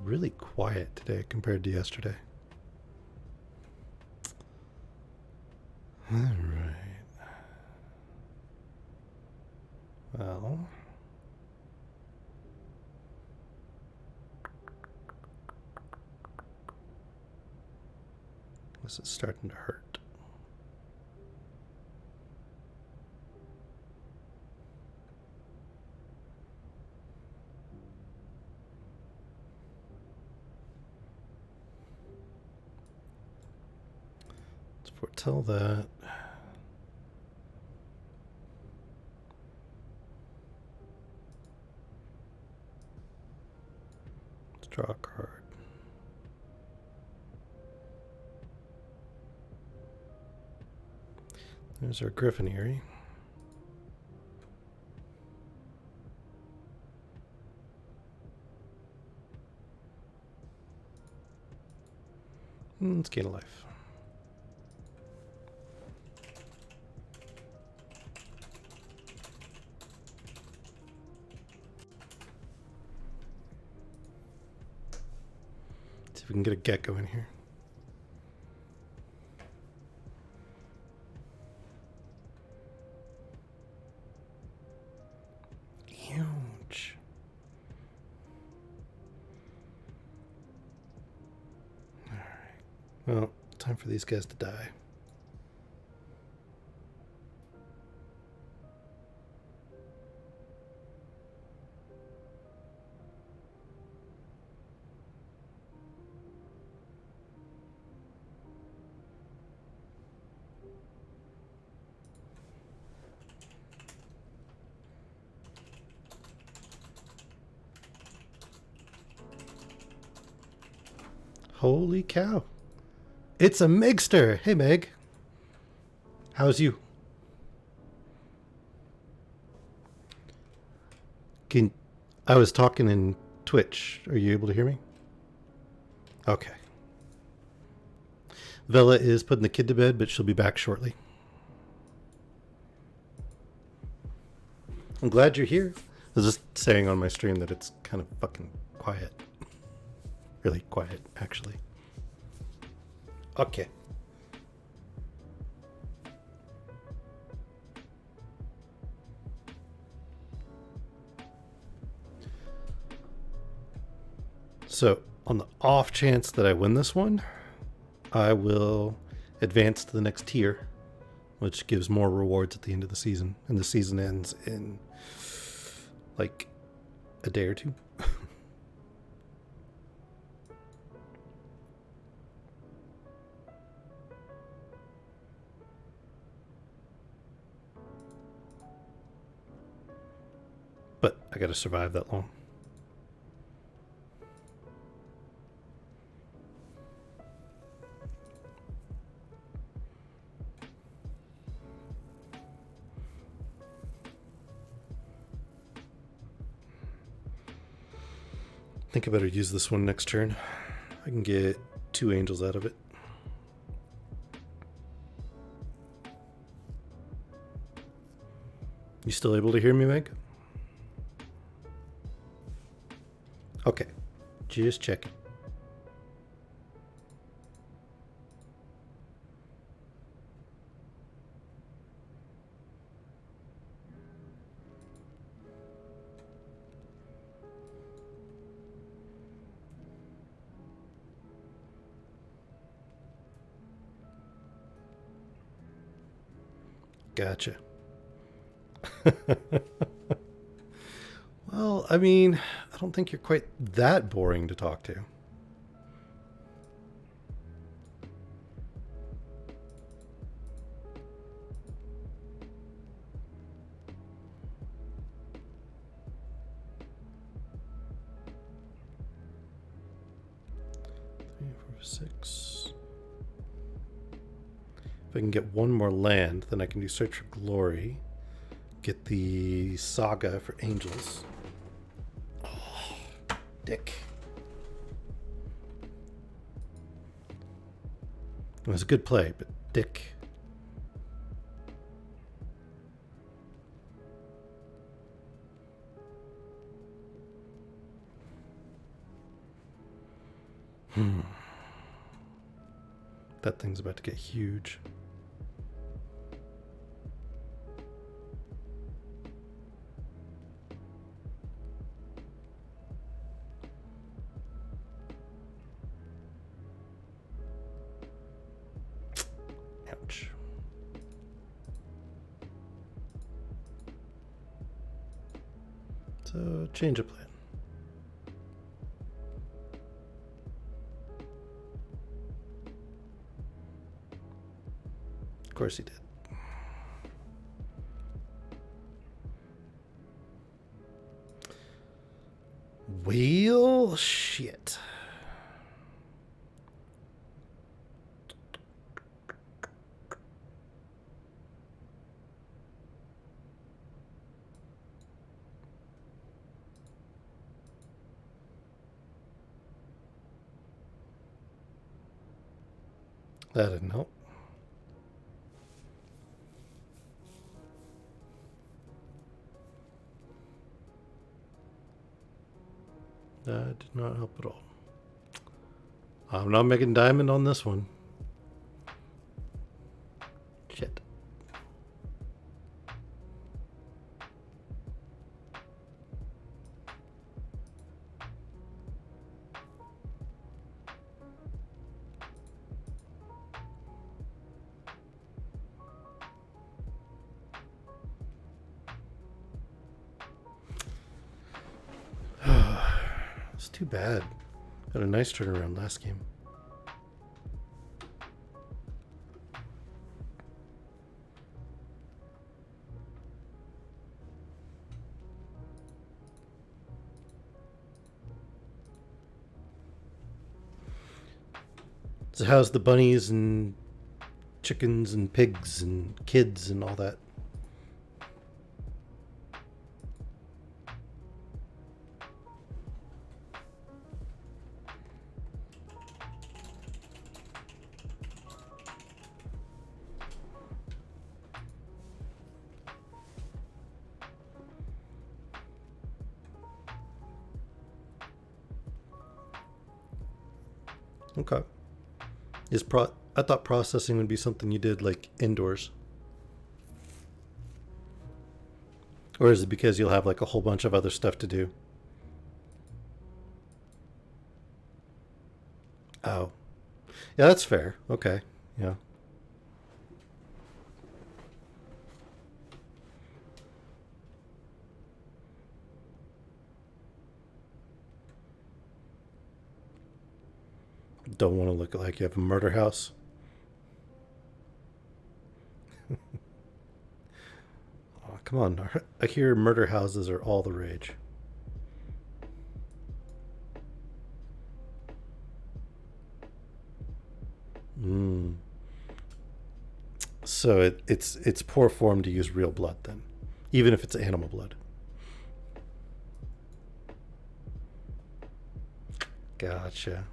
really quiet today compared to yesterday. All right. Well, this is starting to hurt. Let's foretell that. Let's draw a card. There's our Griffinary. Let's gain a life. See if we can get a gecko in here. Huge. All right. Well, time for these guys to die. Holy cow. It's a Megster. Hey, Meg. How's you? I was talking in Twitch. Are you able to hear me? Okay. Vela is putting the kid to bed, but she'll be back shortly. I'm glad you're here. I was just saying on my stream that it's kind of fucking quiet. Really quiet, actually. Okay. So, on the off chance that I win this one, I will advance to the next tier, which gives more rewards at the end of the season. And the season ends in like a day or two. But I gotta survive that long. I think I better use this one next turn. I can get 2 angels out of it. You still able to hear me, Meg? Okay, just checking. Gotcha. Well, I mean, I don't think you're quite that boring to talk to. Three, four, 6. If I can get one more land, then I can do Search for Glory. Get the Saga for Angels. Oh, dick. It was a good play, but dick. That thing's about to get huge. Ouch. So, change of plan. Of course he did. Well, shit. That didn't help. That did not help at all. I'm not making diamond on this one. Shit. It's too bad. Had a nice turnaround last game. So how's the bunnies and chickens and pigs and kids and all that? Okay. I thought processing would be something you did like indoors. Or is it because you'll have like a whole bunch of other stuff to do? Oh. Yeah, that's fair. Okay. Yeah. Don't want to look like you have a murder house. Oh, come on. I hear murder houses are all the rage. Mm. So it's poor form to use real blood then, even if it's animal blood. Gotcha.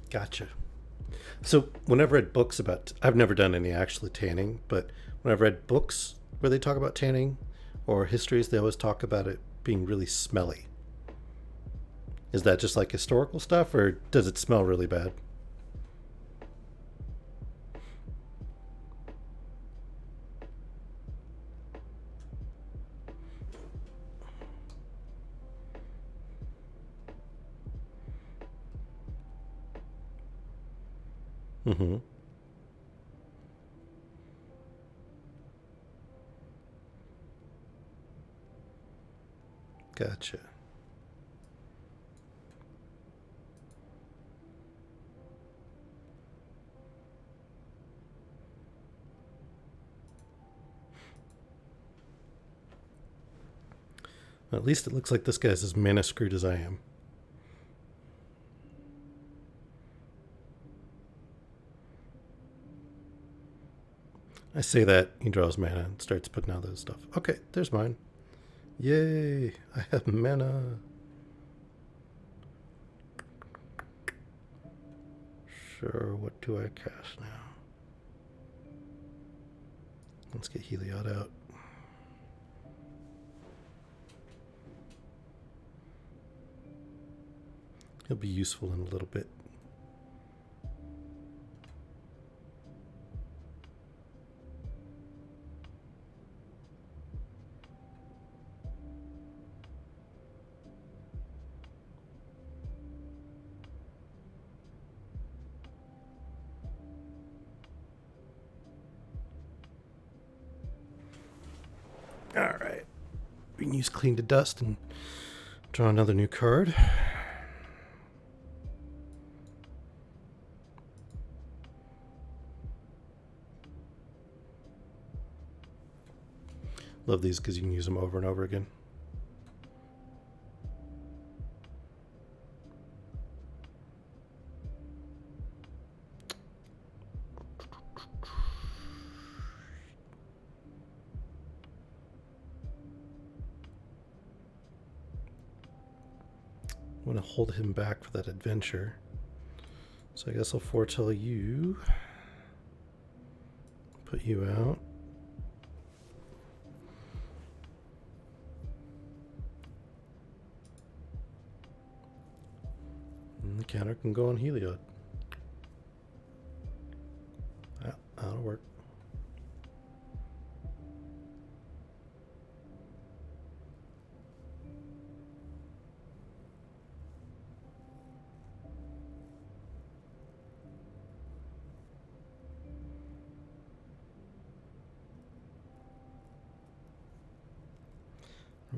Gotcha. So when I've read books about, I've never done any actually tanning, but when I've read books where they talk about tanning or histories, they always talk about it being really smelly. Is that just like historical stuff, or does it smell really bad? Mm-hmm. Gotcha. At least it looks like this guy's as mana screwed as I am. I say that, he draws mana and starts putting out those stuff. Okay, there's mine. Yay, I have mana. Sure, what do I cast now? Let's get Heliod out. He'll be useful in a little bit. Alright. We can use Clean to Dust and draw another new card. Love these because you can use them over and over again. I want to hold him back for that adventure. So I guess I'll foretell you. Put you out. And the counter can go on Heliod. Yeah, that'll work.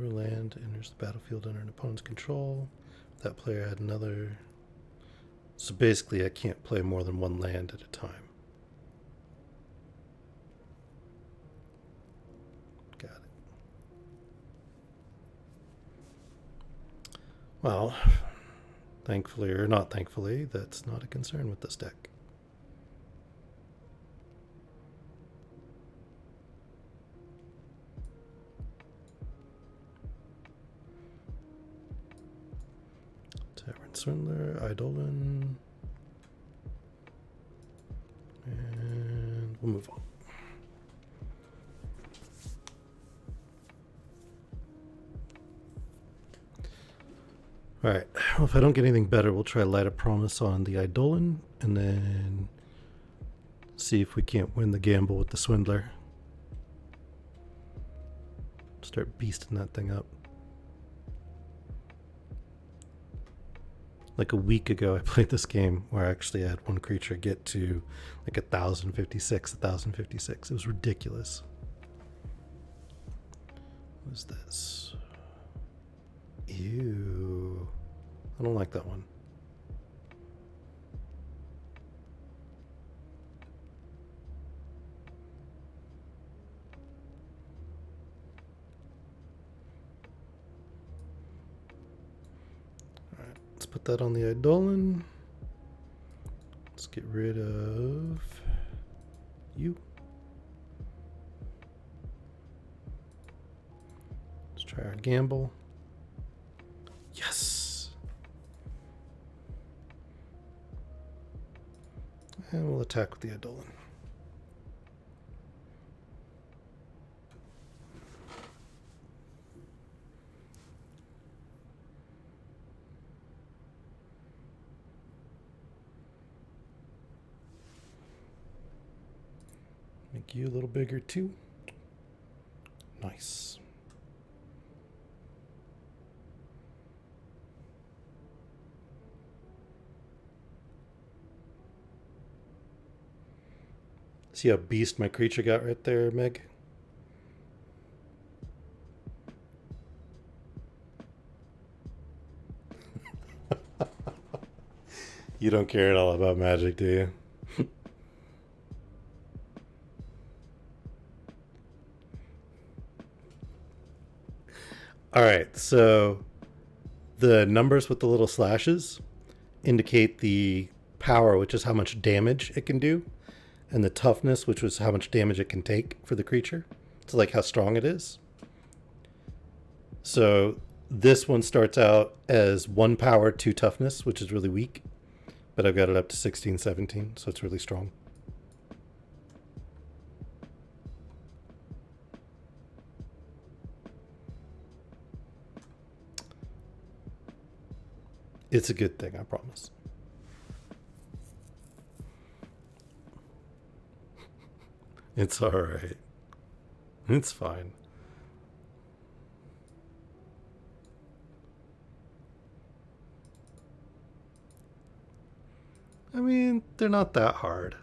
Land enters the battlefield under an opponent's control. That player had another. So basically, I can't play more than one land at a time. Got it. Well, thankfully or not thankfully, that's not a concern with this deck. Swindler, Eidolon, and we'll move on. Alright, well, if I don't get anything better, we'll try Light of Promise on the Eidolon, and then see if we can't win the gamble with the Swindler. Start beasting that thing up. Like a week ago, I played this game where I actually had one creature get to like 1,056. It was ridiculous. What is this? Ew. I don't like that one. Let's put that on the Eidolon. Let's get rid of you. Let's try our gamble. Yes! And we'll attack with the Eidolon. Make you a little bigger too. Nice. See how beast my creature got right there, Meg? You don't care at all about Magic, do you? All right, so the numbers with the little slashes indicate the power, which is how much damage it can do, and the toughness, which was how much damage it can take for the creature. So, like how strong it is. So, this one starts out as 1 power, 2 toughness, which is really weak, but I've got it up to 16, 17, so it's really strong. It's a good thing, I promise. It's all right. It's fine. I mean, they're not that hard.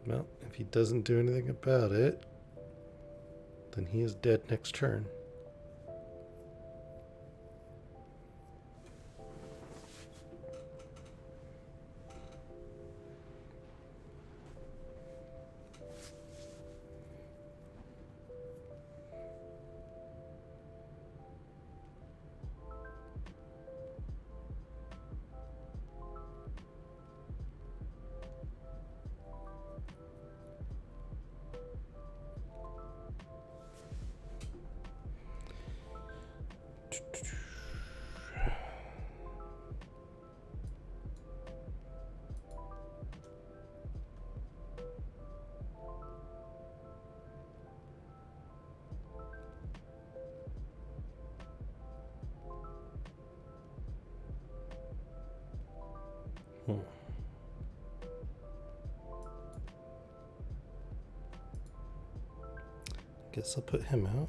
Well, if he doesn't do anything about it, then he is dead next turn. Guess I'll put him out.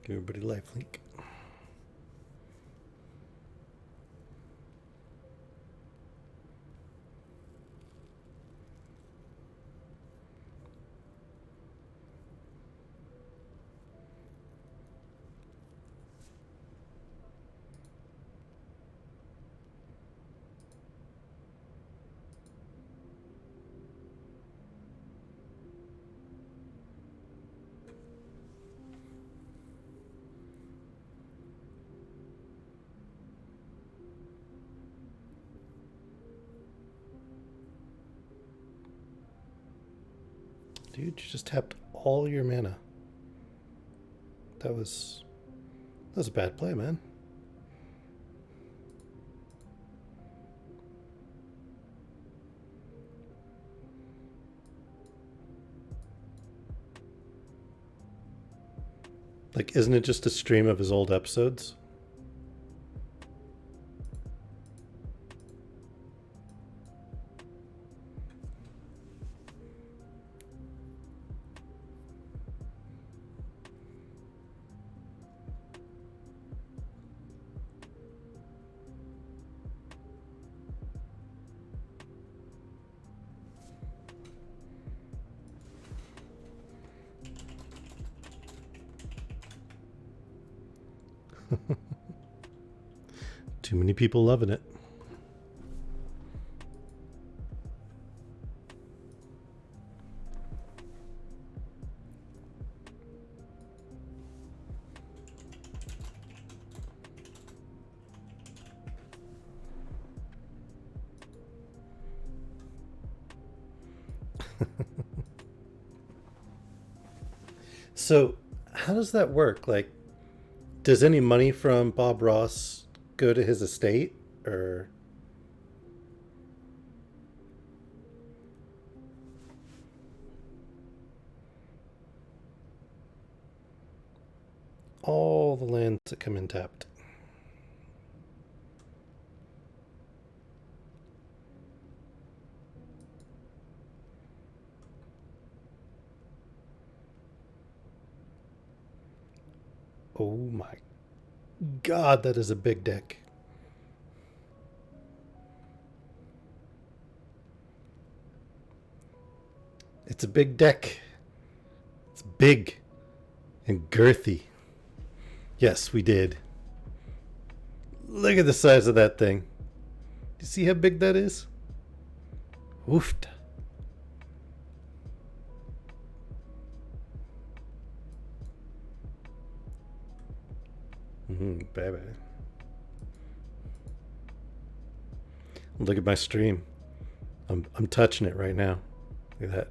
Give everybody lifelink. Dude, you just tapped all your mana. That was a bad play, man. Like, isn't it just a stream of his old episodes? Too many people loving it. So, how does that work? Like, does any money from Bob Ross go to his estate, or? all the lands that come in tapped. Oh my god, that is a big deck. It's a big deck. It's big and girthy. Yes, we did. Look at the size of that thing. Do you see how big that is? Woofed. Baby. Look at my stream. I'm touching it right now. Look at that.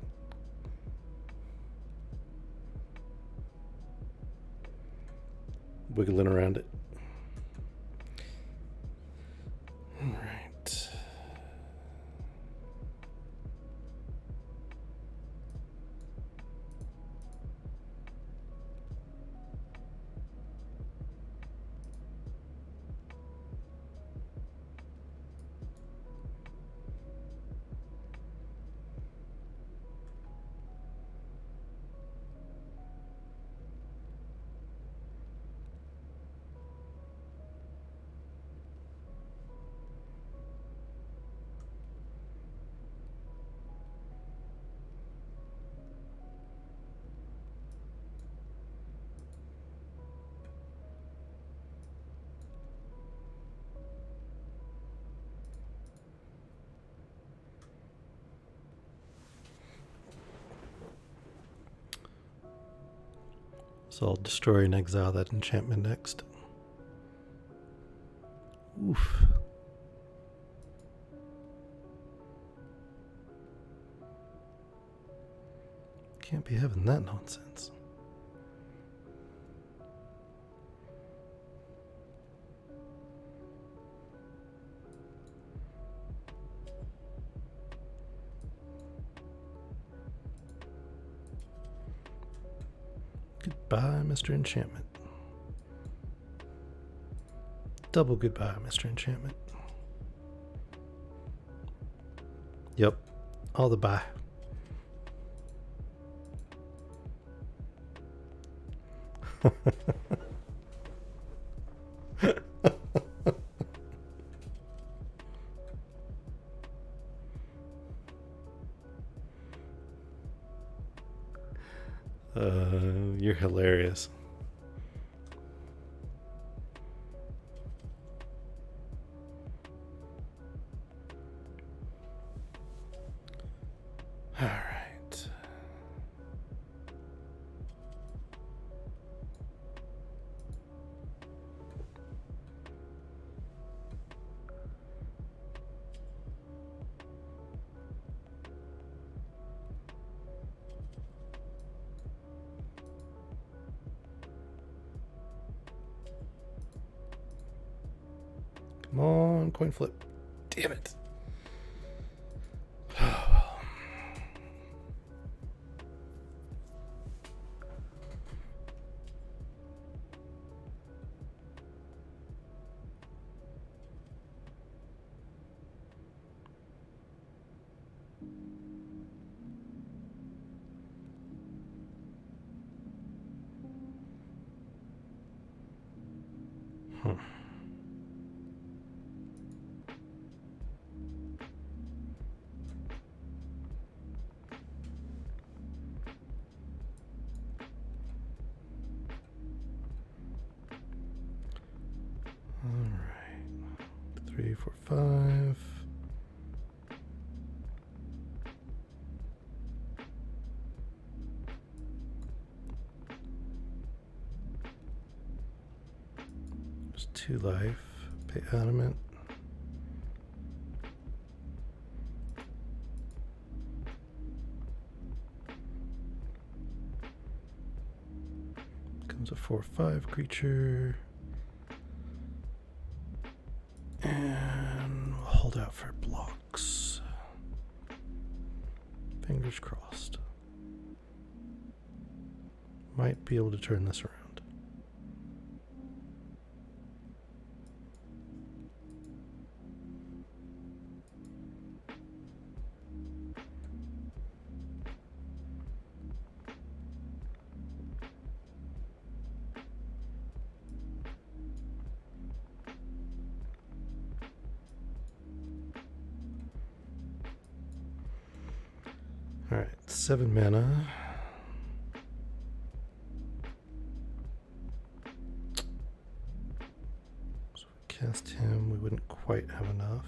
Wiggling around it. All right. So I'll destroy and exile that enchantment next. Oof. Can't be having that nonsense. Goodbye, Mr. Enchantment. Double goodbye, Mr. Enchantment. Yep, all the bye. You're hilarious. All right. Come on, coin flip. Damn it. All right. 3, 4, 5. There's 2 life. Pay adamant. Comes a 4/5 creature. And we'll hold out for blocks. Fingers crossed. Might be able to turn this around. 7 mana. So if we cast him, we wouldn't quite have enough.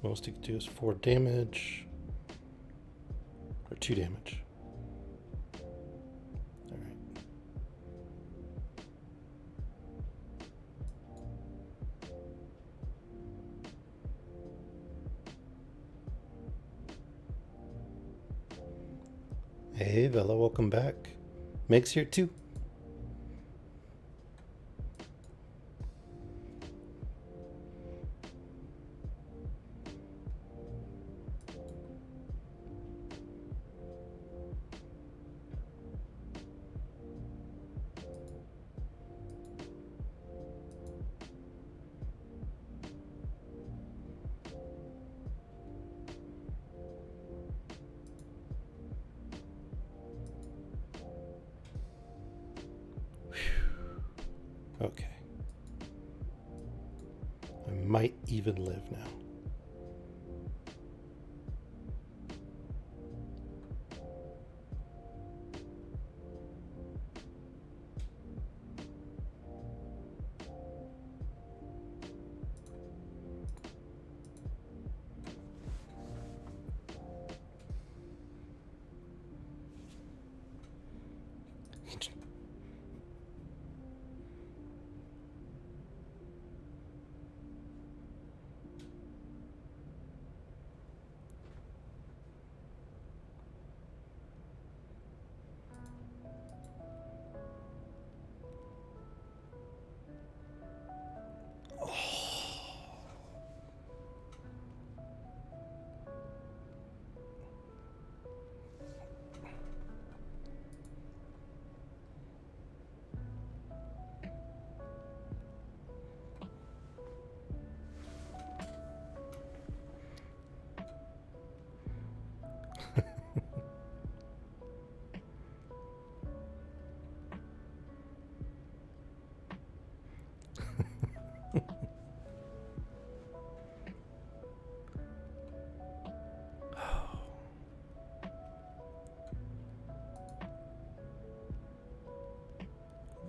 Most he could do is 4 damage. Or 2 damage. Alright. Hey Vela, welcome back. Meg's here too. Okay. I might even live now.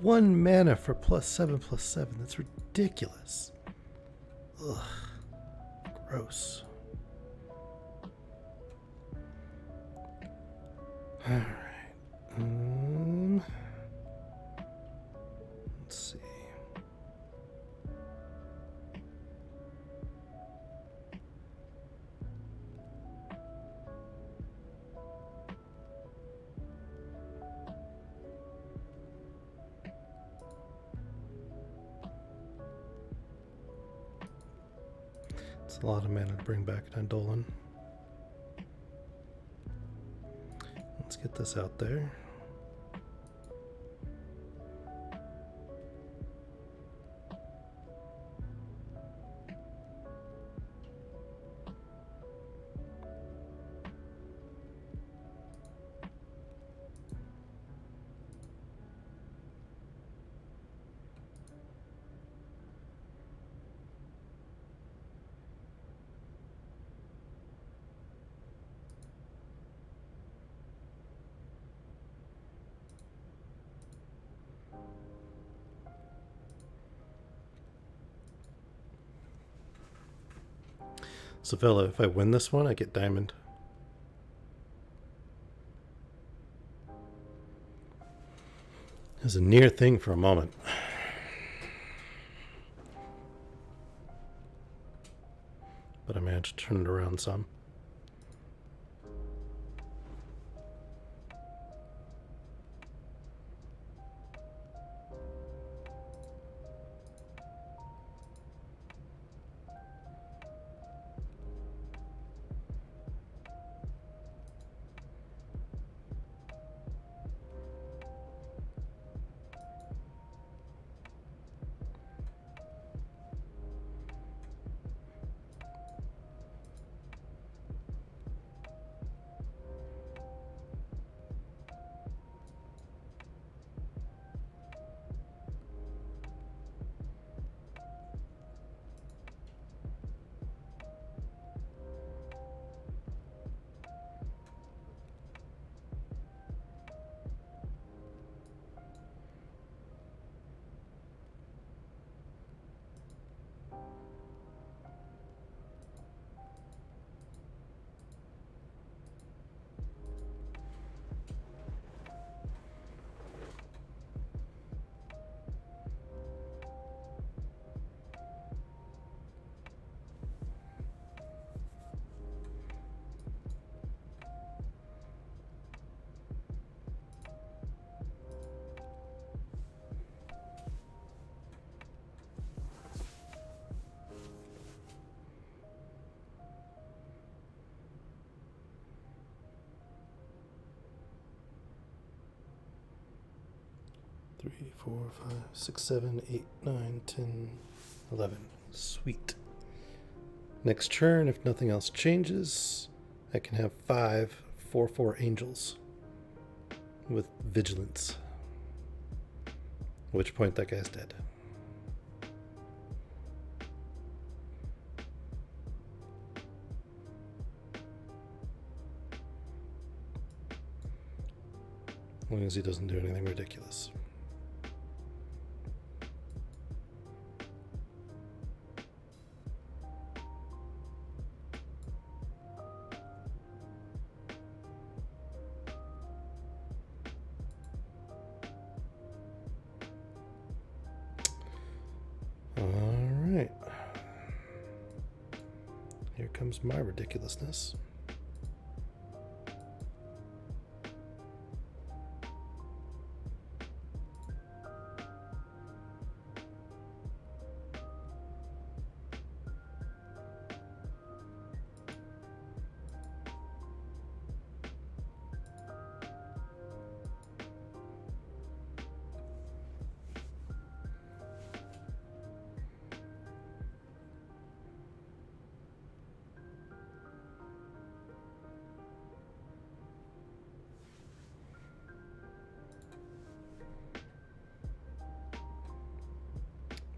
One mana for +7/+7. That's ridiculous. Ugh. Gross. Alright. Let's see. It's a lot of mana to bring back an Eindolin. Let's get this out there. So Vela, if I win this one, I get diamond. It was a near thing for a moment. But I managed to turn it around some. Three, 4, 5, 6, 7, 8, 9, 10, 11. Sweet. Next turn, if nothing else changes, I can have 5 4/4 angels with vigilance. At which point that guy's dead. As long as he doesn't do anything ridiculous. Alright. Here comes my ridiculousness.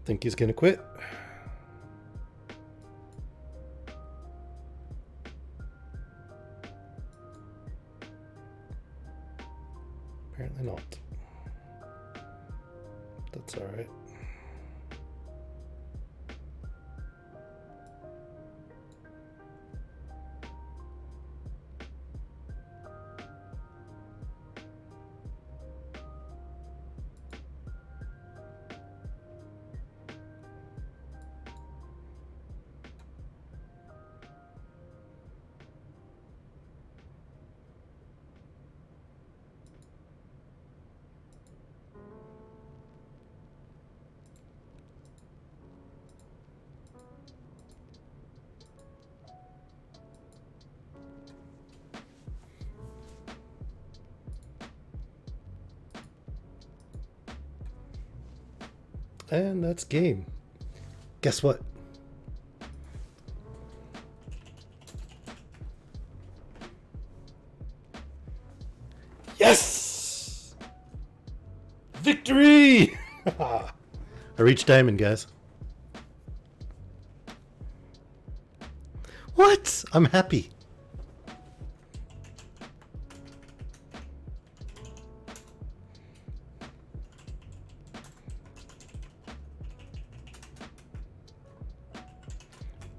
Think he's gonna quit? Apparently not. That's all right. And that's game. Guess what? Yes! Victory! I reached diamond, guys. What? I'm happy.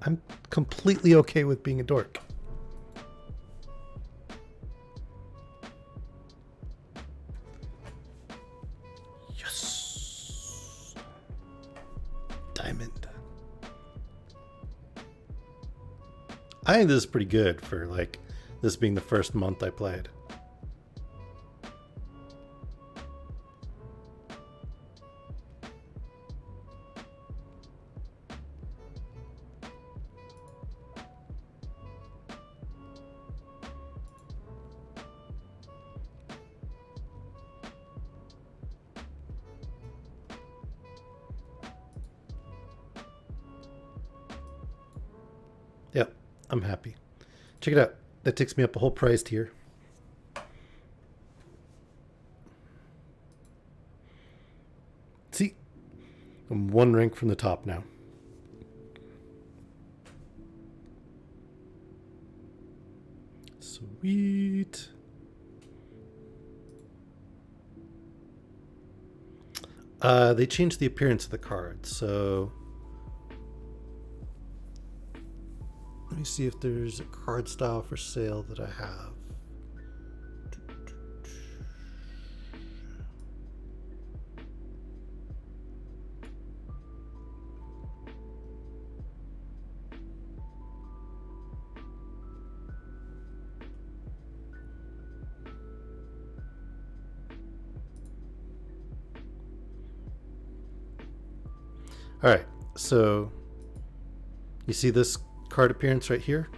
I'm completely okay with being a dork. diamond. I think this is pretty good for like this being the first month I played. Yep, I'm happy. Check it out. That takes me up a whole prize tier. See? I'm one rank from the top now. Sweet. They changed the appearance of the card, so let me see if there's a card style for sale that I have. All right, so you see this card appearance right here?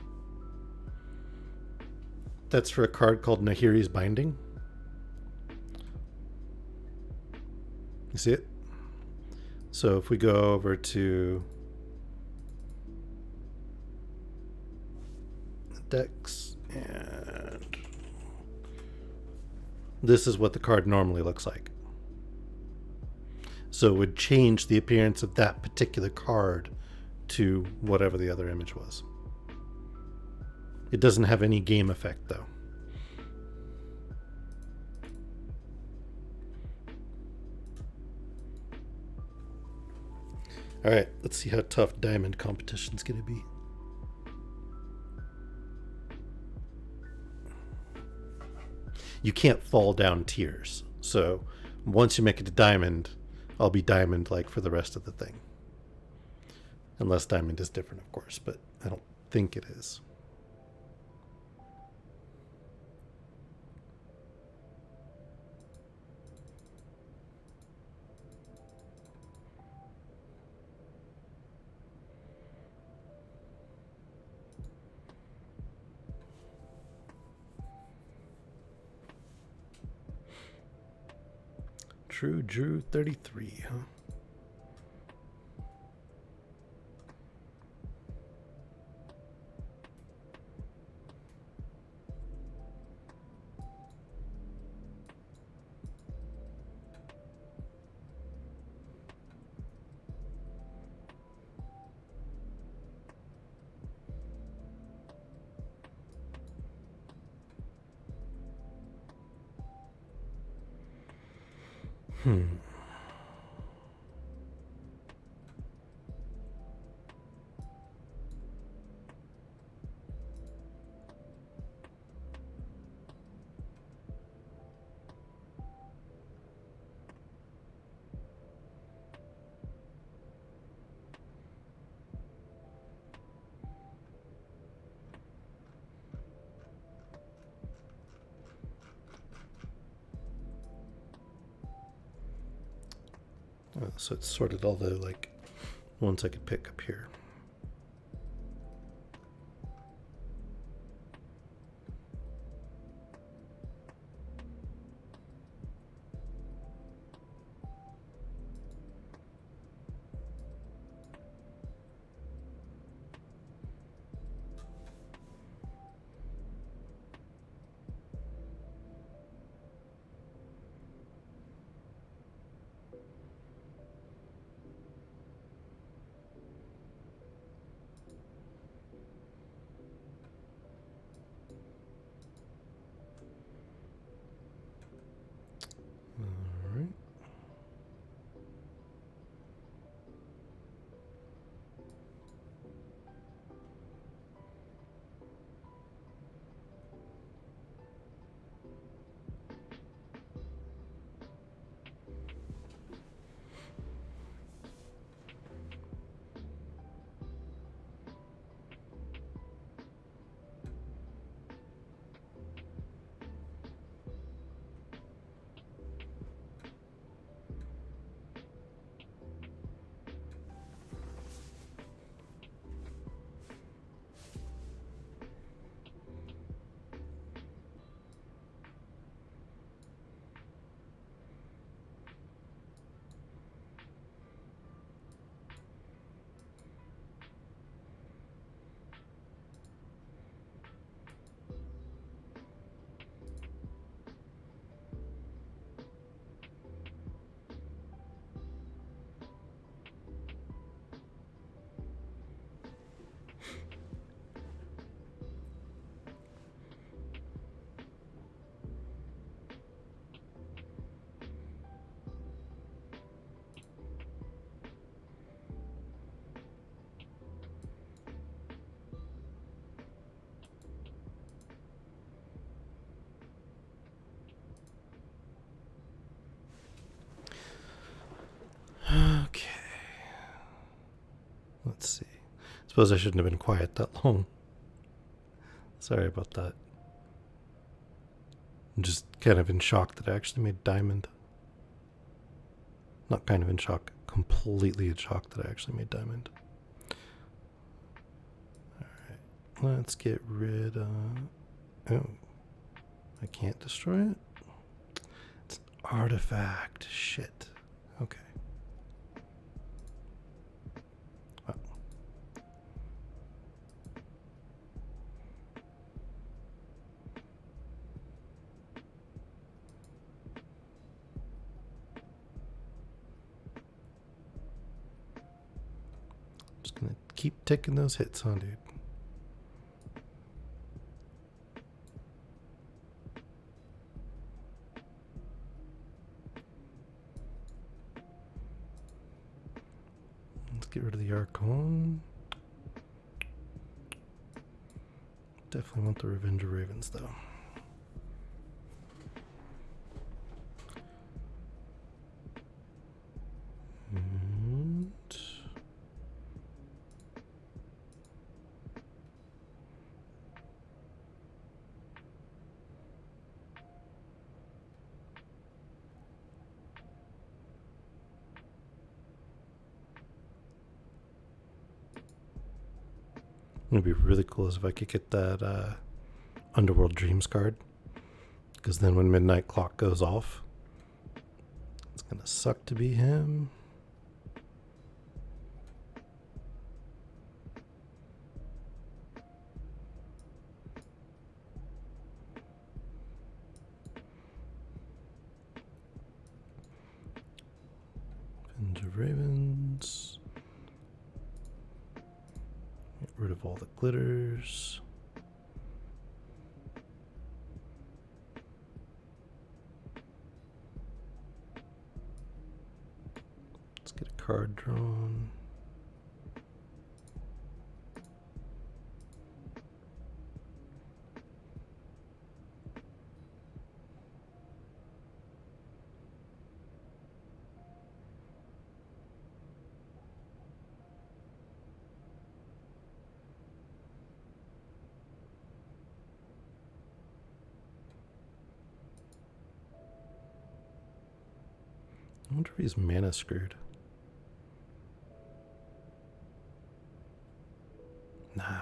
That's for a card called Nahiri's Binding. You see it? So if we go over to decks, and this is what the card normally looks like. So it would change the appearance of that particular card to whatever the other image was. It doesn't have any game effect though. All right, let's see how tough diamond competition's gonna be. You can't fall down tiers. So once you make it to diamond, I'll be diamond like for the rest of the thing. Unless diamond is different, of course, but I don't think it is. True Drew 33, huh? So it's sorted all the like ones I could pick up here. Let's see. Suppose I shouldn't have been quiet that long. Sorry about that. I'm just kind of in shock that I actually made diamond. Not kind of in shock, completely in shock that I actually made diamond. Alright, let's get rid of... Oh, I can't destroy it? It's an artifact. Shit. Okay. Wow. Just gonna keep taking those hits on, dude. Let's get rid of the Archon. Definitely want the Revenge of Ravens, though. And it'd be really cool is if I could get that Underworld Dreams card, because then when Midnight Clock goes off, it's gonna suck to be him. Revenge of Ravens. Get rid of all the glitters. Let's get a card drawn. I wonder if he's mana screwed. Nah.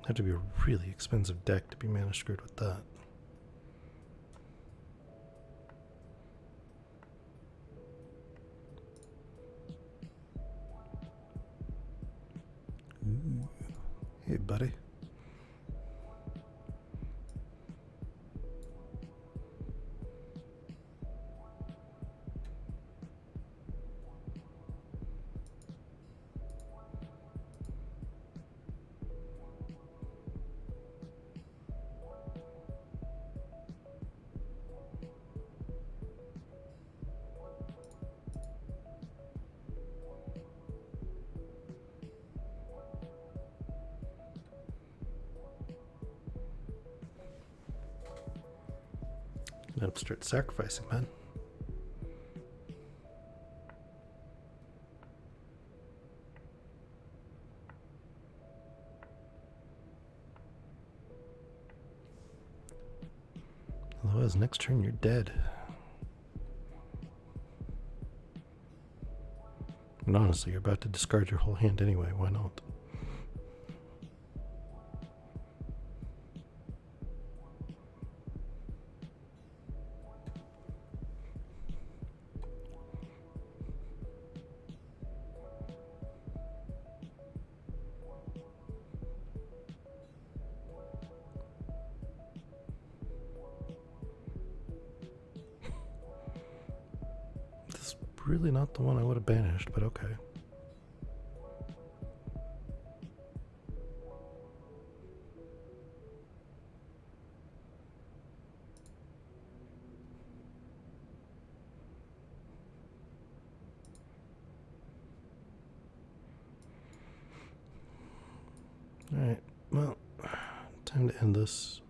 Had to be a really expensive deck to be mana screwed with that. Ooh. Hey, buddy. Gonna have to start sacrificing, man. Otherwise, next turn you're dead. And honestly, you're about to discard your whole hand anyway. Why not? Really not the one I would have banished, but okay. Alright, well, time to end this.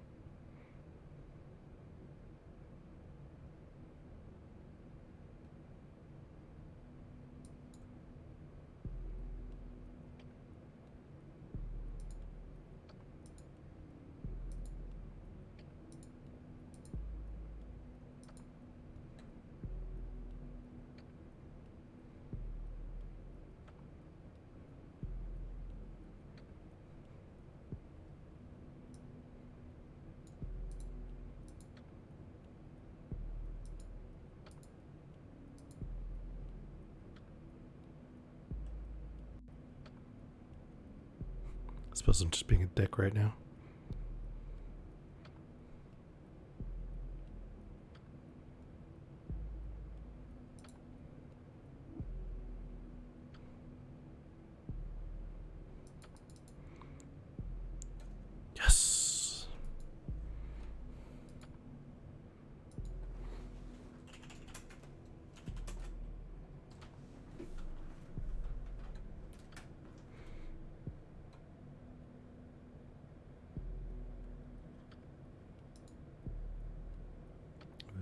suppose I'm just being a dick right now. Yes.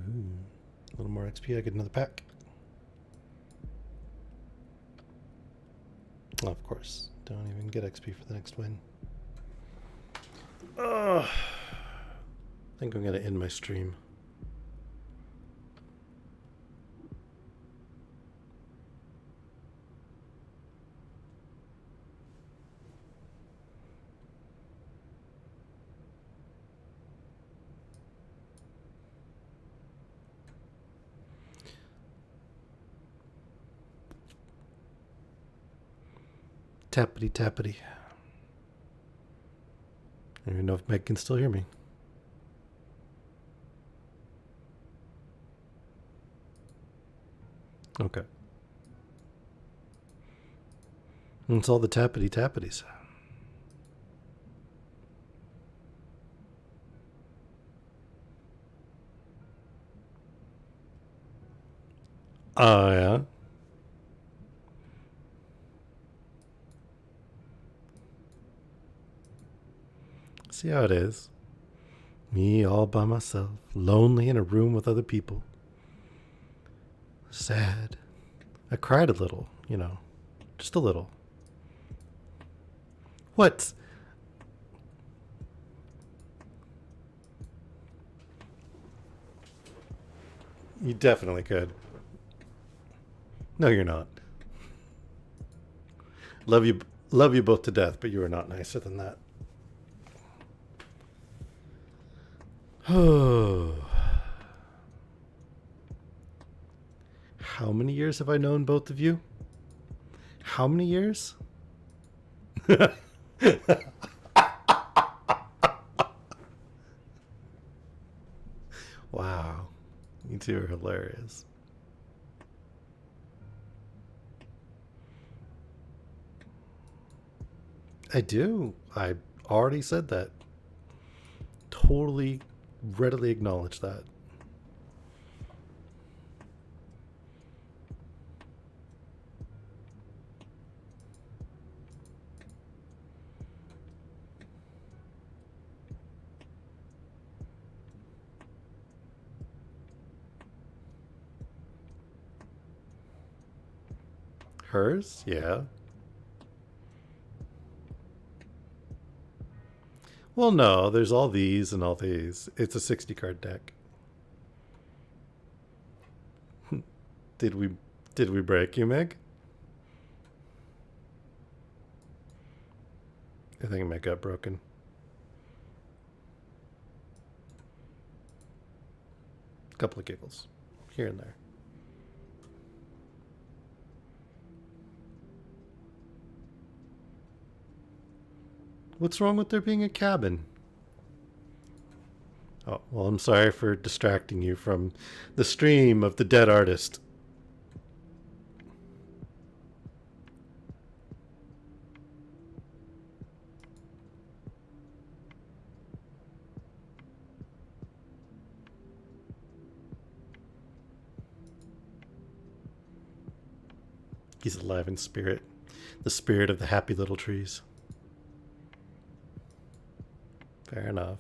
Ooh, a little more XP. I get another pack. Oh, of course. Don't even get XP for the next win. I think I'm going to end my stream. Tappity tappity. I don't even know if Meg can still hear me. Okay. And it's all the tappity tappities. Oh, yeah. See how it is. Me all by myself, lonely in a room with other people. Sad. I cried a little, you know, just a little. What? You definitely could. No, you're not. Love you both to death, but you are not nicer than that. Oh. How many years have I known both of you? How many years? Wow. You two are hilarious. I do. I already said that. Totally, readily acknowledge that. Hers? Yeah. Well, no, there's all these and all these. It's a 60 card deck. Did we break you, Meg? I think Meg got broken. A couple of giggles here and there. What's wrong with there being a cabin? Oh, well, I'm sorry for distracting you from the stream of the dead artist. He's alive in spirit. The spirit of the happy little trees. Fair enough.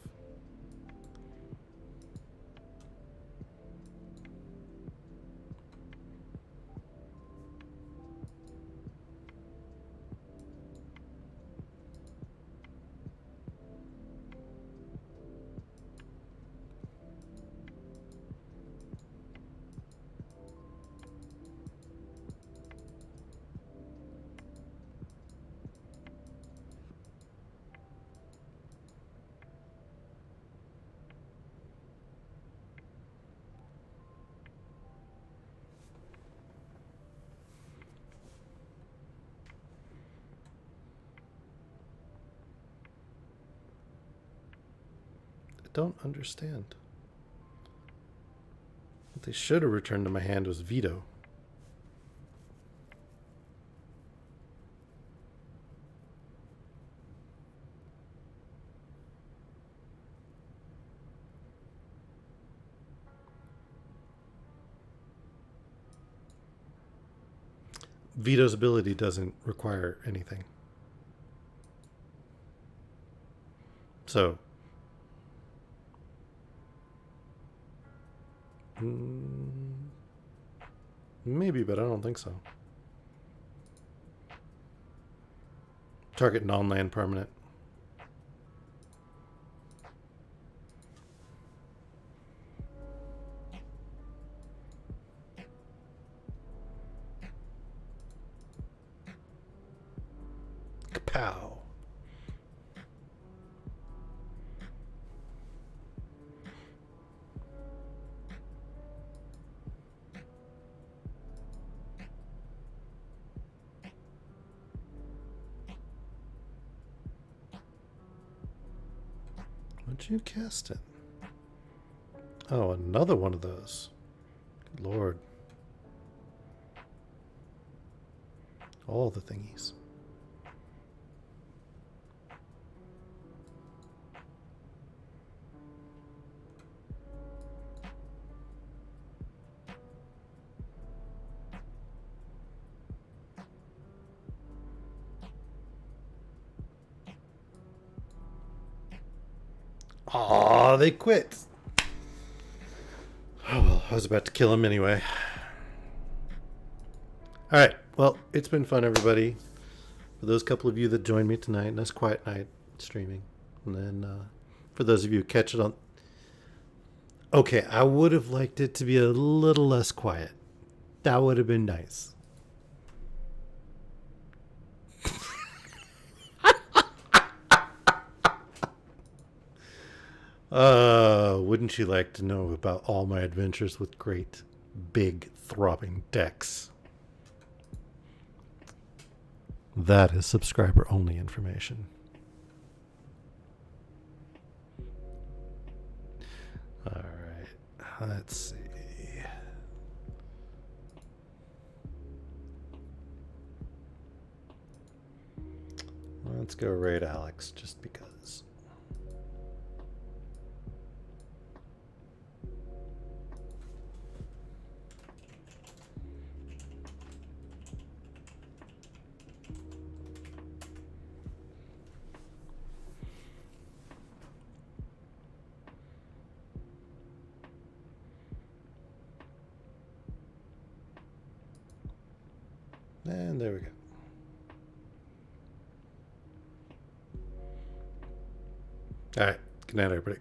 don't understand. What they should have returned to my hand was veto. Veto's ability doesn't require anything. So, maybe, but I don't think so. Target non-land permanent. Kapow. What'd you cast it? Oh, another one of those. Good Lord. All the thingies. Aw, they quit. Oh, well, I was about to kill him anyway. All right. Well, it's been fun, everybody. For those couple of you that joined me tonight, nice quiet night streaming. And then for those of you who catch it on... Okay, I would have liked it to be a little less quiet. That would have been nice. Wouldn't you like to know about all my adventures with great, big, throbbing decks? That is subscriber-only information. All right, let's see. Let's go raid Alex, just because. And there we go. All right. Good night, everybody.